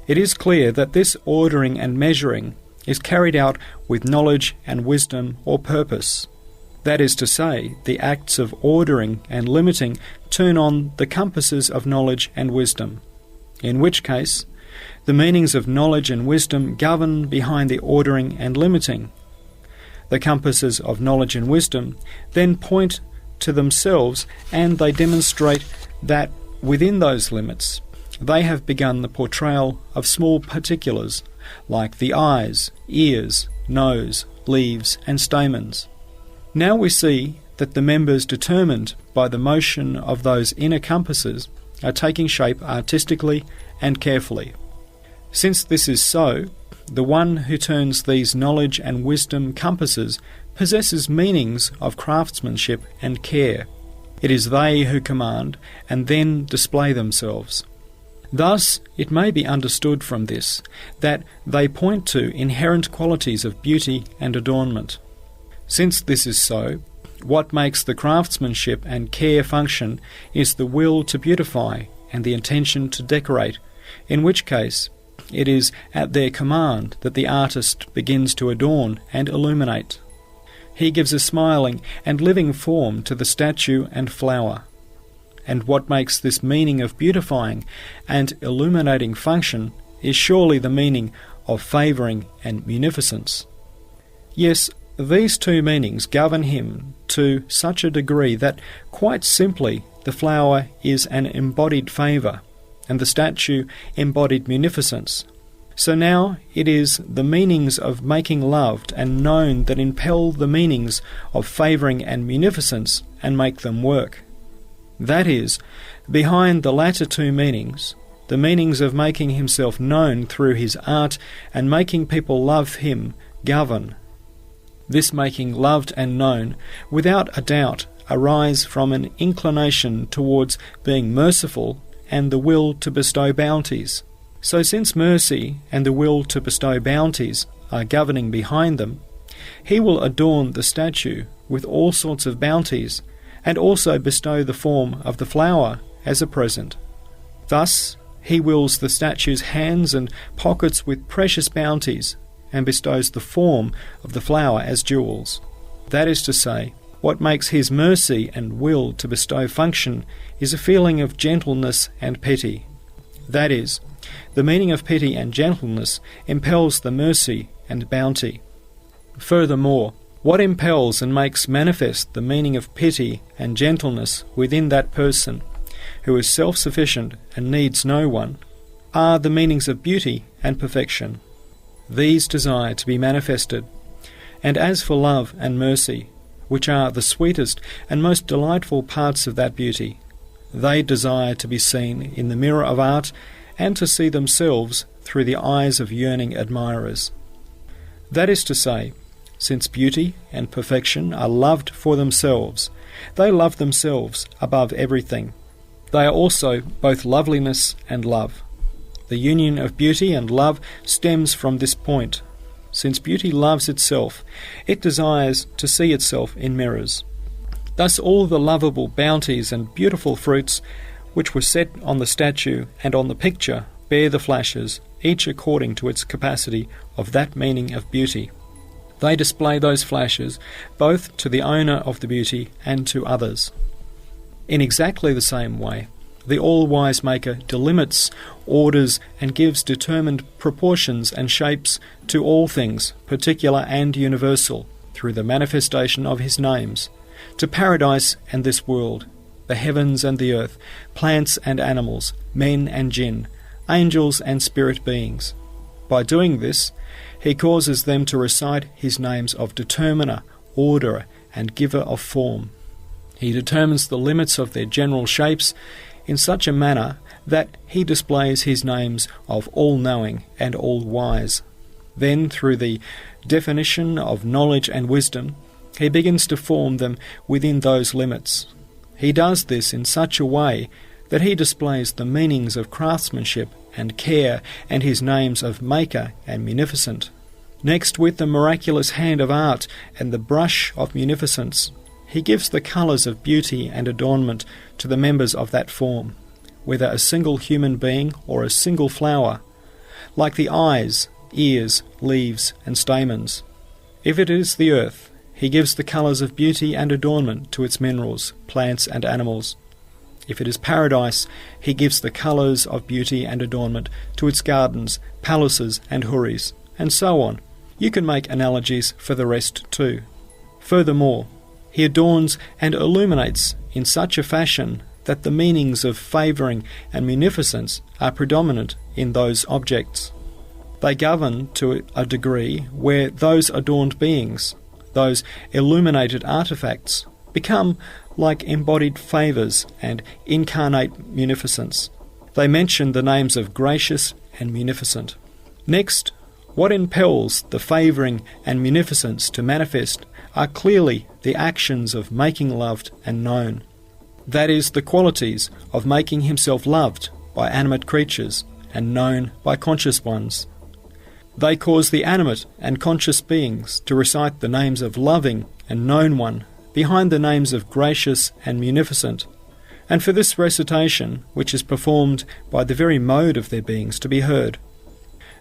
It is clear that this ordering and measuring is carried out with knowledge and wisdom or purpose. That is to say, the acts of ordering and limiting turn on the compasses of knowledge and wisdom, in which case the meanings of knowledge and wisdom govern behind the ordering and limiting. The compasses of knowledge and wisdom then point to themselves, and they demonstrate that within those limits they have begun the portrayal of small particulars like the eyes, ears, nose, leaves and stamens. Now we see that the members determined by the motion of those inner compasses are taking shape artistically and carefully. Since this is so, the one who turns these knowledge and wisdom compasses possesses meanings of craftsmanship and care. It is they who command and then display themselves. Thus, it may be understood from this that they point to inherent qualities of beauty and adornment. Since this is so, what makes the craftsmanship and care function is the will to beautify and the intention to decorate, in which case it is at their command that the artist begins to adorn and illuminate. He gives a smiling and living form to the statue and flower. And what makes this meaning of beautifying and illuminating function is surely the meaning of favouring and munificence. Yes, these two meanings govern him to such a degree that, quite simply, the flower is an embodied favour, and the statue embodied munificence. So now it is the meanings of making loved and known that impel the meanings of favouring and munificence and make them work. That is, behind the latter two meanings, the meanings of making himself known through his art and making people love him govern. This making loved and known, without a doubt, arise from an inclination towards being merciful and the will to bestow bounties. So since mercy and the will to bestow bounties are governing behind them, he will adorn the statue with all sorts of bounties, and also bestow the form of the flower as a present. Thus he wills the statue's hands and pockets with precious bounties, and bestows the form of the flower as jewels. That is to say, what makes his mercy and will to bestow function is a feeling of gentleness and pity. That is, the meaning of pity and gentleness impels the mercy and bounty. Furthermore, what impels and makes manifest the meaning of pity and gentleness within that person, who is self-sufficient and needs no one, are the meanings of beauty and perfection. These desire to be manifested. And as for love and mercy, which are the sweetest and most delightful parts of that beauty, they desire to be seen in the mirror of art and to see themselves through the eyes of yearning admirers. That is to say, since beauty and perfection are loved for themselves, they love themselves above everything. They are also both loveliness and love. The union of beauty and love stems from this point. Since beauty loves itself, it desires to see itself in mirrors. Thus all the lovable bounties and beautiful fruits which were set on the statue and on the picture bear the flashes, each according to its capacity of that meaning of beauty. They display those flashes both to the owner of the beauty and to others. In exactly the same way, the all-wise Maker delimits, orders, and gives determined proportions and shapes to all things, particular and universal, through the manifestation of his names, to paradise and this world, the heavens and the earth, plants and animals, men and jinn, angels and spirit beings. By doing this, he causes them to recite his names of determiner, orderer, and giver of form. He determines the limits of their general shapes in such a manner that he displays his names of all-knowing and all-wise. Then, through the definition of knowledge and wisdom, he begins to form them within those limits. He does this in such a way that he displays the meanings of craftsmanship and care and his names of Maker and Munificent. Next, with the miraculous hand of art and the brush of munificence, he gives the colours of beauty and adornment to the members of that form, whether a single human being or a single flower, like the eyes, ears, leaves, and stamens. If it is the earth, he gives the colours of beauty and adornment to its minerals, plants, and animals. If it is paradise, he gives the colours of beauty and adornment to its gardens, palaces, and houris, and so on. You can make analogies for the rest too. Furthermore, he adorns and illuminates in such a fashion that the meanings of favouring and munificence are predominant in those objects. They govern to a degree where those adorned beings, those illuminated artefacts, become like embodied favours and incarnate munificence. They mention the names of gracious and munificent. Next, what impels the favouring and munificence to manifest are clearly the actions of making loved and known. That is, the qualities of making himself loved by animate creatures and known by conscious ones. They cause the animate and conscious beings to recite the names of loving and known one behind the names of gracious and munificent, and for this recitation, which is performed by the very mode of their beings, to be heard.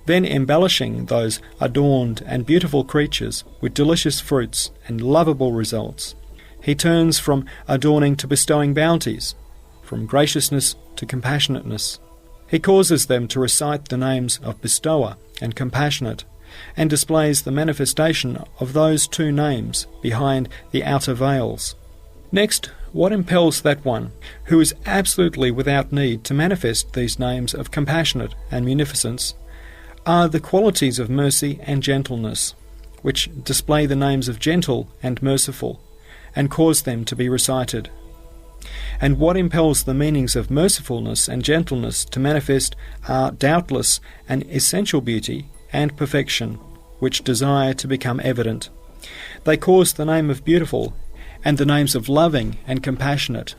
Then embellishing those adorned and beautiful creatures with delicious fruits and lovable results, he turns from adorning to bestowing bounties, from graciousness to compassionateness. He causes them to recite the names of bestower and compassionate, and displays the manifestation of those two names behind the outer veils. Next, what impels that one who is absolutely without need to manifest these names of compassionate and munificence are the qualities of mercy and gentleness, which display the names of gentle and merciful, and cause them to be recited. And what impels the meanings of mercifulness and gentleness to manifest are doubtless an essential beauty and perfection, which desire to become evident. They cause the name of beautiful and the names of loving and compassionate,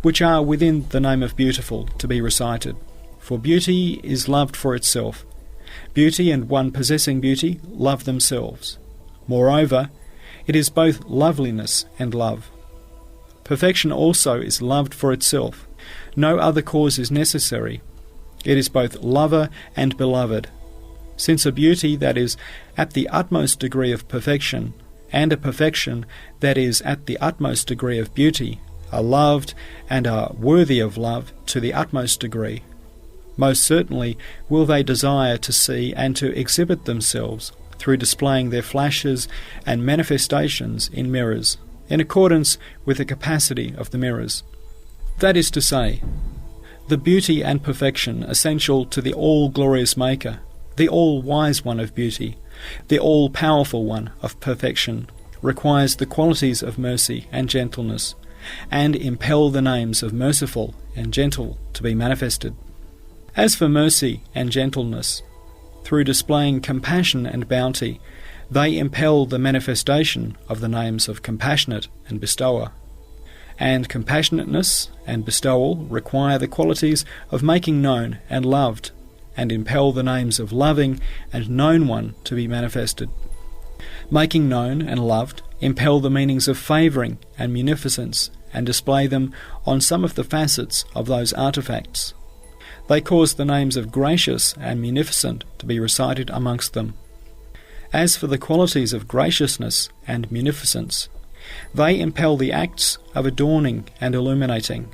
which are within the name of beautiful, to be recited. For beauty is loved for itself. Beauty and one possessing beauty love themselves. Moreover, it is both loveliness and love. Perfection also is loved for itself. No other cause is necessary. It is both lover and beloved. Since a beauty that is at the utmost degree of perfection and a perfection that is at the utmost degree of beauty are loved and are worthy of love to the utmost degree, most certainly will they desire to see and to exhibit themselves through displaying their flashes and manifestations in mirrors, in accordance with the capacity of the mirrors. That is to say, the beauty and perfection essential to the all-glorious Maker, the all-wise one of beauty, the all-powerful one of perfection, requires the qualities of mercy and gentleness, and impel the names of merciful and gentle to be manifested. As for mercy and gentleness, through displaying compassion and bounty, they impel the manifestation of the names of compassionate and bestower. And compassionateness and bestowal require the qualities of making known and loved, and impel the names of loving and known one to be manifested. Making known and loved impel the meanings of favouring and munificence, and display them on some of the facets of those artefacts. They cause the names of gracious and munificent to be recited amongst them. As for the qualities of graciousness and munificence, they impel the acts of adorning and illuminating.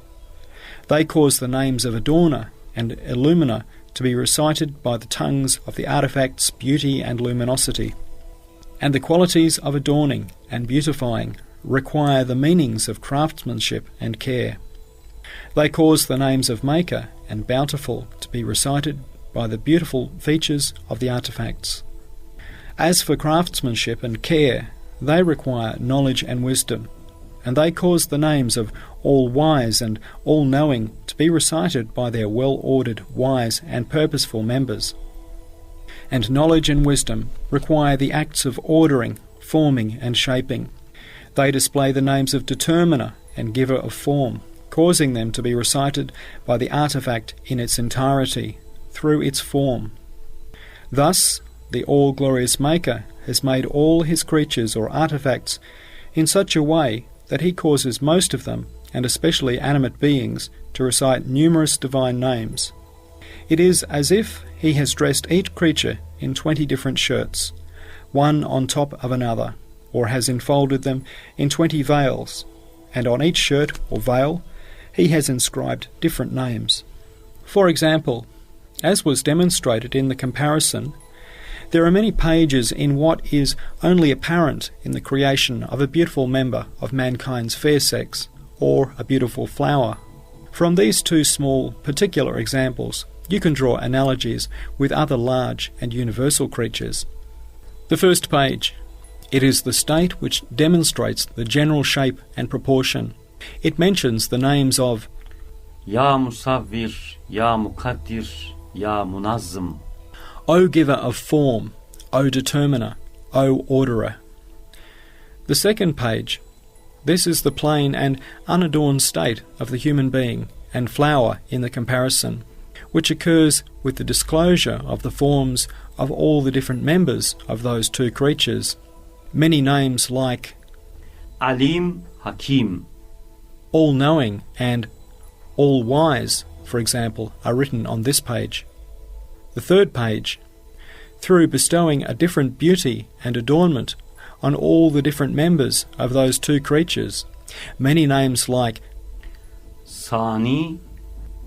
They cause the names of adorner and illuminer to be recited by the tongues of the artifacts' beauty and luminosity. And the qualities of adorning and beautifying require the meanings of craftsmanship and care. They cause the names of Maker and Bountiful to be recited by the beautiful features of the artifacts. As for craftsmanship and care, they require knowledge and wisdom, and they cause the names of all-wise and all-knowing to be recited by their well-ordered, wise and purposeful members. And knowledge and wisdom require the acts of ordering, forming and shaping. They display the names of determiner and giver of form, causing them to be recited by the artifact in its entirety, through its form. Thus, the all-glorious Maker has made all his creatures or artifacts in such a way that he causes most of them, and especially animate beings, to recite numerous divine names. It is as if he has dressed each creature in 20 different shirts, one on top of another, or has enfolded them in 20 veils, and on each shirt or veil he has inscribed different names. For example, as was demonstrated in the comparison, there are many pages in what is only apparent in the creation of a beautiful member of mankind's fair sex, or a beautiful flower. From these two small particular examples, you can draw analogies with other large and universal creatures. The first page. It is the state which demonstrates the general shape and proportion. It mentions the names of
Ya Musavvir, Ya Mukaddir, Ya Munazzim,
O Giver of Form, O Determiner, O Orderer. The second page. This is the plain and unadorned state of the human being and flower in the comparison, which occurs with the disclosure of the forms of all the different members of those two creatures. Many names like
Alim, Hakim,
all-knowing and all-wise, for example, are written on this page. The third page. Through bestowing a different beauty and adornment on all the different members of those two creatures, many names like
Sani,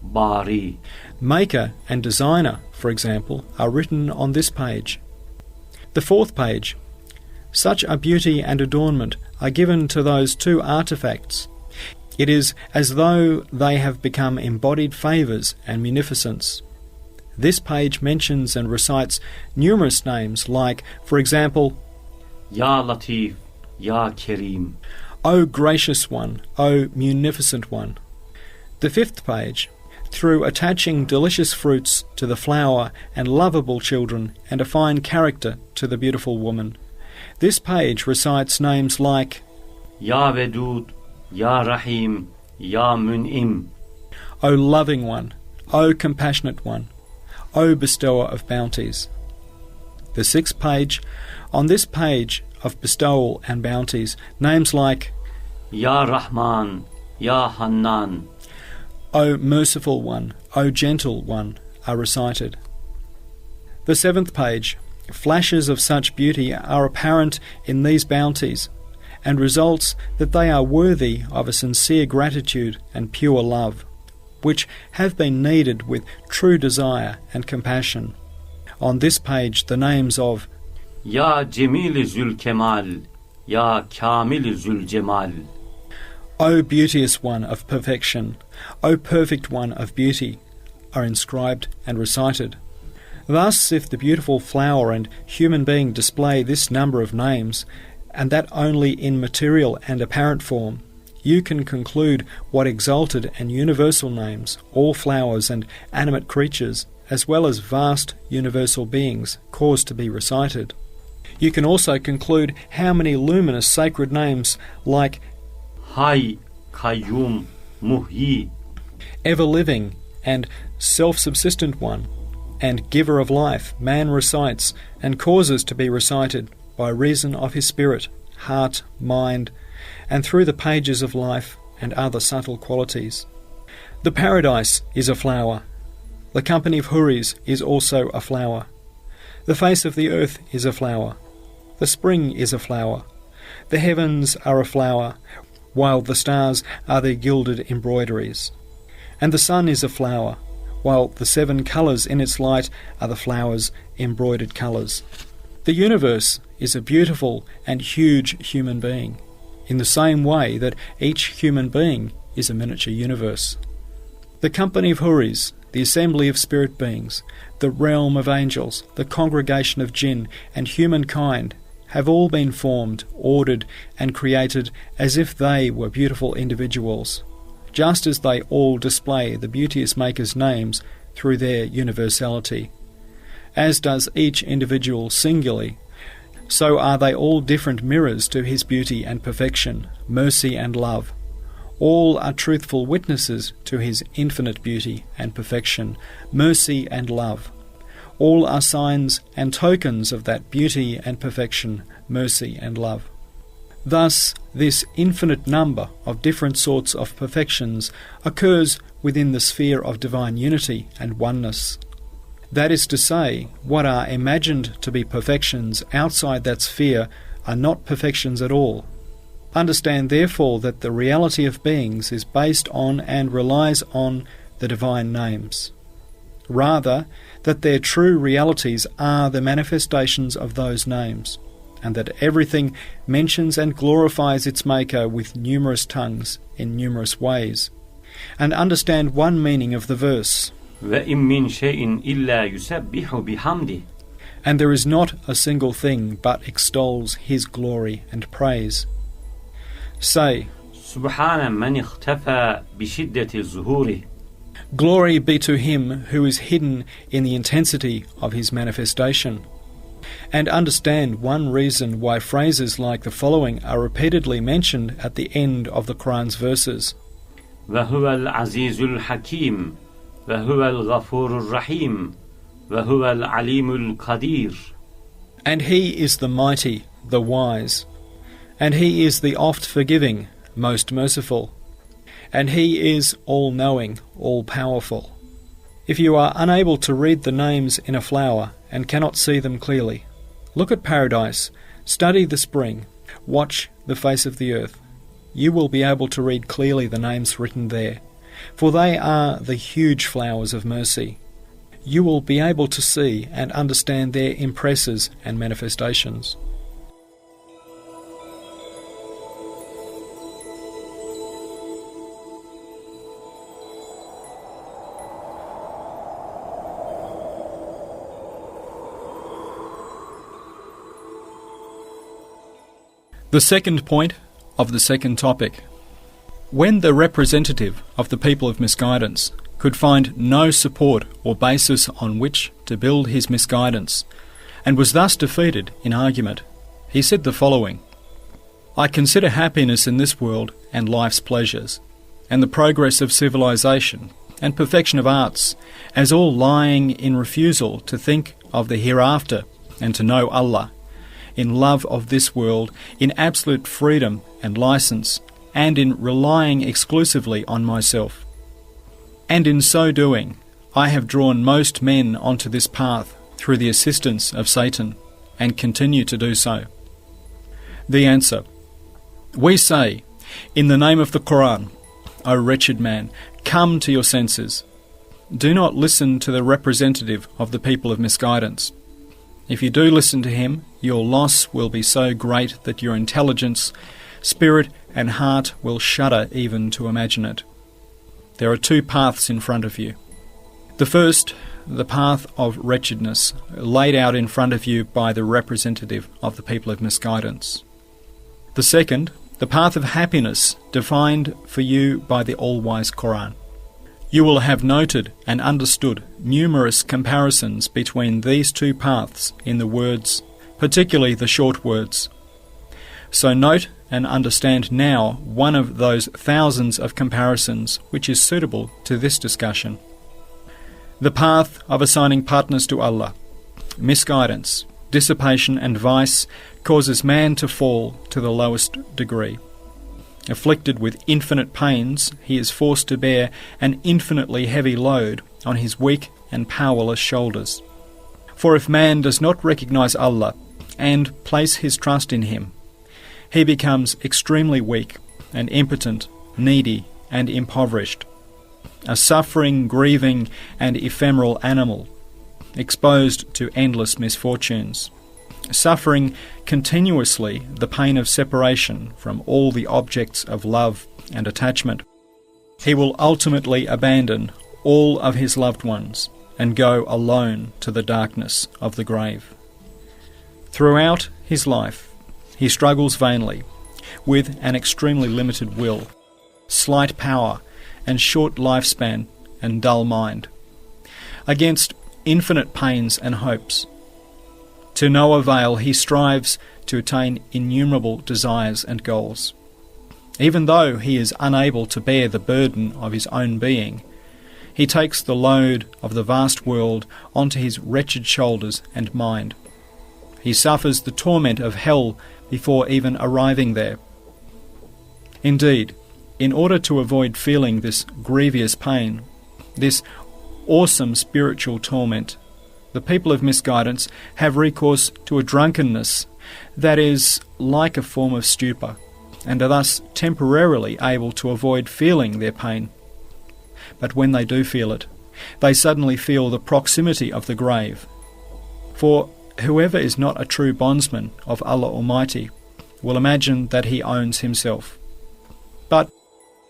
Bari,
Maker and Designer, for example, are written on this page. The fourth page. Such a beauty and adornment are given to those two artifacts. It is as though they have become embodied favours and munificence. This page mentions and recites numerous names like, for example,
Ya Latif, Ya Kerim.
O Gracious One, O Munificent One. The fifth page, through attaching delicious fruits to the flower and lovable children and a fine character to the beautiful woman. This page recites names like
Ya Vedud, Ya Rahim, Ya Mun'im.
O Loving One, O Compassionate One, O Bestower of Bounties. The sixth page, on this page of bestowal and bounties, names like
Ya Rahman, Ya Hannan.
O Merciful One, O Gentle One are recited. The seventh page, flashes of such beauty are apparent in these bounties, and results that they are worthy of a sincere gratitude and pure love, which have been needed with true desire and compassion. On this page the names of
Ya Cemil-i Zülkemal, Ya Kamil-i Zülcemal.
O Beauteous One of Perfection, O Perfect One of Beauty, are inscribed and recited. Thus, if the beautiful flower and human being display this number of names, and that only in material and apparent form, you can conclude what exalted and universal names all flowers and animate creatures, as well as vast universal beings, cause to be recited. You can also conclude how many luminous sacred names like
Hay, Kayyum, Muhyi.
Ever-living and self-subsistent one, and giver of life, man recites and causes to be recited by reason of his spirit, heart, mind, and through the pages of life and other subtle qualities. The paradise is a flower. The company of Houris is also a flower. The face of the earth is a flower. The spring is a flower. The heavens are a flower, while the stars are their gilded embroideries. And the sun is a flower, while the 7 colours in its light are the flower's embroidered colours. The universe is a beautiful and huge human being, in the same way that each human being is a miniature universe. The company of Houris, the assembly of spirit beings, the realm of angels, the congregation of jinn and humankind have all been formed, ordered and created as if they were beautiful individuals, just as they all display the beauteous Maker's names through their universality. As does each individual singularly, so are they all different mirrors to his beauty and perfection, mercy and love. All are truthful witnesses to his infinite beauty and perfection, mercy and love. All are signs and tokens of that beauty and perfection, mercy and love. Thus, this infinite number of different sorts of perfections occurs within the sphere of divine unity and oneness. That is to say, what are imagined to be perfections outside that sphere are not perfections at all. Understand therefore that the reality of beings is based on and relies on the divine names. Rather, that their true realities are the manifestations of those names, and that everything mentions and glorifies its Maker with numerous tongues in numerous ways. And understand one meaning of the verse,
وَإِن مِّن شَيْءٍ إِلَّا يُسَبِّحُ بِحَمْدِهِ.
And there is not a single thing but extols his glory and praise. Say,
سبحان من اختفى بشدة ظهوره.
Glory be to him who is hidden in the intensity of his manifestation. And understand one reason why phrases like the following are repeatedly mentioned at the end of the Quran's verses.
وَهُوَ الْعَزِيزُ الْحَكِيمُ وَهُوَ الْغَفُورُ الرَّحِيمُ وَهُوَ الْعَلِيمُ الْقَدِيرُ.
And he is the mighty, the wise, and he is the oft-forgiving, most merciful, and he is all-knowing, all-powerful. If you are unable to read the names in a flower and cannot see them clearly, look at paradise, study the spring, watch the face of the earth. You will be able to read clearly the names written there, for they are the huge flowers of mercy. You will be able to see and understand their impresses and manifestations. The second point of the second topic. When the representative of the people of misguidance could find no support or basis on which to build his misguidance, and was thus defeated in argument, he said the following: I consider happiness in this world and life's pleasures, and the progress of civilization and perfection of arts, as all lying in refusal to think of the hereafter and to know Allah, in love of this world, in absolute freedom and license, and in relying exclusively on myself. And in so doing, I have drawn most men onto this path through the assistance of Satan, and continue to do so. The answer: we say, in the name of the Quran, O wretched man, come to your senses. Do not listen to the representative of the people of misguidance. If you do listen to him, your loss will be so great that your intelligence, spirit and heart will shudder even to imagine it. There are two paths in front of you. The first, the path of wretchedness, laid out in front of you by the representative of the people of misguidance. The second, the path of happiness, defined for you by the all-wise Quran. You will have noted and understood numerous comparisons between these two paths in the words, particularly the short words. So note and understand now one of those thousands of comparisons which is suitable to this discussion. The path of assigning partners to Allah, misguidance, dissipation and vice causes man to fall to the lowest degree. Afflicted with infinite pains, he is forced to bear an infinitely heavy load on his weak and powerless shoulders. For if man does not recognize Allah and place his trust in him, he becomes extremely weak and impotent, needy and impoverished, a suffering, grieving and ephemeral animal, exposed to endless misfortunes, suffering continuously the pain of separation from all the objects of love and attachment. He will ultimately abandon all of his loved ones and go alone to the darkness of the grave. Throughout his life, he struggles vainly with an extremely limited will, slight power and short lifespan and dull mind, against infinite pains and hopes. To no avail, he strives to attain innumerable desires and goals. Even though he is unable to bear the burden of his own being, he takes the load of the vast world onto his wretched shoulders and mind. He suffers the torment of hell before even arriving there. Indeed, in order to avoid feeling this grievous pain, this awesome spiritual torment, the people of misguidance have recourse to a drunkenness that is like a form of stupor, and are thus temporarily able to avoid feeling their pain. But when they do feel it, they suddenly feel the proximity of the grave. For whoever is not a true bondsman of Allah Almighty will imagine that he owns himself. But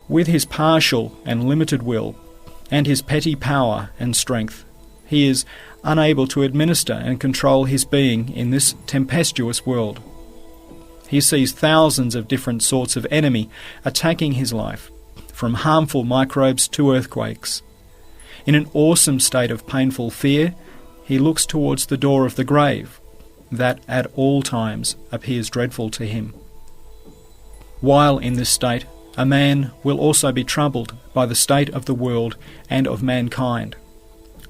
with his partial and limited will, and his petty power and strength, he is unable to administer and control his being in this tempestuous world. He sees thousands of different sorts of enemy attacking his life, from harmful microbes to earthquakes. In an awesome state of painful fear, he looks towards the door of the grave, that at all times appears dreadful to him. While in this state, a man will also be troubled by the state of the world and of mankind.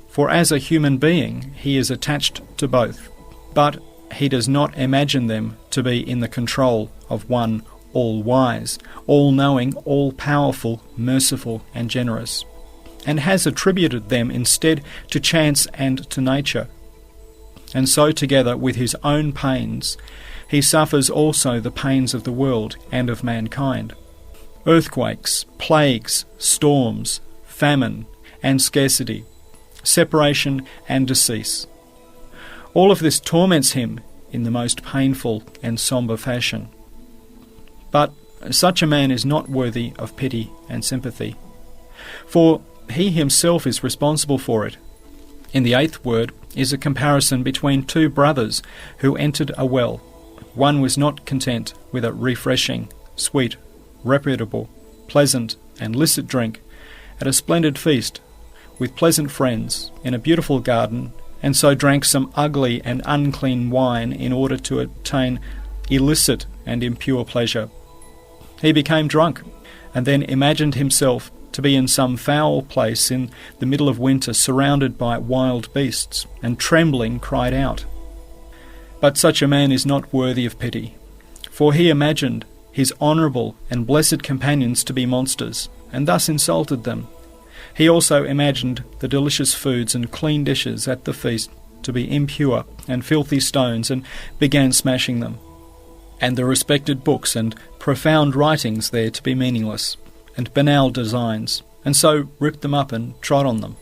For as a human being, he is attached to both, but he does not imagine them to be in the control of one all-wise, all-knowing, all-powerful, merciful and generous, and has attributed them instead to chance and to nature. And so together with his own pains, he suffers also the pains of the world and of mankind. Earthquakes, plagues, storms, famine and scarcity, separation and decease. All of this torments him in the most painful and sombre fashion. But such a man is not worthy of pity and sympathy, for he himself is responsible for it. In the 8th word is a comparison between two brothers who entered a well. one was not content with a refreshing, sweet, reputable, pleasant, and licit drink at a splendid feast, with pleasant friends, in a beautiful garden, and so drank some ugly and unclean wine in order to attain illicit and impure pleasure. He became drunk, and then imagined himself to be in some foul place in the middle of winter, surrounded by wild beasts, and trembling cried out. But such a man is not worthy of pity, for he imagined his honourable and blessed companions to be monsters, and thus insulted them. He also imagined the delicious foods and clean dishes at the feast to be impure and filthy stones, and began smashing them, and the respected books and profound writings there to be meaningless, and banal designs, and so ripped them up and trod on them.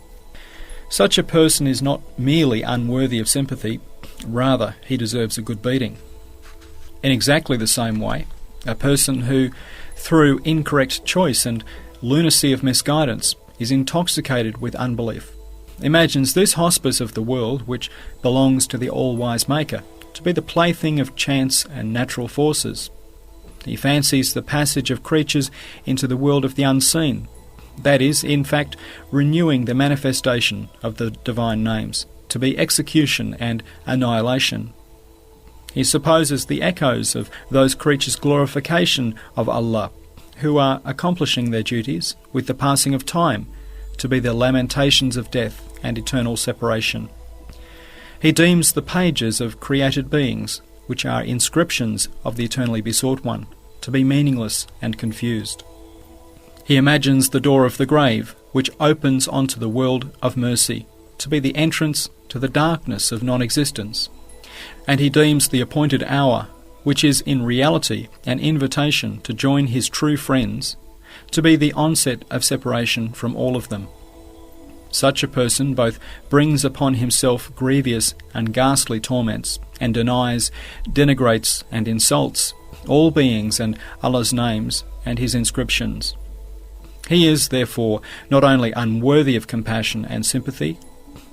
Such a person is not merely unworthy of sympathy, rather he deserves a good beating. In exactly the same way, a person who, through incorrect choice and lunacy of misguidance, is intoxicated with unbelief, imagines this hospice of the world, which belongs to the all-wise Maker, to be the plaything of chance and natural forces. He fancies the passage of creatures into the world of the unseen, that is, in fact, renewing the manifestation of the divine names, to be execution and annihilation. He supposes the echoes of those creatures' glorification of Allah, who are accomplishing their duties with the passing of time, to be the lamentations of death and eternal separation. He deems the pages of created beings, which are inscriptions of the eternally besought one, to be meaningless and confused. He imagines the door of the grave, which opens onto the world of mercy, to be the entrance to the darkness of non-existence, and he deems the appointed hour, which is in reality an invitation to join his true friends, to be the onset of separation from all of them. Such a person both brings upon himself grievous and ghastly torments, and denies, denigrates, and insults all beings and Allah's names and his inscriptions. He is, therefore, not only unworthy of compassion and sympathy,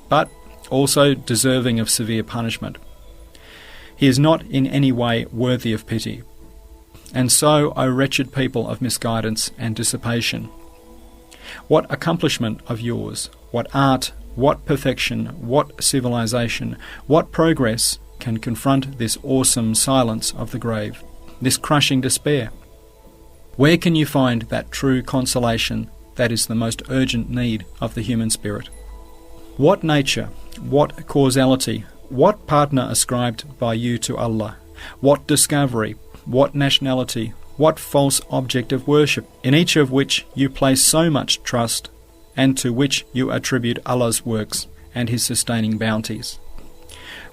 but also deserving of severe punishment. He is not in any way worthy of pity. And so, O wretched people of misguidance and dissipation, what accomplishment of yours, what art, what perfection, what civilization, what progress can confront this awesome silence of the grave, this crushing despair? Where can you find that true consolation that is the most urgent need of the human spirit? What nature, what causality, what partner ascribed by you to Allah, what discovery, what nationality, what false object of worship, in each of which you place so much trust, and to which you attribute Allah's works and his sustaining bounties?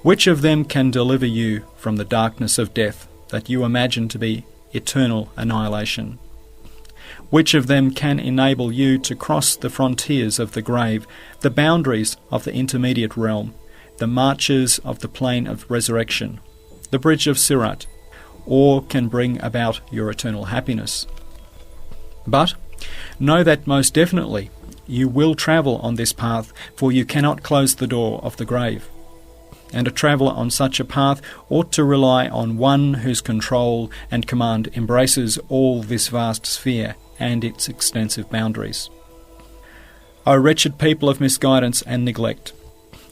Which of them can deliver you from the darkness of death that you imagine to be eternal annihilation? Which of them can enable you to cross the frontiers of the grave, the boundaries of the intermediate realm, the marches of the plain of resurrection, the bridge of Sirat, or can bring about your eternal happiness? But know that most definitely you will travel on this path, for you cannot close the door of the grave. And a traveller on such a path ought to rely on one whose control and command embraces all this vast sphere and its extensive boundaries. O wretched people of misguidance and neglect,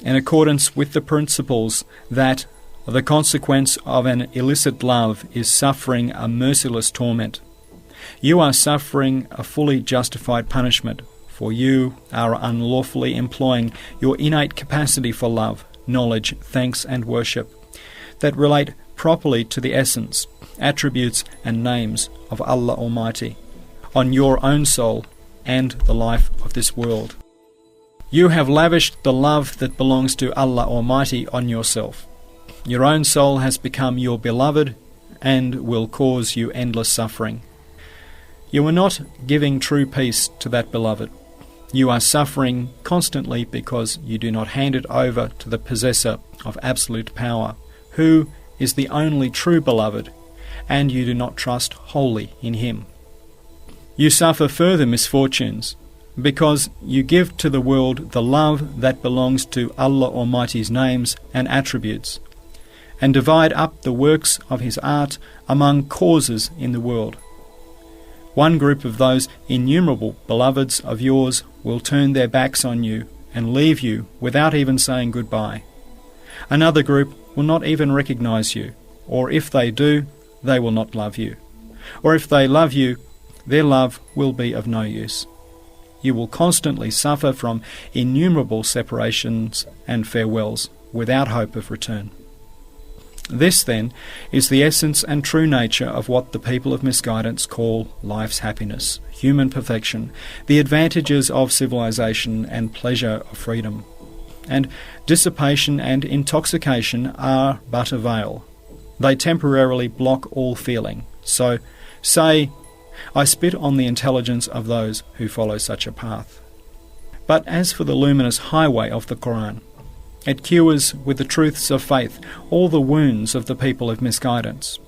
in accordance with the principles that the consequence of an illicit love is suffering a merciless torment, you are suffering a fully justified punishment, for you are unlawfully employing your innate capacity for love, knowledge, thanks and worship that relate properly to the essence, attributes and names of Allah Almighty on your own soul and the life of this world. You have lavished the love that belongs to Allah Almighty on yourself. Your own soul has become your beloved and will cause you endless suffering. You are not giving true peace to that beloved. You are suffering constantly because you do not hand it over to the possessor of absolute power, who is the only true beloved, and you do not trust wholly in him. You suffer further misfortunes because you give to the world the love that belongs to Allah Almighty's names and attributes, and divide up the works of his art among causes in the world. One group of those innumerable beloveds of yours will turn their backs on you and leave you without even saying goodbye. Another group will not even recognize you, or if they do, they will not love you. Or if they love you, their love will be of no use. You will constantly suffer from innumerable separations and farewells without hope of return. This, then, is the essence and true nature of what the people of misguidance call life's happiness, human perfection, the advantages of civilization and pleasure of freedom. And dissipation and intoxication are but a veil. They temporarily block all feeling. So, say, I spit on the intelligence of those who follow such a path. But as for the luminous highway of the Quran, it cures with the truths of faith all the wounds of the people of misguidance.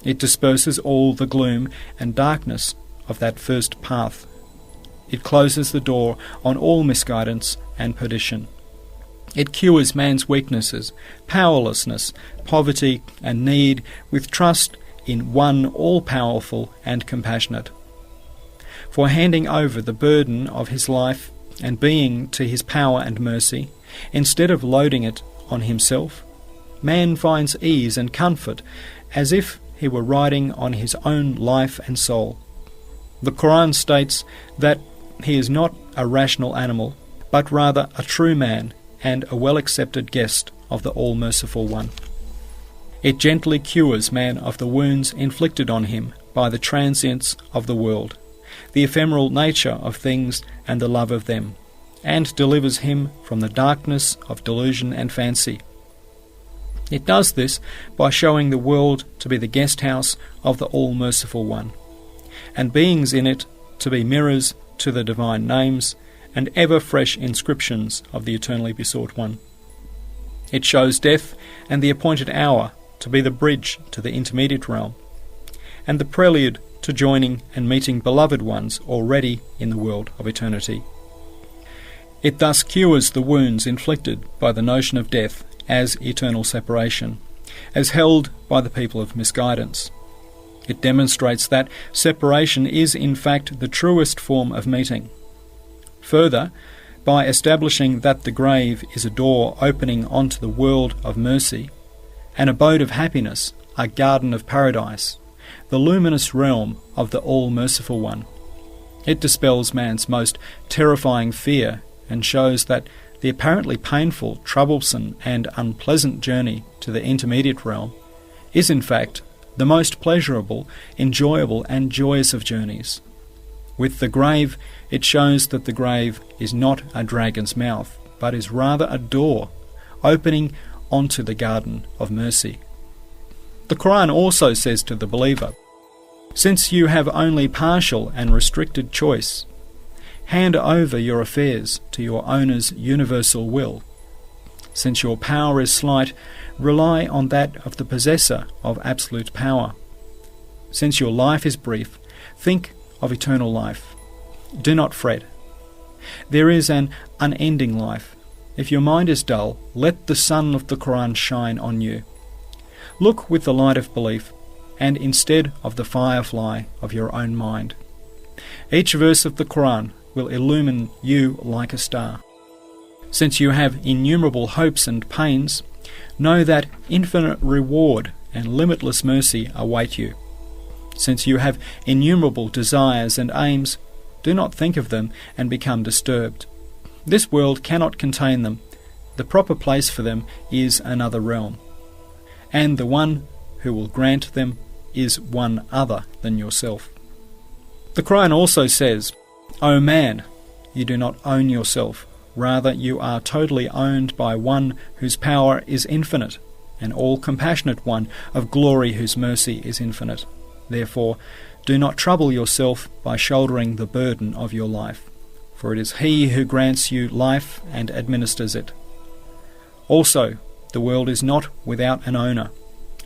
It disperses all the gloom and darkness of that first path. It closes the door on all misguidance and perdition. It cures man's weaknesses, powerlessness, poverty and need with trust in one all-powerful and compassionate. For handing over the burden of his life and being to his power and mercy, instead of loading it on himself, man finds ease and comfort as if he were riding on his own life and soul. The Quran states that he is not a rational animal, but rather a true man and a well-accepted guest of the All-Merciful One. It gently cures man of the wounds inflicted on him by the transience of the world, the ephemeral nature of things and the love of them, and delivers him from the darkness of delusion and fancy. It does this by showing the world to be the guest house of the All-Merciful One, and beings in it to be mirrors to the divine names and ever-fresh inscriptions of the eternally besought One. It shows death and the appointed hour to be the bridge to the intermediate realm, and the prelude to joining and meeting beloved ones already in the world of eternity. It thus cures the wounds inflicted by the notion of death as eternal separation, as held by the people of misguidance. It demonstrates that separation is in fact the truest form of meeting. Further, by establishing that the grave is a door opening onto the world of mercy, an abode of happiness, a garden of paradise, the luminous realm of the All-Merciful One, it dispels man's most terrifying fear and shows that the apparently painful, troublesome and unpleasant journey to the intermediate realm is in fact the most pleasurable, enjoyable and joyous of journeys. With the grave, it shows that the grave is not a dragon's mouth, but is rather a door opening onto the garden of mercy. The Quran also says to the believer, "Since you have only partial and restricted choice, hand over your affairs to your owner's universal will. Since your power is slight, rely on that of the possessor of absolute power. Since your life is brief, think of eternal life. Do not fret. There is an unending life. If your mind is dull, let the sun of the Quran shine on you. Look with the light of belief, and instead of the firefly of your own mind. Each verse of the Quran will illumine you like a star. Since you have innumerable hopes and pains, know that infinite reward and limitless mercy await you. Since you have innumerable desires and aims, do not think of them and become disturbed. This world cannot contain them. The proper place for them is another realm, and the one who will grant them is one other than yourself." The Quran also says, "O man, you do not own yourself. Rather, you are totally owned by one whose power is infinite, an all-compassionate one of glory whose mercy is infinite. Therefore, do not trouble yourself by shouldering the burden of your life, for it is He who grants you life and administers it. Also, the world is not without an owner,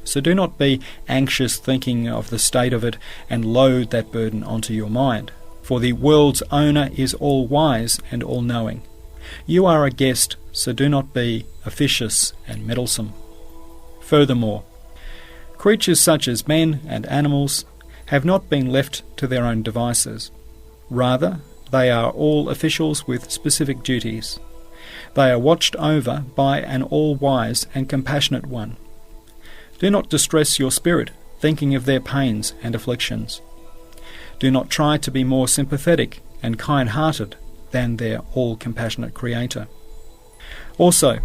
so do not be anxious thinking of the state of it and load that burden onto your mind, for the world's owner is all-wise and all-knowing. You are a guest, so do not be officious and meddlesome." Furthermore, creatures such as men and animals have not been left to their own devices. Rather, they are all officials with specific duties. They are watched over by an all-wise and compassionate one. Do not distress your spirit, thinking of their pains and afflictions. Do not try to be more sympathetic and kind-hearted than their all-compassionate Creator. Also,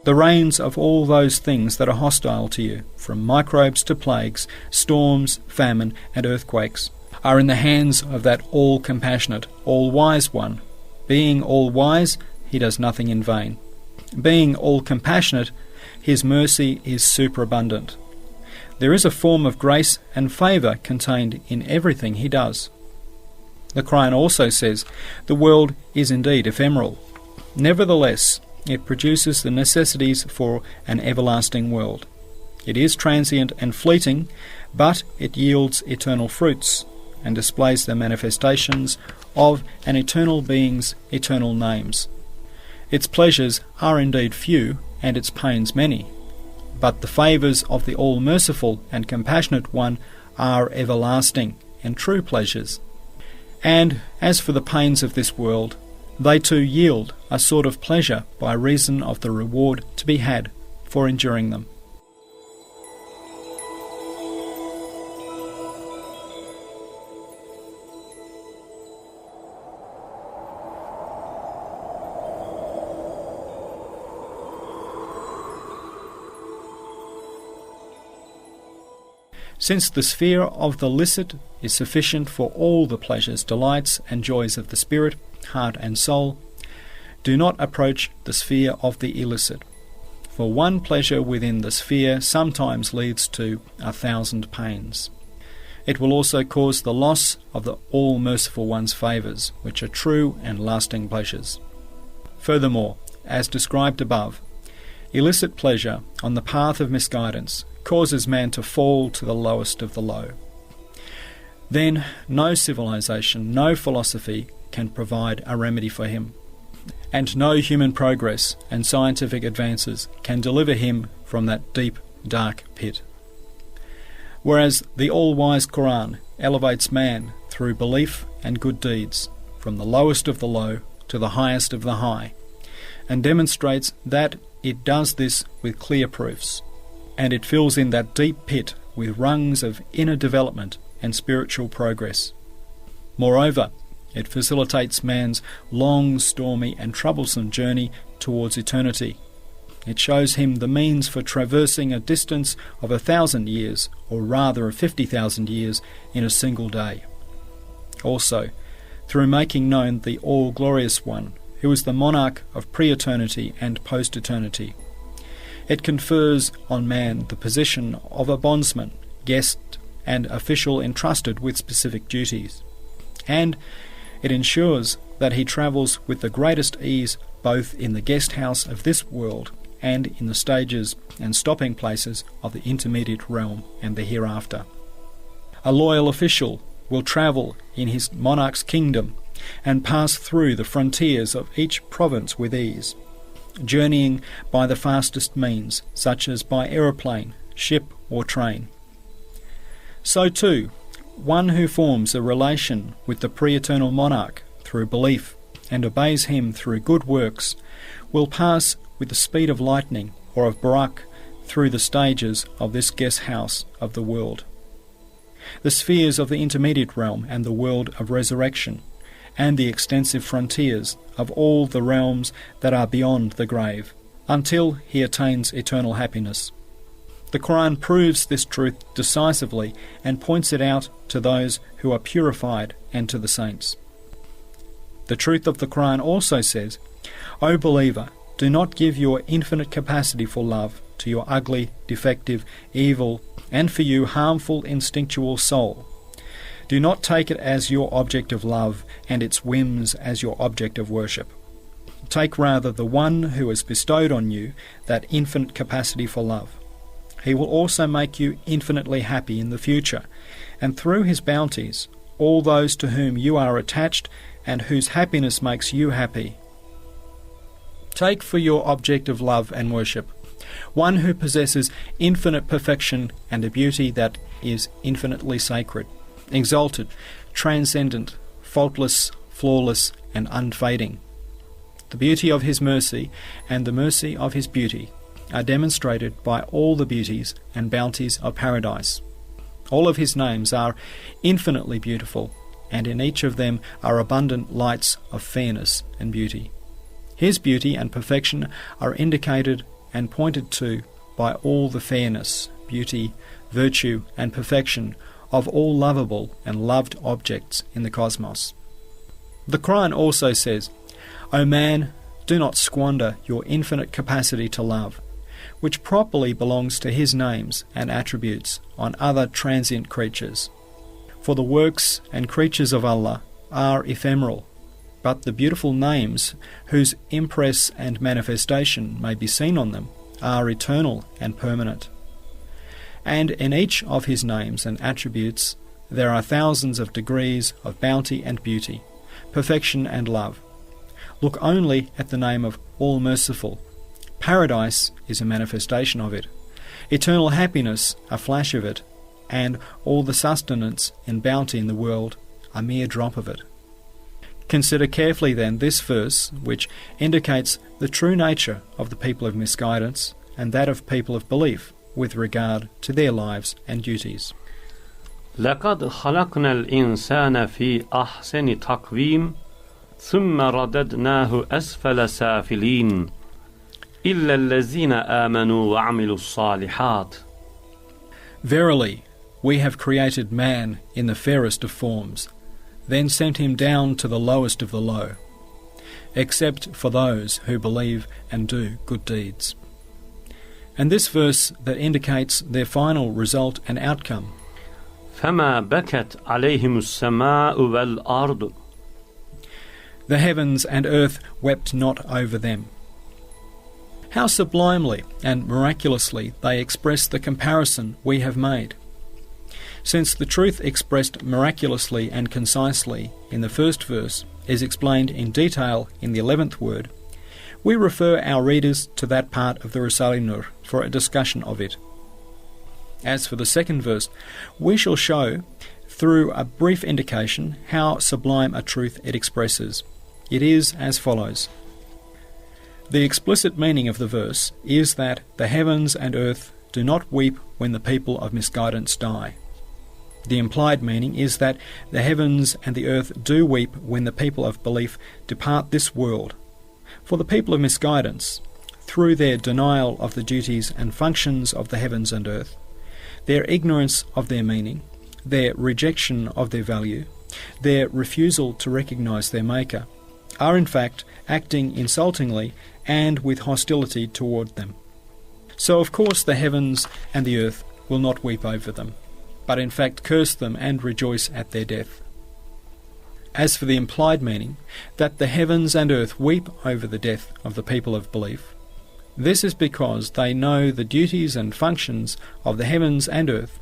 the reins of all those things that are hostile to you, from microbes to plagues, storms, famine, and earthquakes, are in the hands of that all-compassionate, all-wise one. Being all-wise, he does nothing in vain. Being all-compassionate, his mercy is superabundant. There is a form of grace and favour contained in everything he does. The Quran also says, the world is indeed ephemeral. Nevertheless, it produces the necessities for an everlasting world. It is transient and fleeting, but it yields eternal fruits and displays the manifestations of an eternal being's eternal names. Its pleasures are indeed few, and its pains many, but the favours of the all-merciful and compassionate one are everlasting and true pleasures. And as for the pains of this world, they too yield a sort of pleasure by reason of the reward to be had for enduring them. Since the sphere of the licit is sufficient for all the pleasures, delights, and joys of the spirit, heart, and soul, do not approach the sphere of the illicit, for one pleasure within the sphere sometimes leads to 1,000 pains. It will also cause the loss of the all-merciful one's favours, which are true and lasting pleasures. Furthermore, as described above, illicit pleasure on the path of misguidance causes man to fall to the lowest of the low. Then no civilization, no philosophy can provide a remedy for him, and no human progress and scientific advances can deliver him from that deep, dark pit. Whereas the all-wise Quran elevates man through belief and good deeds, from the lowest of the low to the highest of the high, and demonstrates that it does this with clear proofs, and it fills in that deep pit with rungs of inner development and spiritual progress. Moreover, it facilitates man's long, stormy and troublesome journey towards eternity. It shows him the means for traversing a distance of 1,000 years, or rather of 50,000 years, in a single day. Also, through making known the all-glorious one, who is the monarch of pre-eternity and post-eternity, it confers on man the position of a bondsman, guest, and official entrusted with specific duties. And it ensures that he travels with the greatest ease both in the guest house of this world and in the stages and stopping places of the intermediate realm and the hereafter. A loyal official will travel in his monarch's kingdom and pass through the frontiers of each province with ease, journeying by the fastest means, such as by aeroplane, ship, or train. So too, one who forms a relation with the pre-eternal monarch through belief and obeys him through good works will pass with the speed of lightning or of Barak through the stages of this guest house of the world, the spheres of the intermediate realm and the world of resurrection, and the extensive frontiers of all the realms that are beyond the grave, until he attains eternal happiness. The Quran proves this truth decisively and points it out to those who are purified and to the saints. The truth of the Quran also says, O believer, do not give your infinite capacity for love to your ugly, defective, evil, and for you harmful instinctual soul. Do not take it as your object of love and its whims as your object of worship. Take rather the one who has bestowed on you that infinite capacity for love. He will also make you infinitely happy in the future, and through his bounties, all those to whom you are attached and whose happiness makes you happy. Take for your object of love and worship one who possesses infinite perfection and a beauty that is infinitely sacred, exalted, transcendent, faultless, flawless, and unfading. The beauty of his mercy and the mercy of his beauty are demonstrated by all the beauties and bounties of paradise. All of his names are infinitely beautiful, and in each of them are abundant lights of fairness and beauty. His beauty and perfection are indicated and pointed to by all the fairness, beauty, virtue, and perfection of all lovable and loved objects in the cosmos. The Quran also says, "O man, do not squander your infinite capacity to love, which properly belongs to his names and attributes, on other transient creatures. For the works and creatures of Allah are ephemeral, but the beautiful names, whose impress and manifestation may be seen on them, are eternal and permanent. And in each of his names and attributes there are thousands of degrees of bounty and beauty, perfection and love. Look only at the name of All-Merciful. Paradise is a manifestation of it, eternal happiness a flash of it, and all the sustenance and bounty in the world a mere drop of it." Consider carefully then this verse, which indicates the true nature of the people of misguidance and that of people of belief with regard to their lives and duties.
لَقَدْ خَلَقْنَا الْإِنسَانَ فِي أَحْسَنِ تَقْوِيمٍ ثُمَّ رَدَدْنَاهُ أَسْفَلَ سَافِلِينَ إِلَّا الَّذِينَ آمَنُوا وَعَمِلُوا الصَّالِحَاتِ.
Verily, we have created man in the fairest of forms, then sent him down to the lowest of the low, except for those who believe and do good deeds. And this verse that indicates their final result and outcome.
فَمَا بَكَتْ عَلَيْهِمُ السَّمَاءُ وَالْأَرْضُ.
The heavens and earth wept not over them. How sublimely and miraculously they express the comparison we have made. Since the truth expressed miraculously and concisely in the first verse is explained in detail in the 11th word, we refer our readers to that part of the Risale-i for a discussion of it. As for the second verse, we shall show, through a brief indication, how sublime a truth it expresses. It is as follows. The explicit meaning of the verse is that the heavens and earth do not weep when the people of misguidance die. The implied meaning is that the heavens and the earth do weep when the people of belief depart this world. For the people of misguidance, through their denial of the duties and functions of the heavens and earth, their ignorance of their meaning, their rejection of their value, their refusal to recognize their Maker, are in fact acting insultingly and with hostility toward them. So of course the heavens and the earth will not weep over them, but in fact curse them and rejoice at their death. As for the implied meaning, that the heavens and earth weep over the death of the people of belief, this is because they know the duties and functions of the heavens and earth,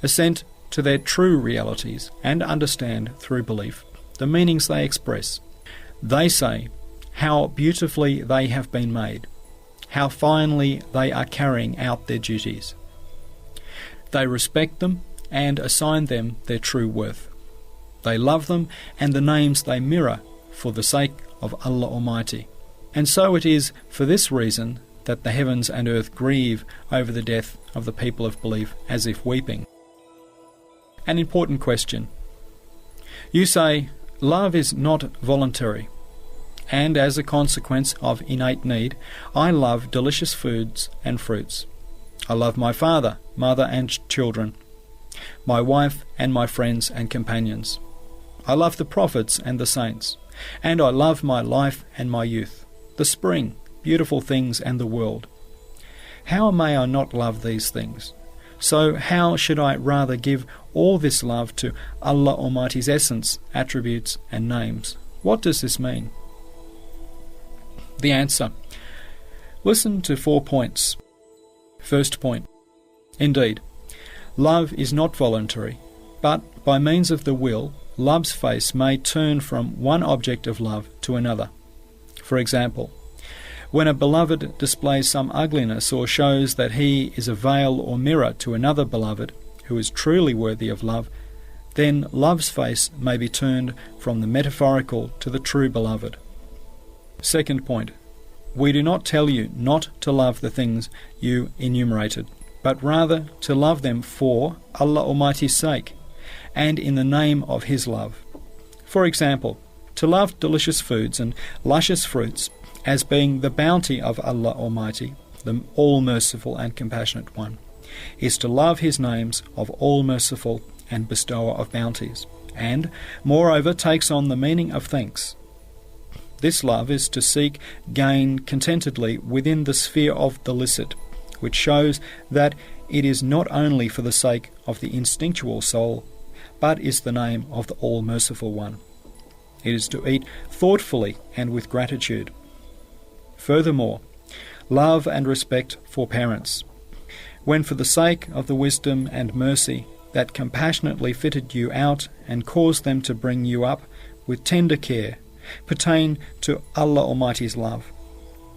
assent to their true realities, and understand through belief the meanings they express. They say how beautifully they have been made, how finely they are carrying out their duties. They respect them and assign them their true worth. They love them and the names they mirror for the sake of Allah Almighty. And so it is for this reason that the heavens and earth grieve over the death of the people of belief as if weeping. An important question. You say, love is not voluntary, and as a consequence of innate need, I love delicious foods and fruits. I love my father, mother and children, my wife and my friends and companions. I love the prophets and the saints, and I love my life and my youth, the spring, beautiful things and the world. How may I not love these things? So how should I rather give all this love to Allah Almighty's essence, attributes and names? What does this mean? The answer. Listen to 4 points. First point. Indeed, love is not voluntary, but by means of the will, love's face may turn from one object of love to another. For example, When a beloved displays some ugliness or shows that he is a veil or mirror to another beloved who is truly worthy of love, then love's face may be turned from the metaphorical to the true beloved. Second point, we do not tell you not to love the things you enumerated, but rather to love them for Allah Almighty's sake, and in the name of His love. For example, to love delicious foods and luscious fruits as being the bounty of Allah Almighty, the All-Merciful and Compassionate One, is to love His names of All-Merciful and Bestower of Bounties, and, moreover, takes on the meaning of thanks. This love is to seek gain contentedly within the sphere of the licit, which shows that it is not only for the sake of the instinctual soul, but is the name of the All-Merciful One. It is to eat thoughtfully and with gratitude. Furthermore, love and respect for parents, when for the sake of the wisdom and mercy that compassionately fitted you out and caused them to bring you up with tender care, pertain to Allah Almighty's love.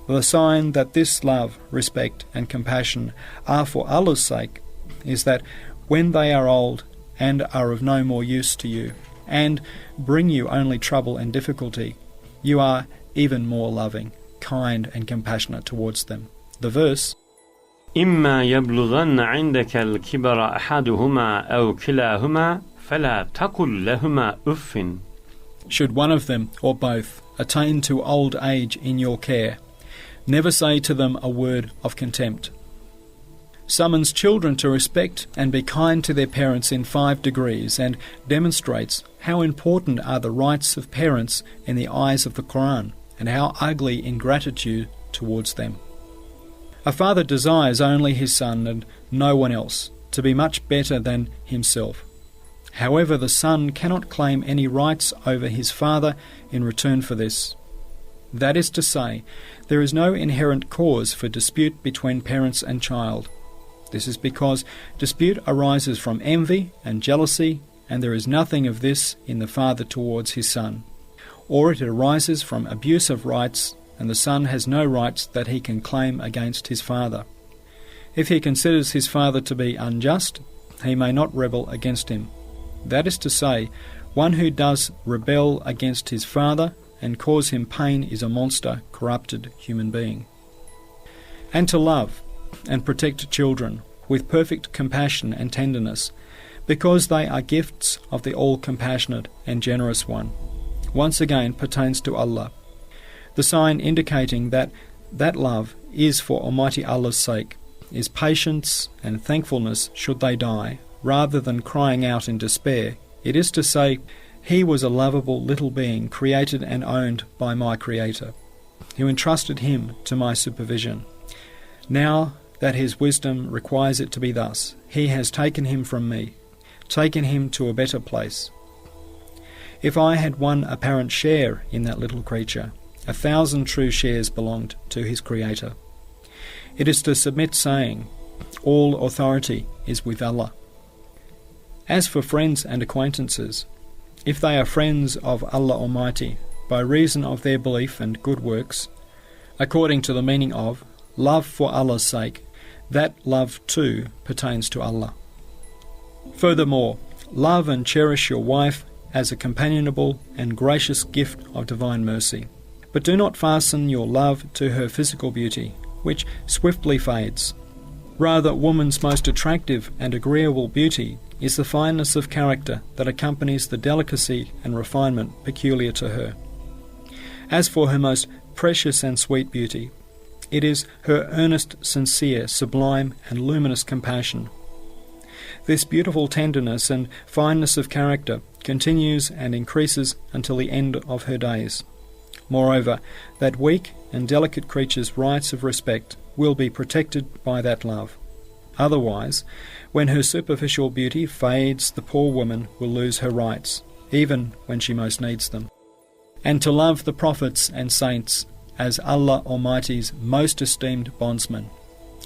The sign that this love, respect and compassion are for Allah's sake is that when they are old and are of no more use to you, and bring you only trouble and difficulty, you are even more loving, kind and compassionate towards them. The verse,
إما يبلغن عندك الكبر أحدهما أو كلاهما فلا تقل لهما أف.
Should one of them, or both, attain to old age in your care, never say to them a word of contempt. Summons children to respect and be kind to their parents in 5 degrees and demonstrates how important are the rights of parents in the eyes of the Quran and how ugly ingratitude towards them. A father desires only his son and no one else to be much better than himself. However, the son cannot claim any rights over his father in return for this. That is to say, there is no inherent cause for dispute between parents and child. This is because dispute arises from envy and jealousy, and there is nothing of this in the father towards his son. Or it arises from abuse of rights, and the son has no rights that he can claim against his father. If he considers his father to be unjust, he may not rebel against him. That is to say, one who does rebel against his father and cause him pain is a monster, corrupted human being. And to love and protect children with perfect compassion and tenderness, because they are gifts of the all-compassionate and generous One, once again pertains to Allah. The sign indicating that love is for Almighty Allah's sake is patience and thankfulness should they die, rather than crying out in despair. It is to say, he was a lovable little being created and owned by my Creator, who entrusted him to my supervision. Now that his wisdom requires it to be thus, he has taken him from me, taken him to a better place. If I had one apparent share in that little creature, 1,000 true shares belonged to his Creator. It is to submit, saying, all authority is with Allah. As for friends and acquaintances, if they are friends of Allah Almighty by reason of their belief and good works, according to the meaning of love for Allah's sake, that love too pertains to Allah. Furthermore, love and cherish your wife as a companionable and gracious gift of divine mercy. But do not fasten your love to her physical beauty, which swiftly fades. Rather, woman's most attractive and agreeable beauty is the fineness of character that accompanies the delicacy and refinement peculiar to her. As for her most precious and sweet beauty, it is her earnest, sincere, sublime and luminous compassion. This beautiful tenderness and fineness of character continues and increases until the end of her days. Moreover, that weak and delicate creature's rights of respect will be protected by that love. Otherwise, when her superficial beauty fades, the poor woman will lose her rights, even when she most needs them. And to love the prophets and saints as Allah Almighty's most esteemed bondsmen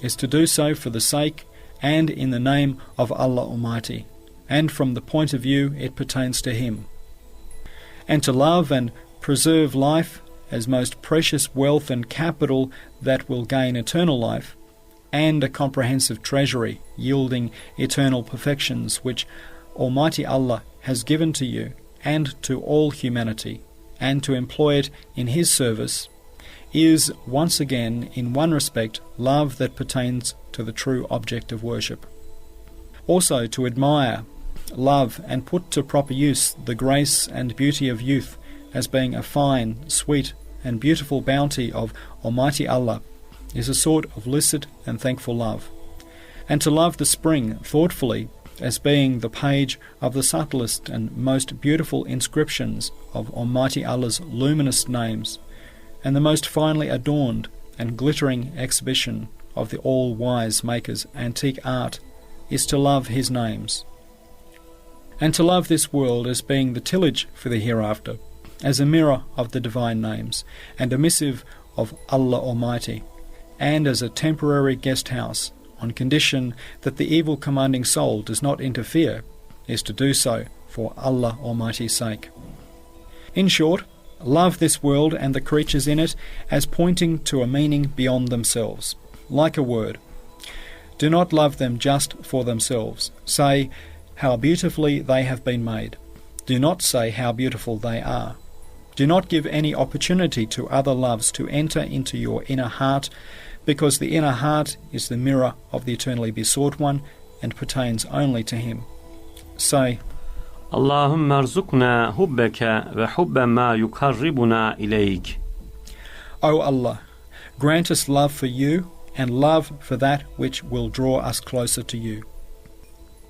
is to do so for the sake and in the name of Allah Almighty, and from the point of view it pertains to Him. And to love and preserve life as most precious wealth and capital that will gain eternal life, and a comprehensive treasury yielding eternal perfections which Almighty Allah has given to you and to all humanity, and to employ it in His service, is once again, in one respect, love that pertains to the true object of worship. Also to admire, love, and put to proper use the grace and beauty of youth as being a fine, sweet, and beautiful bounty of Almighty Allah is a sort of licit and thankful love. And to love the spring thoughtfully as being the page of the subtlest and most beautiful inscriptions of Almighty Allah's luminous names, and the most finely adorned and glittering exhibition of the all-wise Maker's antique art, is to love His names. And to love this world as being the tillage for the hereafter, as a mirror of the divine names, and a missive of Allah Almighty, and as a temporary guest house, on condition that the evil commanding soul does not interfere, is to do so for Allah Almighty's sake. In short, love this world and the creatures in it as pointing to a meaning beyond themselves, like a word. Do not love them just for themselves. Say how beautifully they have been made. Do not say how beautiful they are. Do not give any opportunity to other loves to enter into your inner heart, because the inner heart is the mirror of the eternally besought one and pertains only to Him. Say,
Allahumma arzuqna hubbaka wa hubba ma yuqarribuna ilayk.
O Allah, grant us love for You and love for that which will draw us closer to You.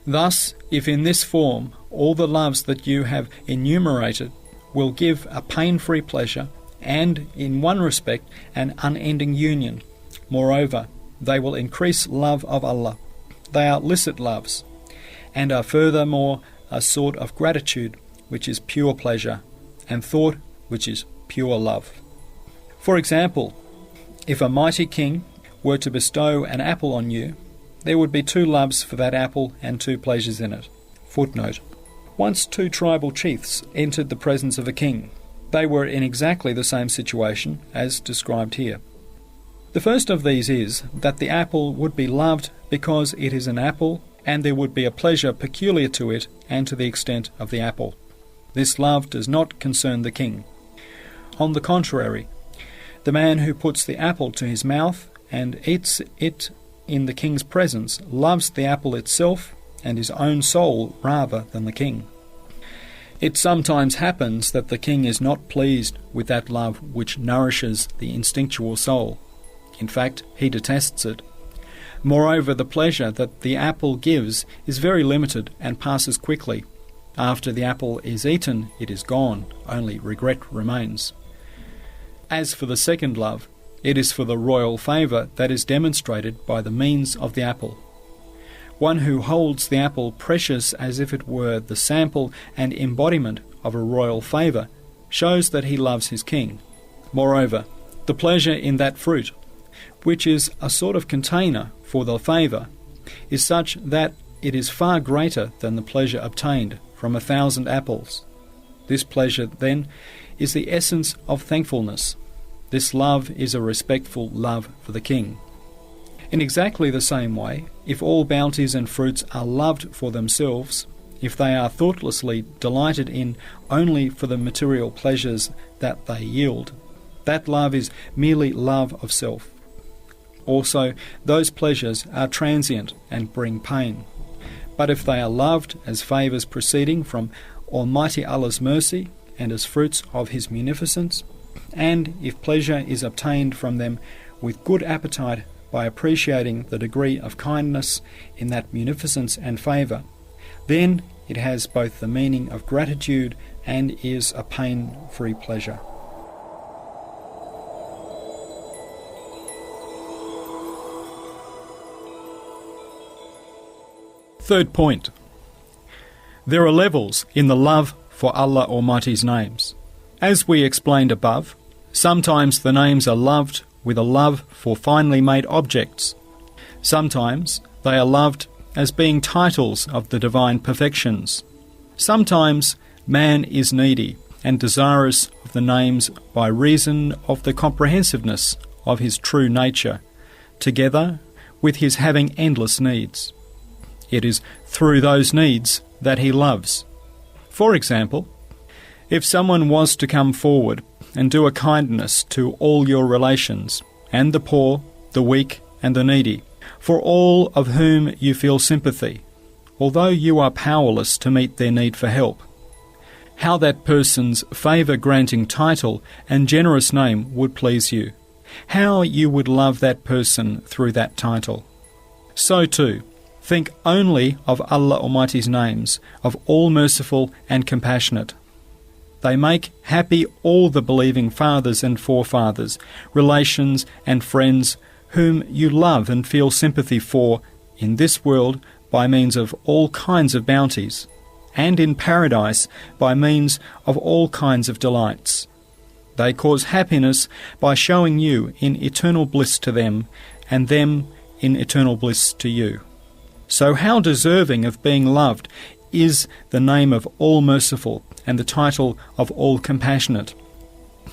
Thus, if in this form all the loves that You have enumerated will give a pain-free pleasure and, in one respect, an unending union, moreover, they will increase love of Allah. They are licit loves, and are furthermore a sort of gratitude which is pure pleasure, and thought which is pure love. For example, if a mighty king were to bestow an apple on you, there would be 2 loves for that apple and 2 pleasures in it. Footnote. Once 2 tribal chiefs entered the presence of a king. They were in exactly the same situation as described here. The first of these is that the apple would be loved because it is an apple, and there would be a pleasure peculiar to it and to the extent of the apple. This love does not concern the king. On the contrary, the man who puts the apple to his mouth and eats it in the king's presence loves the apple itself and his own soul rather than the king. It sometimes happens that the king is not pleased with that love which nourishes the instinctual soul. In fact, he detests it. Moreover, the pleasure that the apple gives is very limited and passes quickly. After the apple is eaten, it is gone, only regret remains. As for the second love, it is for the royal favour that is demonstrated by the means of the apple. One who holds the apple precious as if it were the sample and embodiment of a royal favour shows that he loves his king. Moreover, the pleasure in that fruit, which is a sort of container for the favour, is such that it is far greater than the pleasure obtained from 1,000 apples. This pleasure, then, is the essence of thankfulness. This love is a respectful love for the king. In exactly the same way, if all bounties and fruits are loved for themselves, if they are thoughtlessly delighted in only for the material pleasures that they yield, that love is merely love of self. Also, those pleasures are transient and bring pain. But if they are loved as favours proceeding from Almighty Allah's mercy and as fruits of His munificence, and if pleasure is obtained from them with good appetite by appreciating the degree of kindness in that munificence and favour, then it has both the meaning of gratitude and is a pain-free pleasure. Third point. There are levels in the love for Allah Almighty's names. As we explained above, sometimes the names are loved with a love for finely made objects. Sometimes they are loved as being titles of the divine perfections. Sometimes man is needy and desirous of the names by reason of the comprehensiveness of his true nature, together with his having endless needs. It is through those needs that he loves. For example, if someone was to come forward and do a kindness to all your relations, and the poor, the weak, and the needy, for all of whom you feel sympathy, although you are powerless to meet their need for help, how that person's favour-granting title and generous name would please you, how you would love that person through that title. So too, think only of Allah Almighty's names, of all merciful and compassionate. They make happy all the believing fathers and forefathers, relations and friends whom you love and feel sympathy for in this world by means of all kinds of bounties, and in paradise by means of all kinds of delights. They cause happiness by showing you in eternal bliss to them, and them in eternal bliss to you. So how deserving of being loved is the name of all merciful and the title of all compassionate.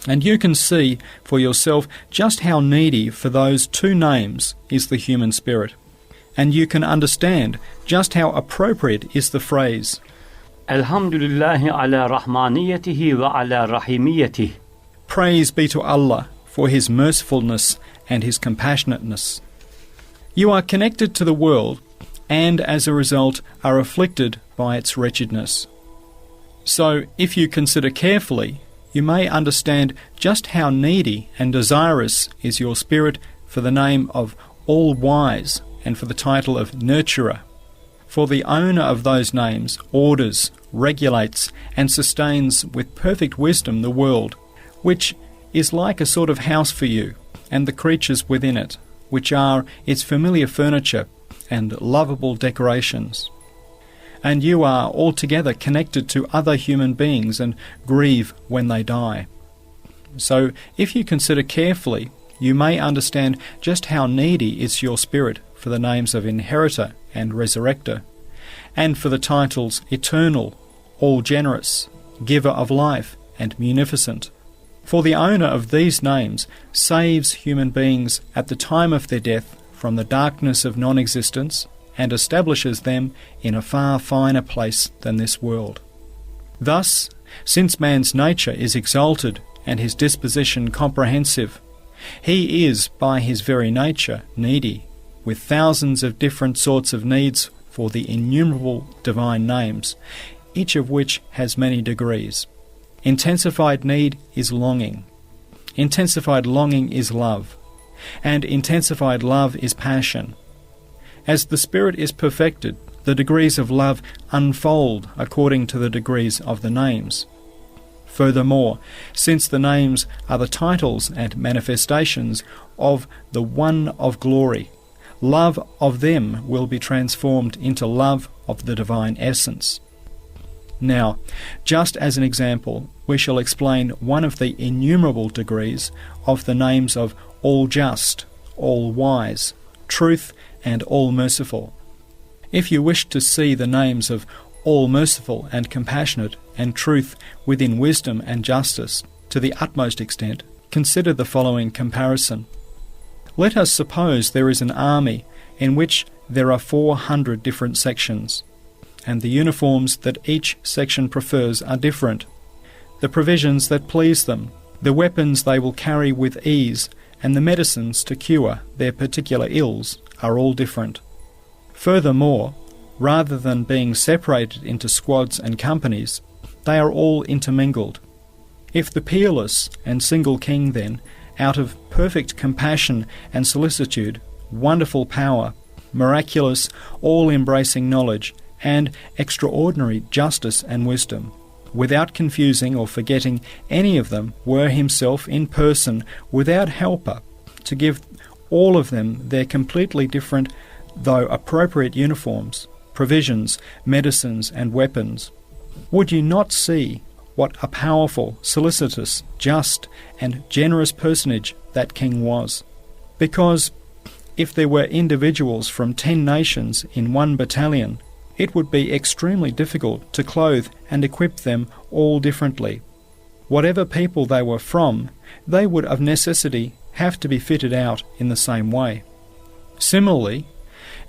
And you can see for yourself just how needy for those two names is the human spirit. And you can understand just how appropriate is the phrase,
Elhamdülillahi ala rahmaniyetihi ve ala rahimiyetihi.
Praise be to Allah for His mercifulness and His compassionateness. You are connected to the world and as a result are afflicted by its wretchedness. So if you consider carefully, you may understand just how needy and desirous is your spirit for the name of all-wise and for the title of nurturer. For the owner of those names orders, regulates and sustains with perfect wisdom the world, which is like a sort of house for you, and the creatures within it, which are its familiar furniture and lovable decorations. And you are altogether connected to other human beings and grieve when they die. So if you consider carefully, you may understand just how needy is your spirit for the names of inheritor and resurrector, and for the titles eternal, all generous, giver of life, and munificent. For the owner of these names saves human beings at the time of their death from the darkness of non-existence and establishes them in a far finer place than this world. Thus, since man's nature is exalted and his disposition comprehensive, he is by his very nature needy, with thousands of different sorts of needs for the innumerable divine names, each of which has many degrees. Intensified need is longing. Intensified longing is love. And intensified love is passion. As the spirit is perfected, the degrees of love unfold according to the degrees of the names. Furthermore, since the names are the titles and manifestations of the One of Glory, love of them will be transformed into love of the divine essence. Now, just as an example, we shall explain one of the innumerable degrees of the names of All Just, All Wise, Truth, and All Merciful. If you wish to see the names of All Merciful and Compassionate and Truth within wisdom and justice to the utmost extent, consider the following comparison. Let us suppose there is an army in which there are 400 different sections, and the uniforms that each section prefers are different, the provisions that please them, the weapons they will carry with ease, and the medicines to cure their particular ills are all different. Furthermore, rather than being separated into squads and companies, they are all intermingled. If the peerless and single king then, out of perfect compassion and solicitude, wonderful power, miraculous, all-embracing knowledge, and extraordinary justice and wisdom, without confusing or forgetting any of them, were himself in person, without helper, to give all of them their completely different, though appropriate uniforms, provisions, medicines, and weapons, would you not see what a powerful, solicitous, just, and generous personage that king was? Because if there were individuals from 10 nations in one battalion, it would be extremely difficult to clothe and equip them all differently. Whatever people they were from, they would of necessity have to be fitted out in the same way. Similarly,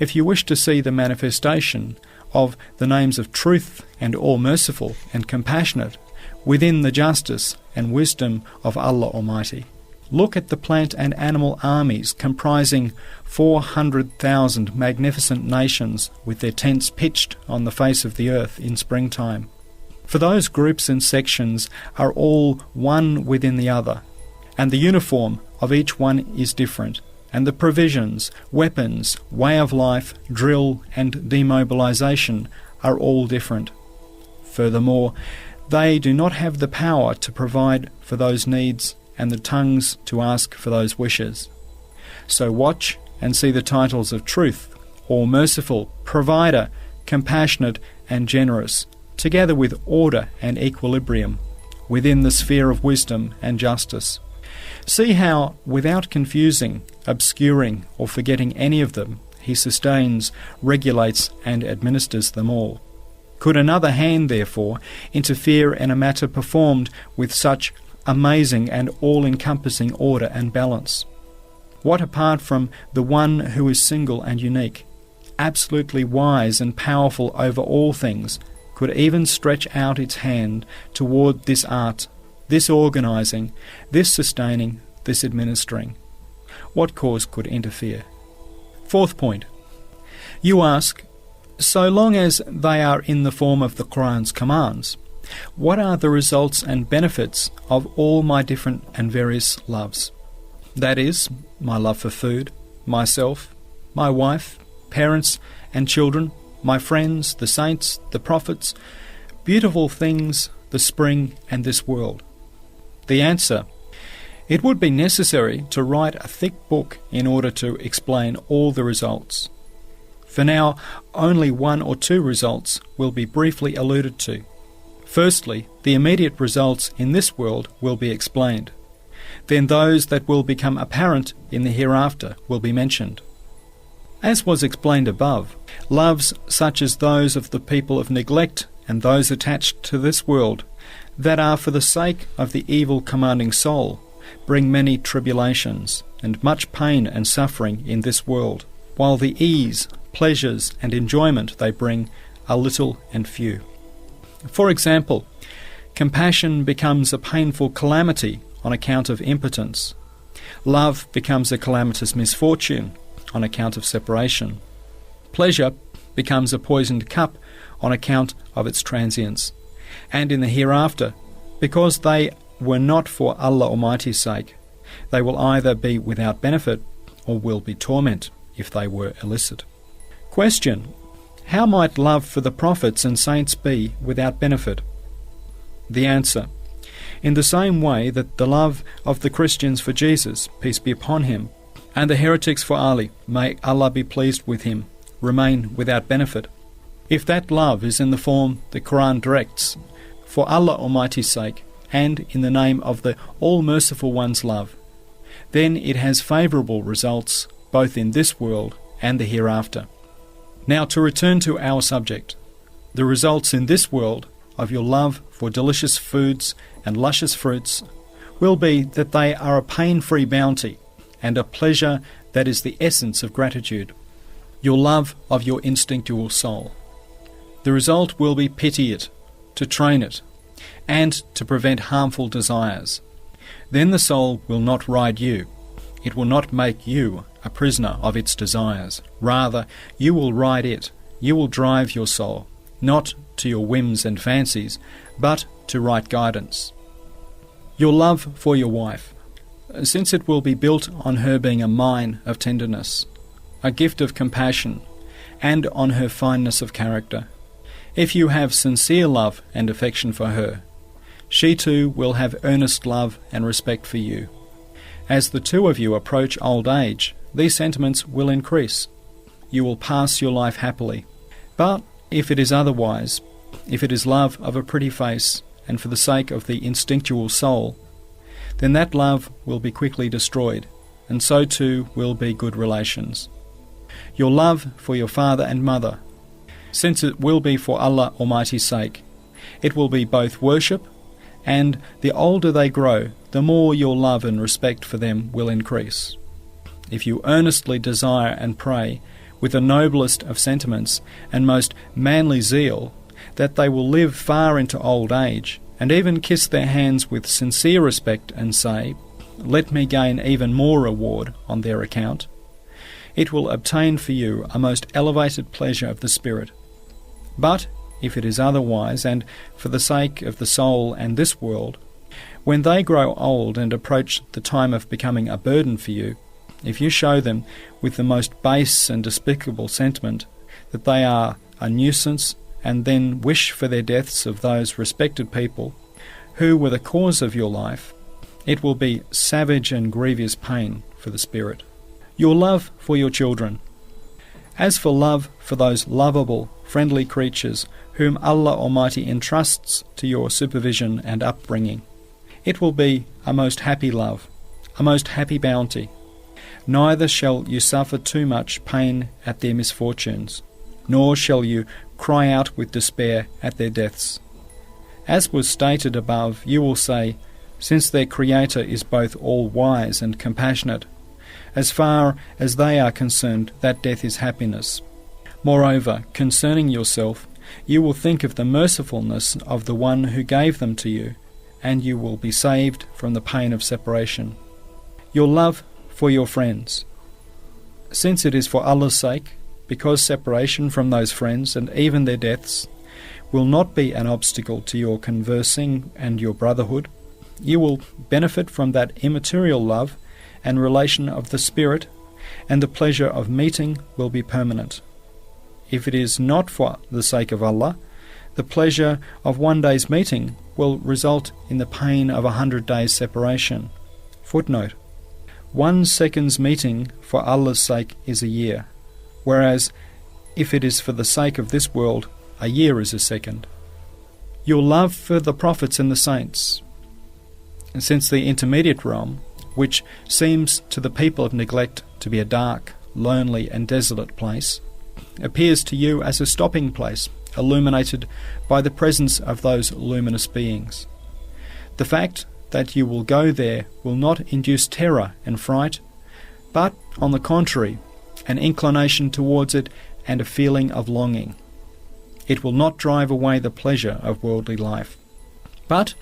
if you wish to see the manifestation of the names of truth and all-merciful and compassionate within the justice and wisdom of Allah Almighty, look at the plant and animal armies comprising 400,000 magnificent nations with their tents pitched on the face of the earth in springtime. For those groups and sections are all one within the other, and the uniform of each one is different, and the provisions, weapons, way of life, drill and demobilization are all different. Furthermore, they do not have the power to provide for those needs and the tongues to ask for those wishes. So watch and see the titles of truth, all-merciful, provider, compassionate and generous, together with order and equilibrium, within the sphere of wisdom and justice. See how, without confusing, obscuring or forgetting any of them, he sustains, regulates and administers them all. Could another hand, therefore, interfere in a matter performed with such amazing and all-encompassing order and balance? What apart from the one who is single and unique, absolutely wise and powerful over all things, could even stretch out its hand toward this art, this organising, this sustaining, this administering? What cause could interfere? Fourth point. You ask, so long as they are in the form of the Qur'an's commands, what are the results and benefits of all my different and various loves? That is, my love for food, myself, my wife, parents and children, my friends, the saints, the prophets, beautiful things, the spring and this world. The answer: it would be necessary to write a thick book in order to explain all the results. For now, only one or two results will be briefly alluded to. Firstly, the immediate results in this world will be explained. Then those that will become apparent in the hereafter will be mentioned. As was explained above, loves such as those of the people of neglect and those attached to this world, that are for the sake of the evil commanding soul, bring many tribulations and much pain and suffering in this world, while the ease, pleasures and enjoyment they bring are little and few. For example, compassion becomes a painful calamity on account of impotence. Love becomes a calamitous misfortune on account of separation. Pleasure becomes a poisoned cup on account of its transience. And in the hereafter, because they were not for Allah Almighty's sake, they will either be without benefit or will be torment if they were illicit. Question: how might love for the prophets and saints be without benefit? The answer: in the same way that the love of the Christians for Jesus, peace be upon him, and the heretics for Ali, may Allah be pleased with him, remain without benefit. If that love is in the form the Quran directs, for Allah Almighty's sake, and in the name of the All-Merciful One's love, then it has favourable results both in this world and the hereafter. Now to return to our subject. The results in this world of your love for delicious foods and luscious fruits will be that they are a pain-free bounty and a pleasure that is the essence of gratitude, your love of your instinctual soul. The result will be pity it, to train it, and to prevent harmful desires. Then the soul will not ride you. It will not make you a prisoner of its desires. Rather, you will ride it. You will drive your soul, not to your whims and fancies, but to right guidance. Your love for your wife, since it will be built on her being a mine of tenderness, a gift of compassion, and on her fineness of character. If you have sincere love and affection for her, she too will have earnest love and respect for you. As the two of you approach old age, these sentiments will increase. You will pass your life happily. But if it is otherwise, if it is love of a pretty face and for the sake of the instinctual soul, then that love will be quickly destroyed, and so too will be good relations. Your love for your father and mother, since it will be for Allah Almighty's sake, it will be both worship and the older they grow, the more your love and respect for them will increase. If you earnestly desire and pray, with the noblest of sentiments and most manly zeal, that they will live far into old age, and even kiss their hands with sincere respect and say, "Let me gain even more reward on their account," it will obtain for you a most elevated pleasure of the spirit. But if it is otherwise, and for the sake of the soul and this world, when they grow old and approach the time of becoming a burden for you, if you show them with the most base and despicable sentiment that they are a nuisance, and then wish for their deaths of those respected people who were the cause of your life, it will be savage and grievous pain for the spirit. Your love for your children. As for love for those lovable, friendly creatures whom Allah Almighty entrusts to your supervision and upbringing, it will be a most happy love, a most happy bounty. Neither shall you suffer too much pain at their misfortunes, nor shall you cry out with despair at their deaths. As was stated above, you will say, since their Creator is both all-wise and compassionate, as far as they are concerned, that death is happiness. Moreover, concerning yourself, you will think of the mercifulness of the one who gave them to you, and you will be saved from the pain of separation. Your love for your friends. Since it is for Allah's sake, because separation from those friends and even their deaths will not be an obstacle to your conversing and your brotherhood, you will benefit from that immaterial love and relation of the spirit, and the pleasure of meeting will be permanent. If it is not for the sake of Allah, the pleasure of one day's meeting will result in the pain of 100 days' separation. Footnote: 1 second's meeting for Allah's sake is a year, whereas if it is for the sake of this world, a year is a second. Your love for the prophets and the saints. Since the intermediate realm, which seems to the people of neglect to be a dark, lonely and desolate place, appears to you as a stopping place, illuminated by the presence of those luminous beings. The fact that you will go there will not induce terror and fright, but, on the contrary, an inclination towards it and a feeling of longing. It will not drive away the pleasure of worldly life. But,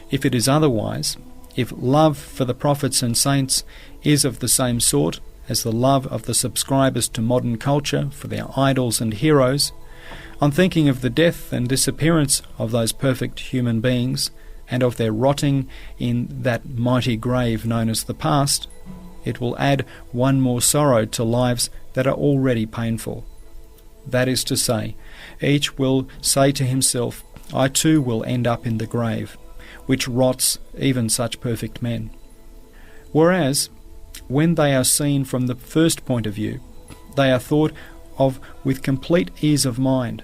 if it is otherwise, if love for the prophets and saints is of the same sort as the love of the subscribers to modern culture for their idols and heroes, on thinking of the death and disappearance of those perfect human beings, and of their rotting in that mighty grave known as the past, it will add one more sorrow to lives that are already painful. That is to say, each will say to himself, I too will end up in the grave, which rots even such perfect men. Whereas, when they are seen from the first point of view, they are thought of with complete ease of mind,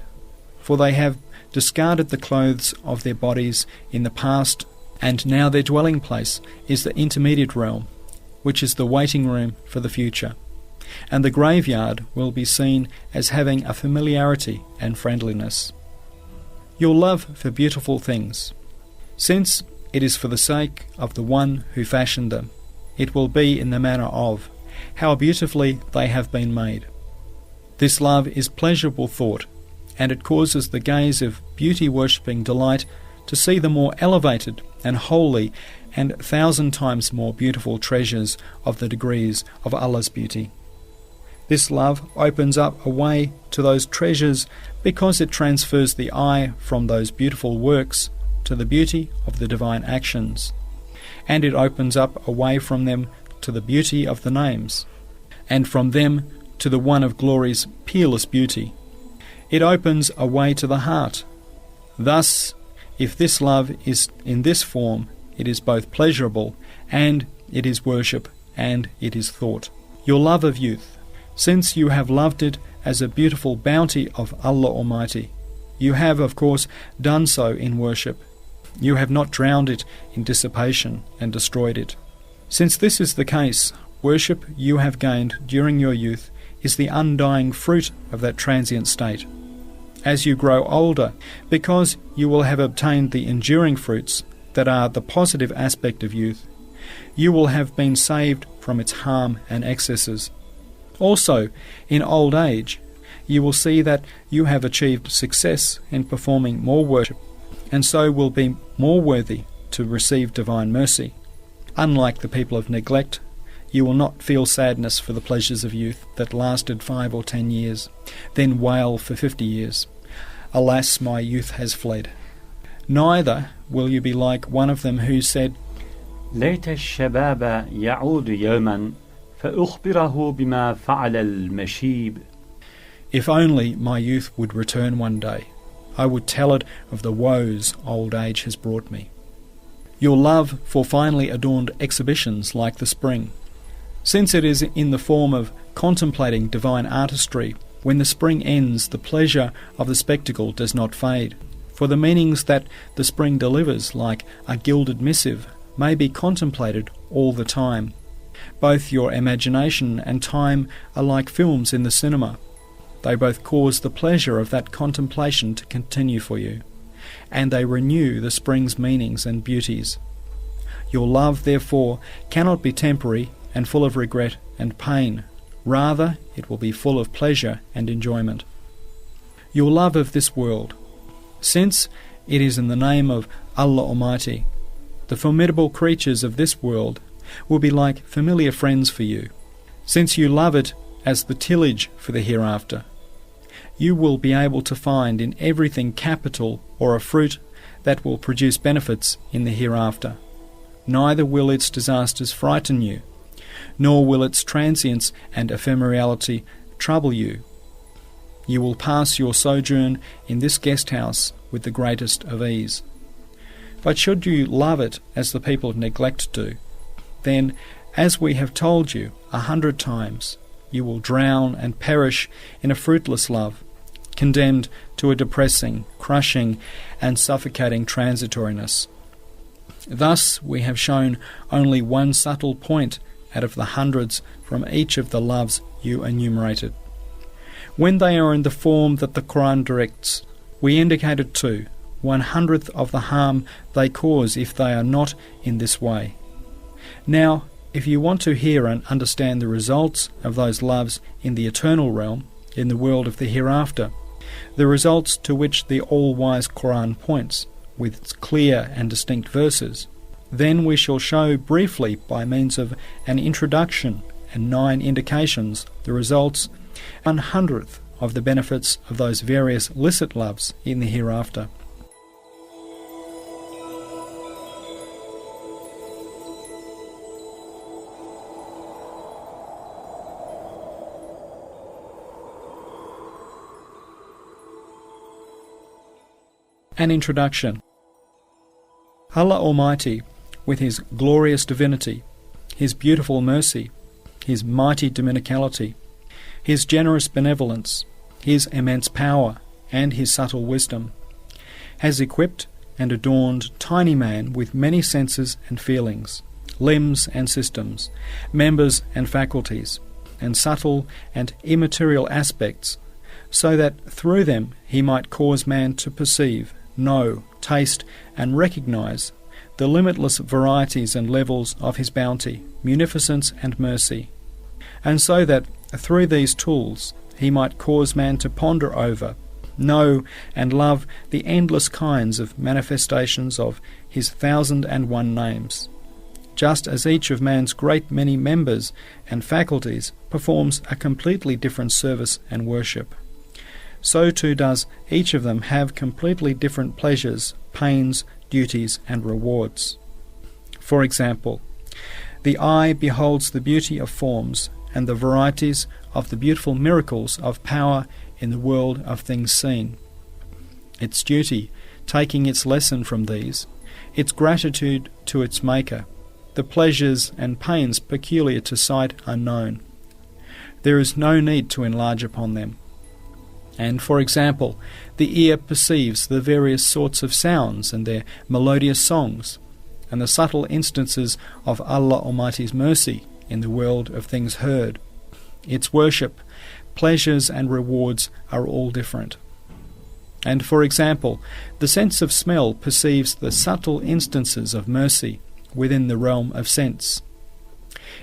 for they have discarded the clothes of their bodies in the past, and now their dwelling place is the intermediate realm, which is the waiting room for the future, and the graveyard will be seen as having a familiarity and friendliness. Your love for beautiful things. Since it is for the sake of the one who fashioned them, it will be in the manner of how beautifully they have been made. This love is pleasurable thought, and it causes the gaze of beauty-worshipping delight to see the more elevated and holy and 1,000 times more beautiful treasures of the degrees of Allah's beauty. This love opens up a way to those treasures because it transfers the eye from those beautiful works to the beauty of the divine actions, and it opens up a way from them to the beauty of the names, and from them to the one of glory's peerless beauty. It opens a way to the heart. Thus, if this love is in this form, it is both pleasurable, and it is worship, and it is thought. Your love of youth. Since you have loved it as a beautiful bounty of Allah Almighty, you have, of course, done so in worship. You have not drowned it in dissipation and destroyed it. Since this is the case, worship you have gained during your youth is the undying fruit of that transient state. As you grow older, because you will have obtained the enduring fruits, that are the positive aspect of youth, you will have been saved from its harm and excesses. Also, in old age, you will see that you have achieved success in performing more worship, and so will be more worthy to receive divine mercy. Unlike the people of neglect, you will not feel sadness for the pleasures of youth that lasted 5 or 10 years, then wail for 50 years, "Alas, my youth has fled." Neither will you be like one of them who said,
ليت الشباب يعود يوما فأخبره بما فعل المشيب.
"If only my youth would return one day, I would tell it of the woes old age has brought me." Your love for finely adorned exhibitions like the spring, since it is in the form of contemplating divine artistry, when the spring ends, the pleasure of the spectacle does not fade, for the meanings that the spring delivers, like a gilded missive, may be contemplated all the time. Both your imagination and time are like films in the cinema. They both cause the pleasure of that contemplation to continue for you, and they renew the spring's meanings and beauties. Your love, therefore, cannot be temporary and full of regret and pain. Rather, it will be full of pleasure and enjoyment. Your love of this world, since it is in the name of Allah Almighty, the formidable creatures of this world will be like familiar friends for you. Since you love it as the tillage for the hereafter, you will be able to find in everything capital or a fruit that will produce benefits in the hereafter. Neither will its disasters frighten you, nor will its transience and ephemerality trouble you. You will pass your sojourn in this guest house with the greatest of ease. But should you love it as the people of neglect do, then, as we have told you 100 times, you will drown and perish in a fruitless love, condemned to a depressing, crushing, and suffocating transitoriness. Thus we have shown only one subtle point out of the hundreds from each of the loves you enumerated. When they are in the form that the Quran directs, we indicated too 1/100th of the harm they cause if they are not in this way. Now, if you want to hear and understand the results of those loves in the eternal realm, in the world of the hereafter, the results to which the all-wise Quran points, with its clear and distinct verses, then we shall show briefly by means of an introduction and 9 indications the results 1/100th of the benefits of those various licit loves in the hereafter. An introduction. Allah Almighty, with His glorious divinity, His beautiful mercy, His mighty dominicality, His generous benevolence, His immense power, and His subtle wisdom, has equipped and adorned tiny man with many senses and feelings, limbs and systems, members and faculties, and subtle and immaterial aspects, so that through them he might cause man to perceive, know, taste, and recognize the limitless varieties and levels of His bounty, munificence, and mercy, and so that through these tools he might cause man to ponder over, know, and love the endless kinds of manifestations of His 1,001 names, just as each of man's great many members and faculties performs a completely different service and worship. So too does each of them have completely different pleasures, pains, duties, and rewards. For example, the eye beholds the beauty of forms and the varieties of the beautiful miracles of power in the world of things seen. Its duty, taking its lesson from these, its gratitude to its Maker, the pleasures and pains peculiar to sight unknown. There is no need to enlarge upon them. And, for example, the ear perceives the various sorts of sounds and their melodious songs, and the subtle instances of Allah Almighty's mercy in the world of things heard. Its worship, pleasures and rewards are all different. And, for example, the sense of smell perceives the subtle instances of mercy within the realm of sense.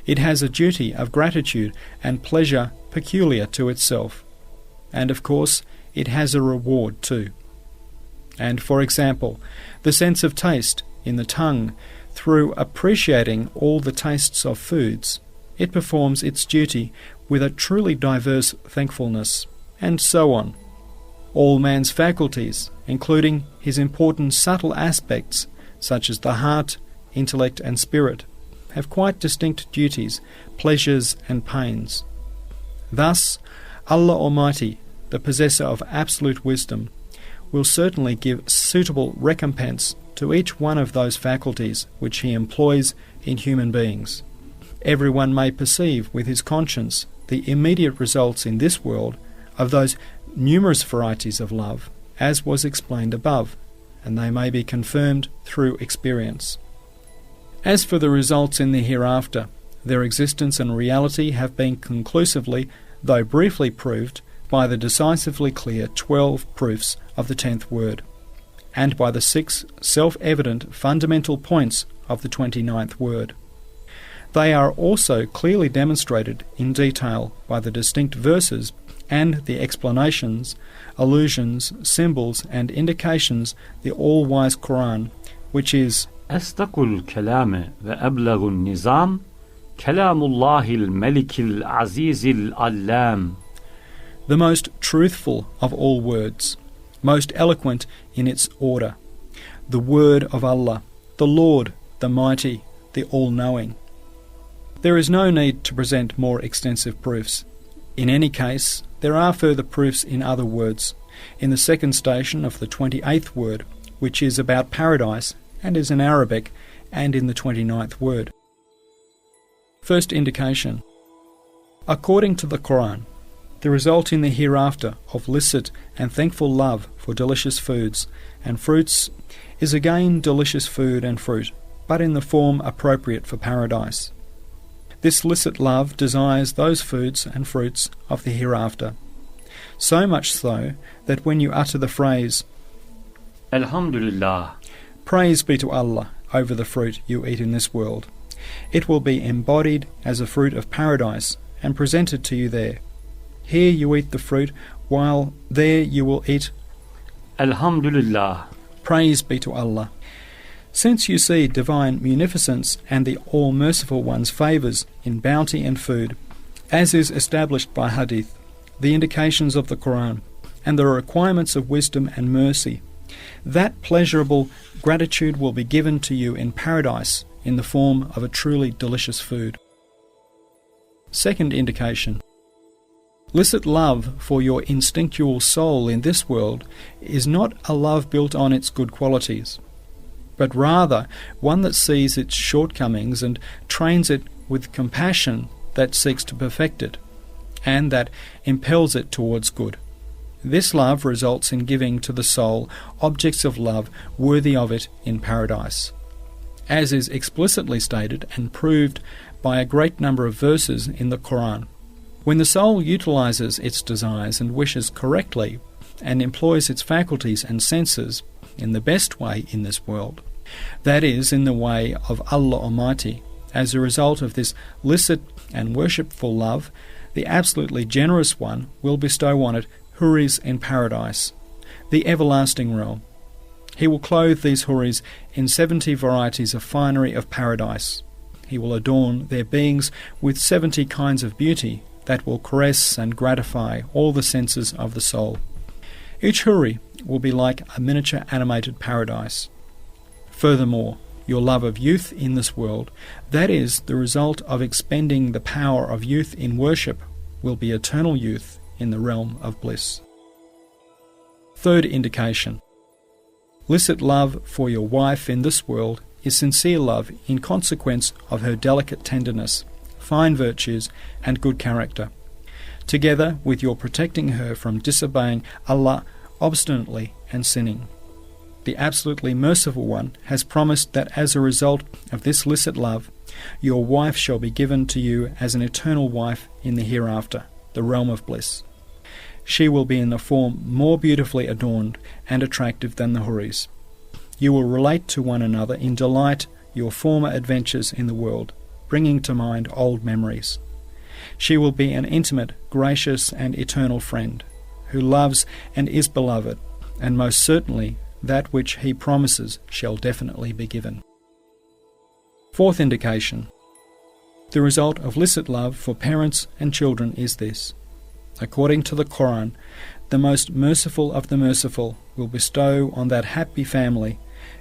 It has a duty of gratitude and pleasure peculiar to itself. And, of course, it has a reward too. And, for example, the sense of taste in the tongue, through appreciating all the tastes of foods, it performs its duty with a truly diverse thankfulness, and so on. All man's faculties, including his important subtle aspects, such as the heart, intellect and spirit, have quite distinct duties, pleasures and pains. Thus, Allah Almighty, the possessor of absolute wisdom, will certainly give suitable recompense to each one of those faculties which He employs in human beings. Everyone may perceive with his conscience the immediate results in this world of those numerous varieties of love, as was explained above, and they may be confirmed through experience. As for the results in the hereafter, their existence and reality have been conclusively, though briefly, proved by the decisively clear 12 proofs of the 10th word, and by the 6 self-evident fundamental points of the 29th word. They are also clearly demonstrated in detail by the distinct verses and the explanations, allusions, symbols and indications the all-wise Quran, which is
أصدق الكلام وأبلغ النظام كلام الله الملك العزيز العلام,
the most truthful of all words, most eloquent in its order, the word of Allah, the Lord, the Mighty, the All-Knowing. There is no need to present more extensive proofs. In any case, there are further proofs in other words, in the second station of the 28th word, which is about paradise and is in Arabic, and in the 29th word. First indication. According to the Quran, the result in the hereafter of licit and thankful love for delicious foods and fruits is again delicious food and fruit, but in the form appropriate for paradise. This licit love desires those foods and fruits of the hereafter, so much so that when you utter the phrase,
Alhamdulillah,
praise be to Allah over the fruit you eat in this world, it will be embodied as a fruit of paradise and presented to you there. Here you eat the fruit, while there you will eat
Alhamdulillah,
praise be to Allah. Since you see divine munificence and the All-Merciful One's favours in bounty and food, as is established by Hadith, the indications of the Quran, and the requirements of wisdom and mercy, that pleasurable gratitude will be given to you in paradise in the form of a truly delicious food. Second indication. Licit love for your instinctual soul in this world is not a love built on its good qualities, but rather one that sees its shortcomings and trains it with compassion that seeks to perfect it, and that impels it towards good. This love results in giving to the soul objects of love worthy of it in paradise, as is explicitly stated and proved by a great number of verses in the Quran. When the soul utilizes its desires and wishes correctly and employs its faculties and senses in the best way in this world, that is, in the way of Allah Almighty, as a result of this licit and worshipful love, the absolutely generous One will bestow on it Huris in paradise, the everlasting realm. He will clothe these Huris in 70 varieties of finery of paradise. He will adorn their beings with 70 kinds of beauty that will caress and gratify all the senses of the soul. Each Huri will be like a miniature animated paradise. Furthermore, your love of youth in this world, that is, the result of expending the power of youth in worship, will be eternal youth in the realm of bliss. Third indication. Licit love for your wife in this world is sincere love in consequence of her delicate tenderness, fine virtues, and good character, together with your protecting her from disobeying Allah obstinately and sinning. The absolutely merciful One has promised that as a result of this licit love, your wife shall be given to you as an eternal wife in the hereafter, the realm of bliss. She will be in a form more beautifully adorned and attractive than the Houris. You will relate to one another in delight your former adventures in the world, bringing to mind old memories. She will be an intimate, gracious and eternal friend, who loves and is beloved, and most certainly that which he promises shall definitely be given. Fourth indication. The result of licit love for parents and children is this. According to the Quran, the most merciful of the merciful will bestow on that happy family,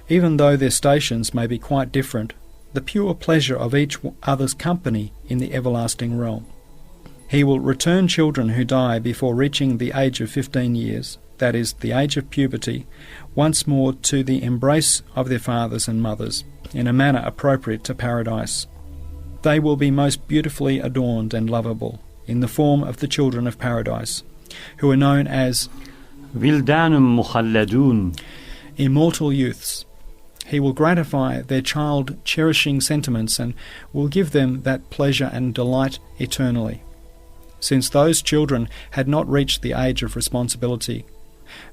even though their stations may be quite different, the pure pleasure of each other's company in the everlasting realm. He will return children who die before reaching the age of 15 years, that is, the age of puberty, once more to the embrace of their fathers and mothers, in a manner appropriate to paradise. They will be most beautifully adorned and lovable, in the form of the children of paradise, who are known as
Wildanum mukhalladun,
immortal youths. He will gratify their child-cherishing sentiments and will give them that pleasure and delight eternally. Since those children had not reached the age of responsibility,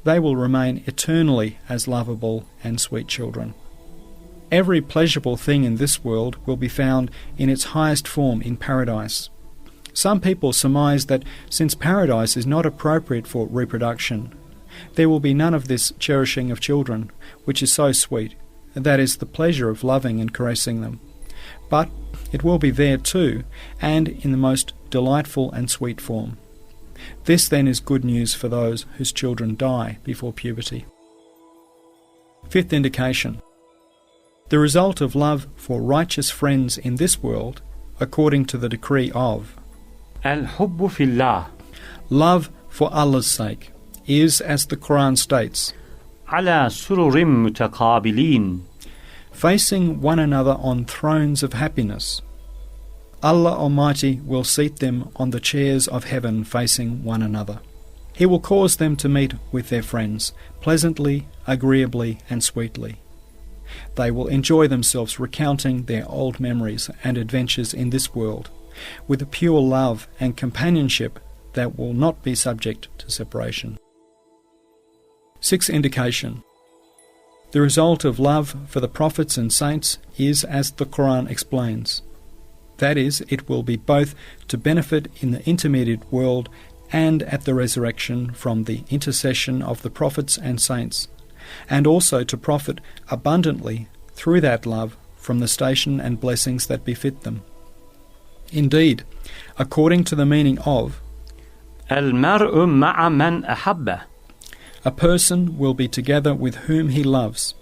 they will remain eternally as lovable and sweet children. Every pleasurable thing in this world will be found in its highest form in paradise. Some people surmise that since paradise is not appropriate for reproduction, there will be none of this cherishing of children, which is so sweet, that is the pleasure of loving and caressing them. But it will be there too, and in the most delightful and sweet form. This then is good news for those whose children die before puberty. Fifth indication. The result of love for righteous friends in this world, according to the decree of
Al-Hubbu fillah,
love for Allah's sake, is, as the Quran states,
ala sururim mutaqabilin,
facing one another on thrones of happiness. Allah Almighty will seat them on the chairs of heaven facing one another. He will cause them to meet with their friends, pleasantly, agreeably and sweetly. They will enjoy themselves recounting their old memories and adventures in this world, with a pure love and companionship that will not be subject to separation. Sixth indication. The result of love for the prophets and saints is as the Quran explains. That is, it will be both to benefit in the intermediate world and at the resurrection from the intercession of the prophets and saints, and also to profit abundantly through that love from the station and blessings that befit them. Indeed, according to the meaning of
al-mar'u ma'a man ahabba,
a person will be together with whom he loves.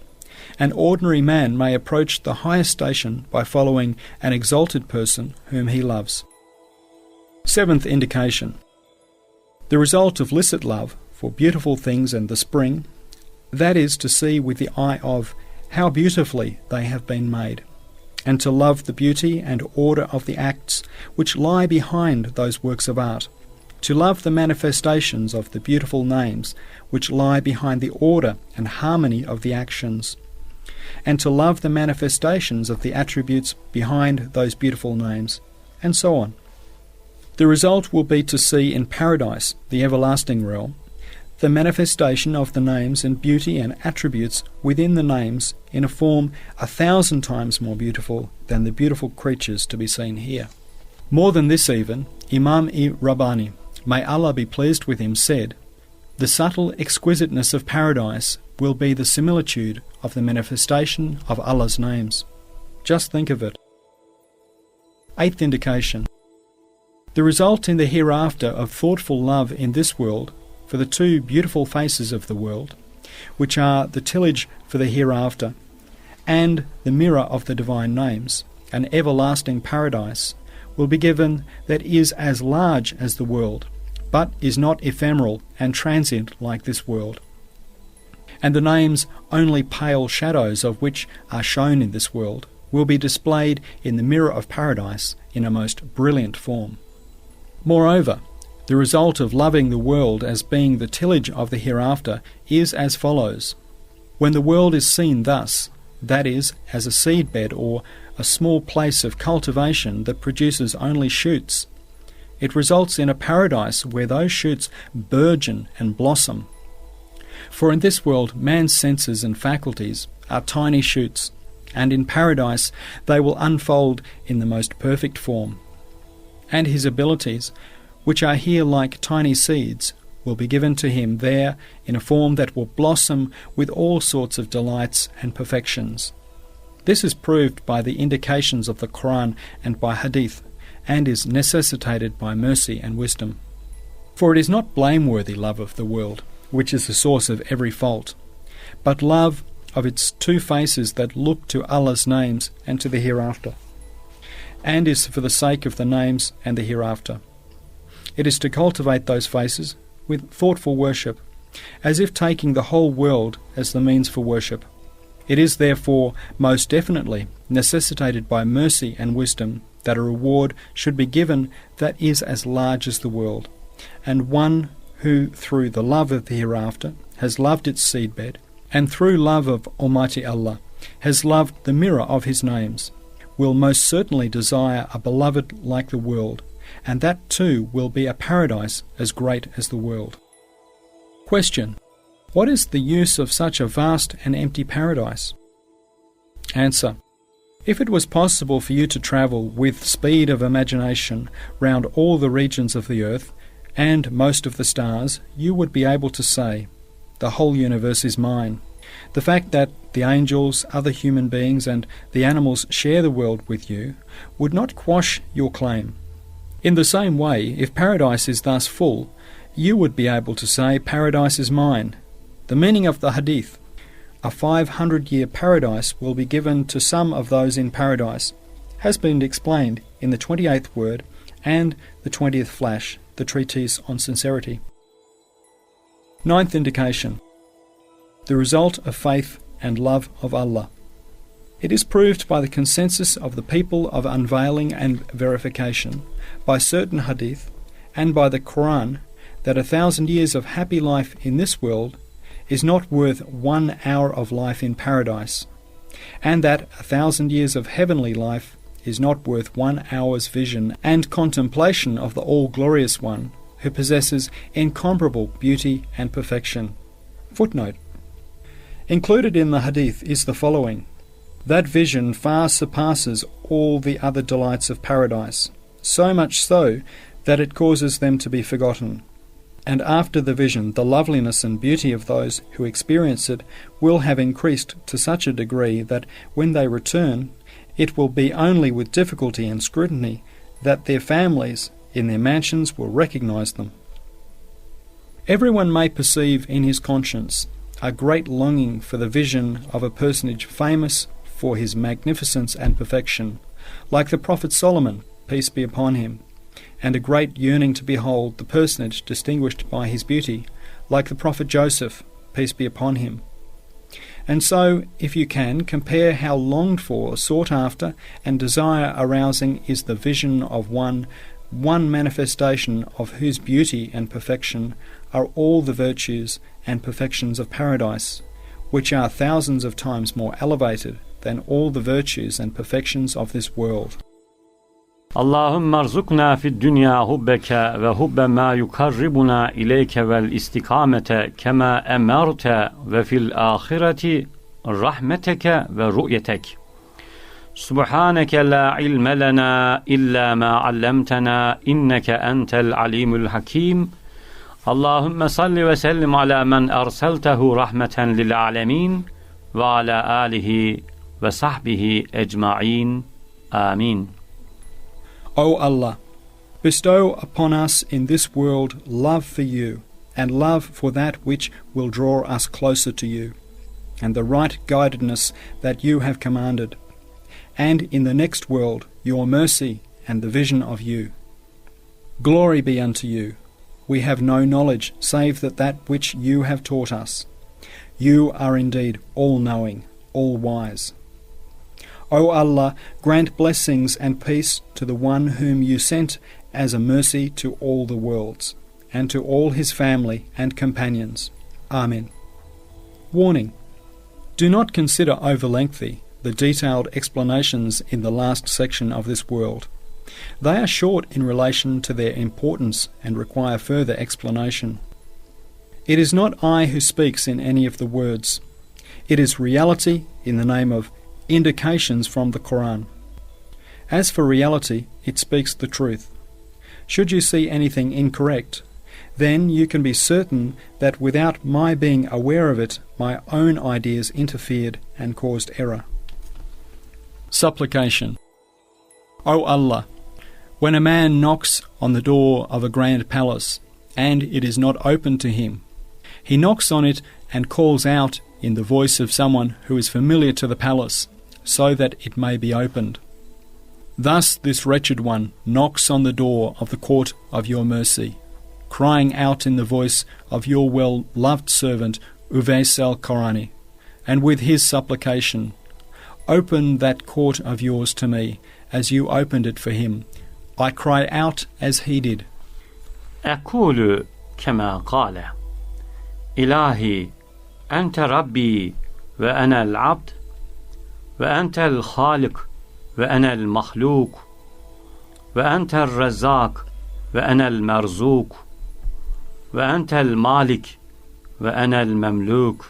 An ordinary man may approach the highest station by following an exalted person whom he loves. Seventh indication. The result of licit love for beautiful things and the spring, that is to see with the eye of how beautifully they have been made, and to love the beauty and order of the acts which lie behind those works of art, to love the manifestations of the beautiful names which lie behind the order and harmony of the actions, and to love the manifestations of the attributes behind those beautiful names, and so on. The result will be to see in paradise, the everlasting realm, the manifestation of the names and beauty and attributes within the names in a form 1,000 times more beautiful than the beautiful creatures to be seen here. More than this even, Imam-i-Rabbani, may Allah be pleased with him, said, "The subtle exquisiteness of paradise will be the similitude of the manifestation of Allah's names." Just think of it. Eighth indication. The result in the hereafter of thoughtful love in this world for the two beautiful faces of the world, which are the tillage for the hereafter and the mirror of the divine names, an everlasting paradise, will be given that is as large as the world, but is not ephemeral and transient like this world. And the names, only pale shadows of which are shown in this world, will be displayed in the mirror of paradise in a most brilliant form. Moreover, the result of loving the world as being the tillage of the hereafter is as follows. When the world is seen thus, that is, as a seedbed or a small place of cultivation that produces only shoots, It results in a paradise where those shoots burgeon and blossom. For in this world man's senses and faculties are tiny shoots, and in paradise they will unfold in the most perfect form. And his abilities, which are here like tiny seeds, will be given to him there in a form that will blossom with all sorts of delights and perfections. This is proved by the indications of the Quran and by Hadith, and is necessitated by mercy and wisdom. For it is not blameworthy love of the world, which is the source of every fault, but love of its two faces that look to Allah's names and to the hereafter, and is for the sake of the names and the hereafter. It is to cultivate those faces with thoughtful worship, as if taking the whole world as the means for worship. It is therefore most definitely necessitated by mercy and wisdom that a reward should be given that is as large as the world, and one who through the love of the hereafter has loved its seedbed, and through love of Almighty Allah has loved the mirror of his names, will most certainly desire a beloved like the world, and that too will be a paradise as great as the world. Question: what is the use of such a vast and empty paradise? Answer: if it was possible for you to travel with speed of imagination round all the regions of the earth and most of the stars, you would be able to say, the whole universe is mine. The fact that the angels, other human beings and the animals share the world with you would not quash your claim. In the same way, if paradise is thus full, you would be able to say, paradise is mine. The meaning of the hadith: a 500-year paradise will be given to some of those in paradise, has been explained in the 28th word and the 20th flash, the treatise on sincerity. Ninth indication: the result of faith and love of Allah. It is proved by the consensus of the people of unveiling and verification, by certain hadith, and by the Quran, that 1,000 years of happy life in this world is not worth 1 hour of life in paradise, and that 1,000 years of heavenly life is not worth 1 hour's vision and contemplation of the All-Glorious One, who possesses incomparable beauty and perfection. Footnote: included in the hadith is the following: that vision far surpasses all the other delights of paradise, so much so that it causes them to be forgotten. And after the vision, the loveliness and beauty of those who experience it will have increased to such a degree that when they return, it will be only with difficulty and scrutiny that their families in their mansions will recognize them. Everyone may perceive in his conscience a great longing for the vision of a personage famous for his magnificence and perfection, like the Prophet Solomon, peace be upon him, and a great yearning to behold the personage distinguished by his beauty, like the Prophet Joseph, peace be upon him. And so, if you can, compare how longed for, sought after, and desire-arousing is the vision of one manifestation of whose beauty and perfection are all the virtues and perfections of paradise, which are thousands of times more elevated than all the virtues and perfections of this world.
اللهم ارزقنا في الدنيا حبك وحب ما يقربنا إليك والاستقامة كما أمرت وفي الآخرة رحمتك ورؤيتك. سبحانك لا علم لنا إلا ما علمتنا إنك أنت العليم الحكيم. اللهم صل وسلم على من أرسلته رحمة للعالمين وعلى آله وصحبه أجمعين. آمين.
O Allah, bestow upon us in this world love for you, and love for that which will draw us closer to you, and the right guidedness that you have commanded, and in the next world your mercy and the vision of you. Glory be unto you. We have no knowledge save that which you have taught us. You are indeed all-knowing, all-wise. O Allah, grant blessings and peace to the one whom you sent as a mercy to all the worlds, and to all his family and companions. Amen. Warning: do not consider over-lengthy the detailed explanations in the last section of this world, They are short in relation to their importance and require further explanation. It is not I who speaks in any of the words. It is reality in the name of indications from the Quran. As for reality, it speaks the truth. Should you see anything incorrect, then you can be certain that without my being aware of it, my own ideas interfered and caused error. Supplication. O Allah, when a man knocks on the door of a grand palace, and it is not opened to him, he knocks on it and calls out in the voice of someone who is familiar to the palace, so that it may be opened. Thus this wretched one knocks on the door of the court of your mercy, crying out in the voice of your well-loved servant Uwais al-Qarani, and with his supplication, open that court of yours to me, as you opened it for him. I cried out as he did.
أقول كما قال إلهي أنت ربي وأنا العبد وأنت الخالق وأنا المخلوق وأنت الرزاق وأنا المرزوق وأنت المالك وأنا المملوك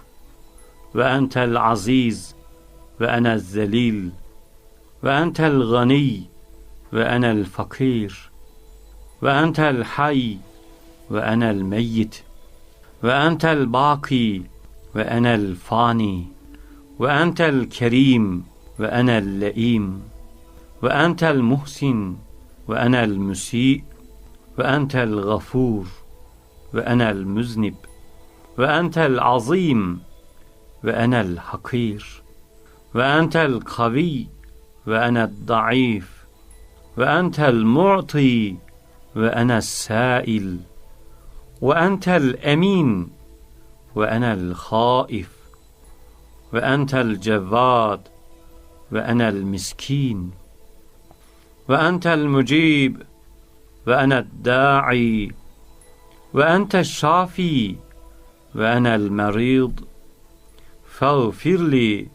وأنت العزيز وأنا الذليل وأنت الغني وأنا الفقير وأنت الحي وأنا الميت وأنت الباقي وأنا الفاني وأنت الكريم وأنا اللئيم وأنت المحسن وأنا المسيء وأنت الغفور وأنا المذنب وأنت العظيم وأنا الحقير وأنت القوي وأنا الضعيف وأنت المعطي وأنا السائل وأنت الأمين وأنا الخائف وأنت الجواد وأنا المسكين وأنت المجيب وأنا الداعي وأنت الشافي وأنا المريض فاغفر لي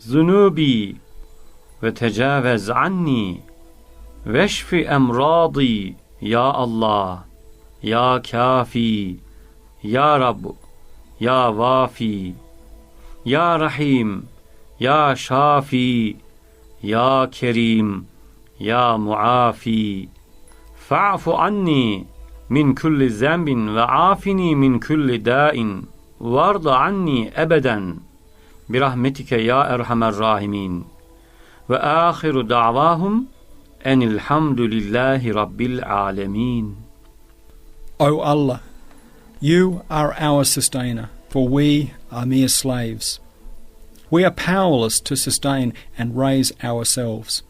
ذنوبي وتجاوز عني واشف أمراضي يا الله يا كافي يا رب يا وافي يا رحيم يا شافي يا كريم يا معافي فاعف عني من كل ذنب وعافني من كل داء وارض عني أبدا برحمتك يا أرحم الراحمين وآخر دعواهم أن الحمد لله رب العالمين.
O Allah, you are our sustainer, for we are mere slaves. We are powerless to sustain and raise ourselves.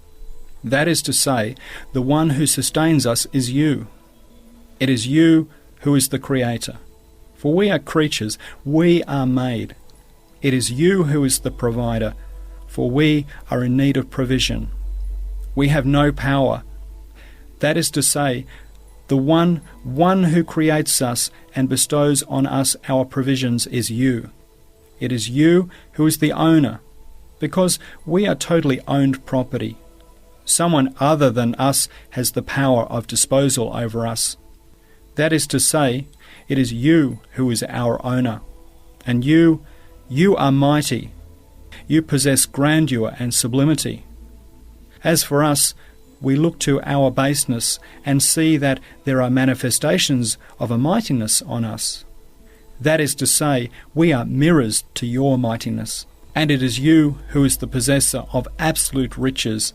That is to say, the one who sustains us is you. It is you who is the Creator. For we are creatures, we are made. It is you who is the Provider, for we are in need of provision. We have no power. That is to say, the one who creates us and bestows on us our provisions is you. It is you who is the owner, because we are totally owned property. Someone other than us has the power of disposal over us. That is to say, it is you who is our owner. And you are mighty. You possess grandeur and sublimity. As for us, we look to our baseness and see that there are manifestations of a mightiness on us. That is to say, we are mirrors to your mightiness. And it is you who is the possessor of absolute riches,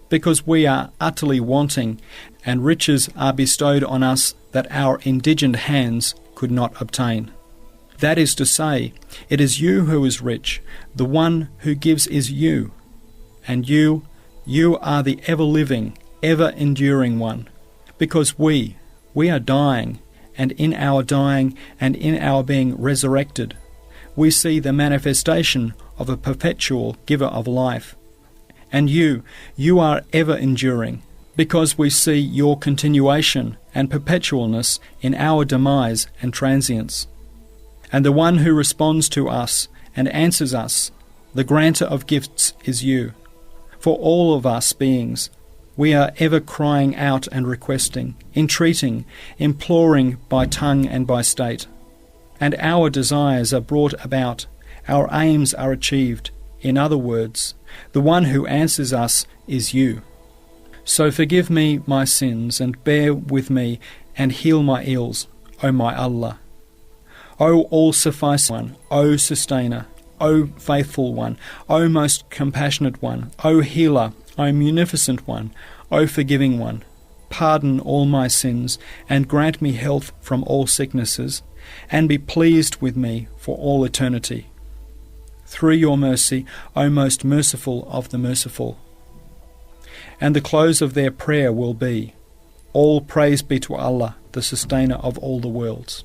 because we are utterly wanting, and riches are bestowed on us that our indigent hands could not obtain. That is to say, it is you who is rich, the one who gives is you, and you are the ever-living, ever-enduring one, because we are dying, and in our dying and in our being resurrected, we see the manifestation of a perpetual giver of life. And you are ever-enduring, because we see your continuation and perpetualness in our demise and transience. And the one who responds to us and answers us, the granter of gifts, is you. For all of us beings, We are ever crying out and requesting, entreating, imploring by tongue and by state. And our desires are brought about, our aims are achieved. In other words, the one who answers us is you. So forgive me my sins and bear with me and heal my ills, O my Allah. O all-sufficing one, O sustainer, O faithful one, O most compassionate one, O healer, O munificent one, O forgiving one, pardon all my sins and grant me health from all sicknesses, and be pleased with me for all eternity. Through your mercy, O most merciful of the merciful. And the close of their prayer will be, all praise be to Allah, the sustainer of all the worlds.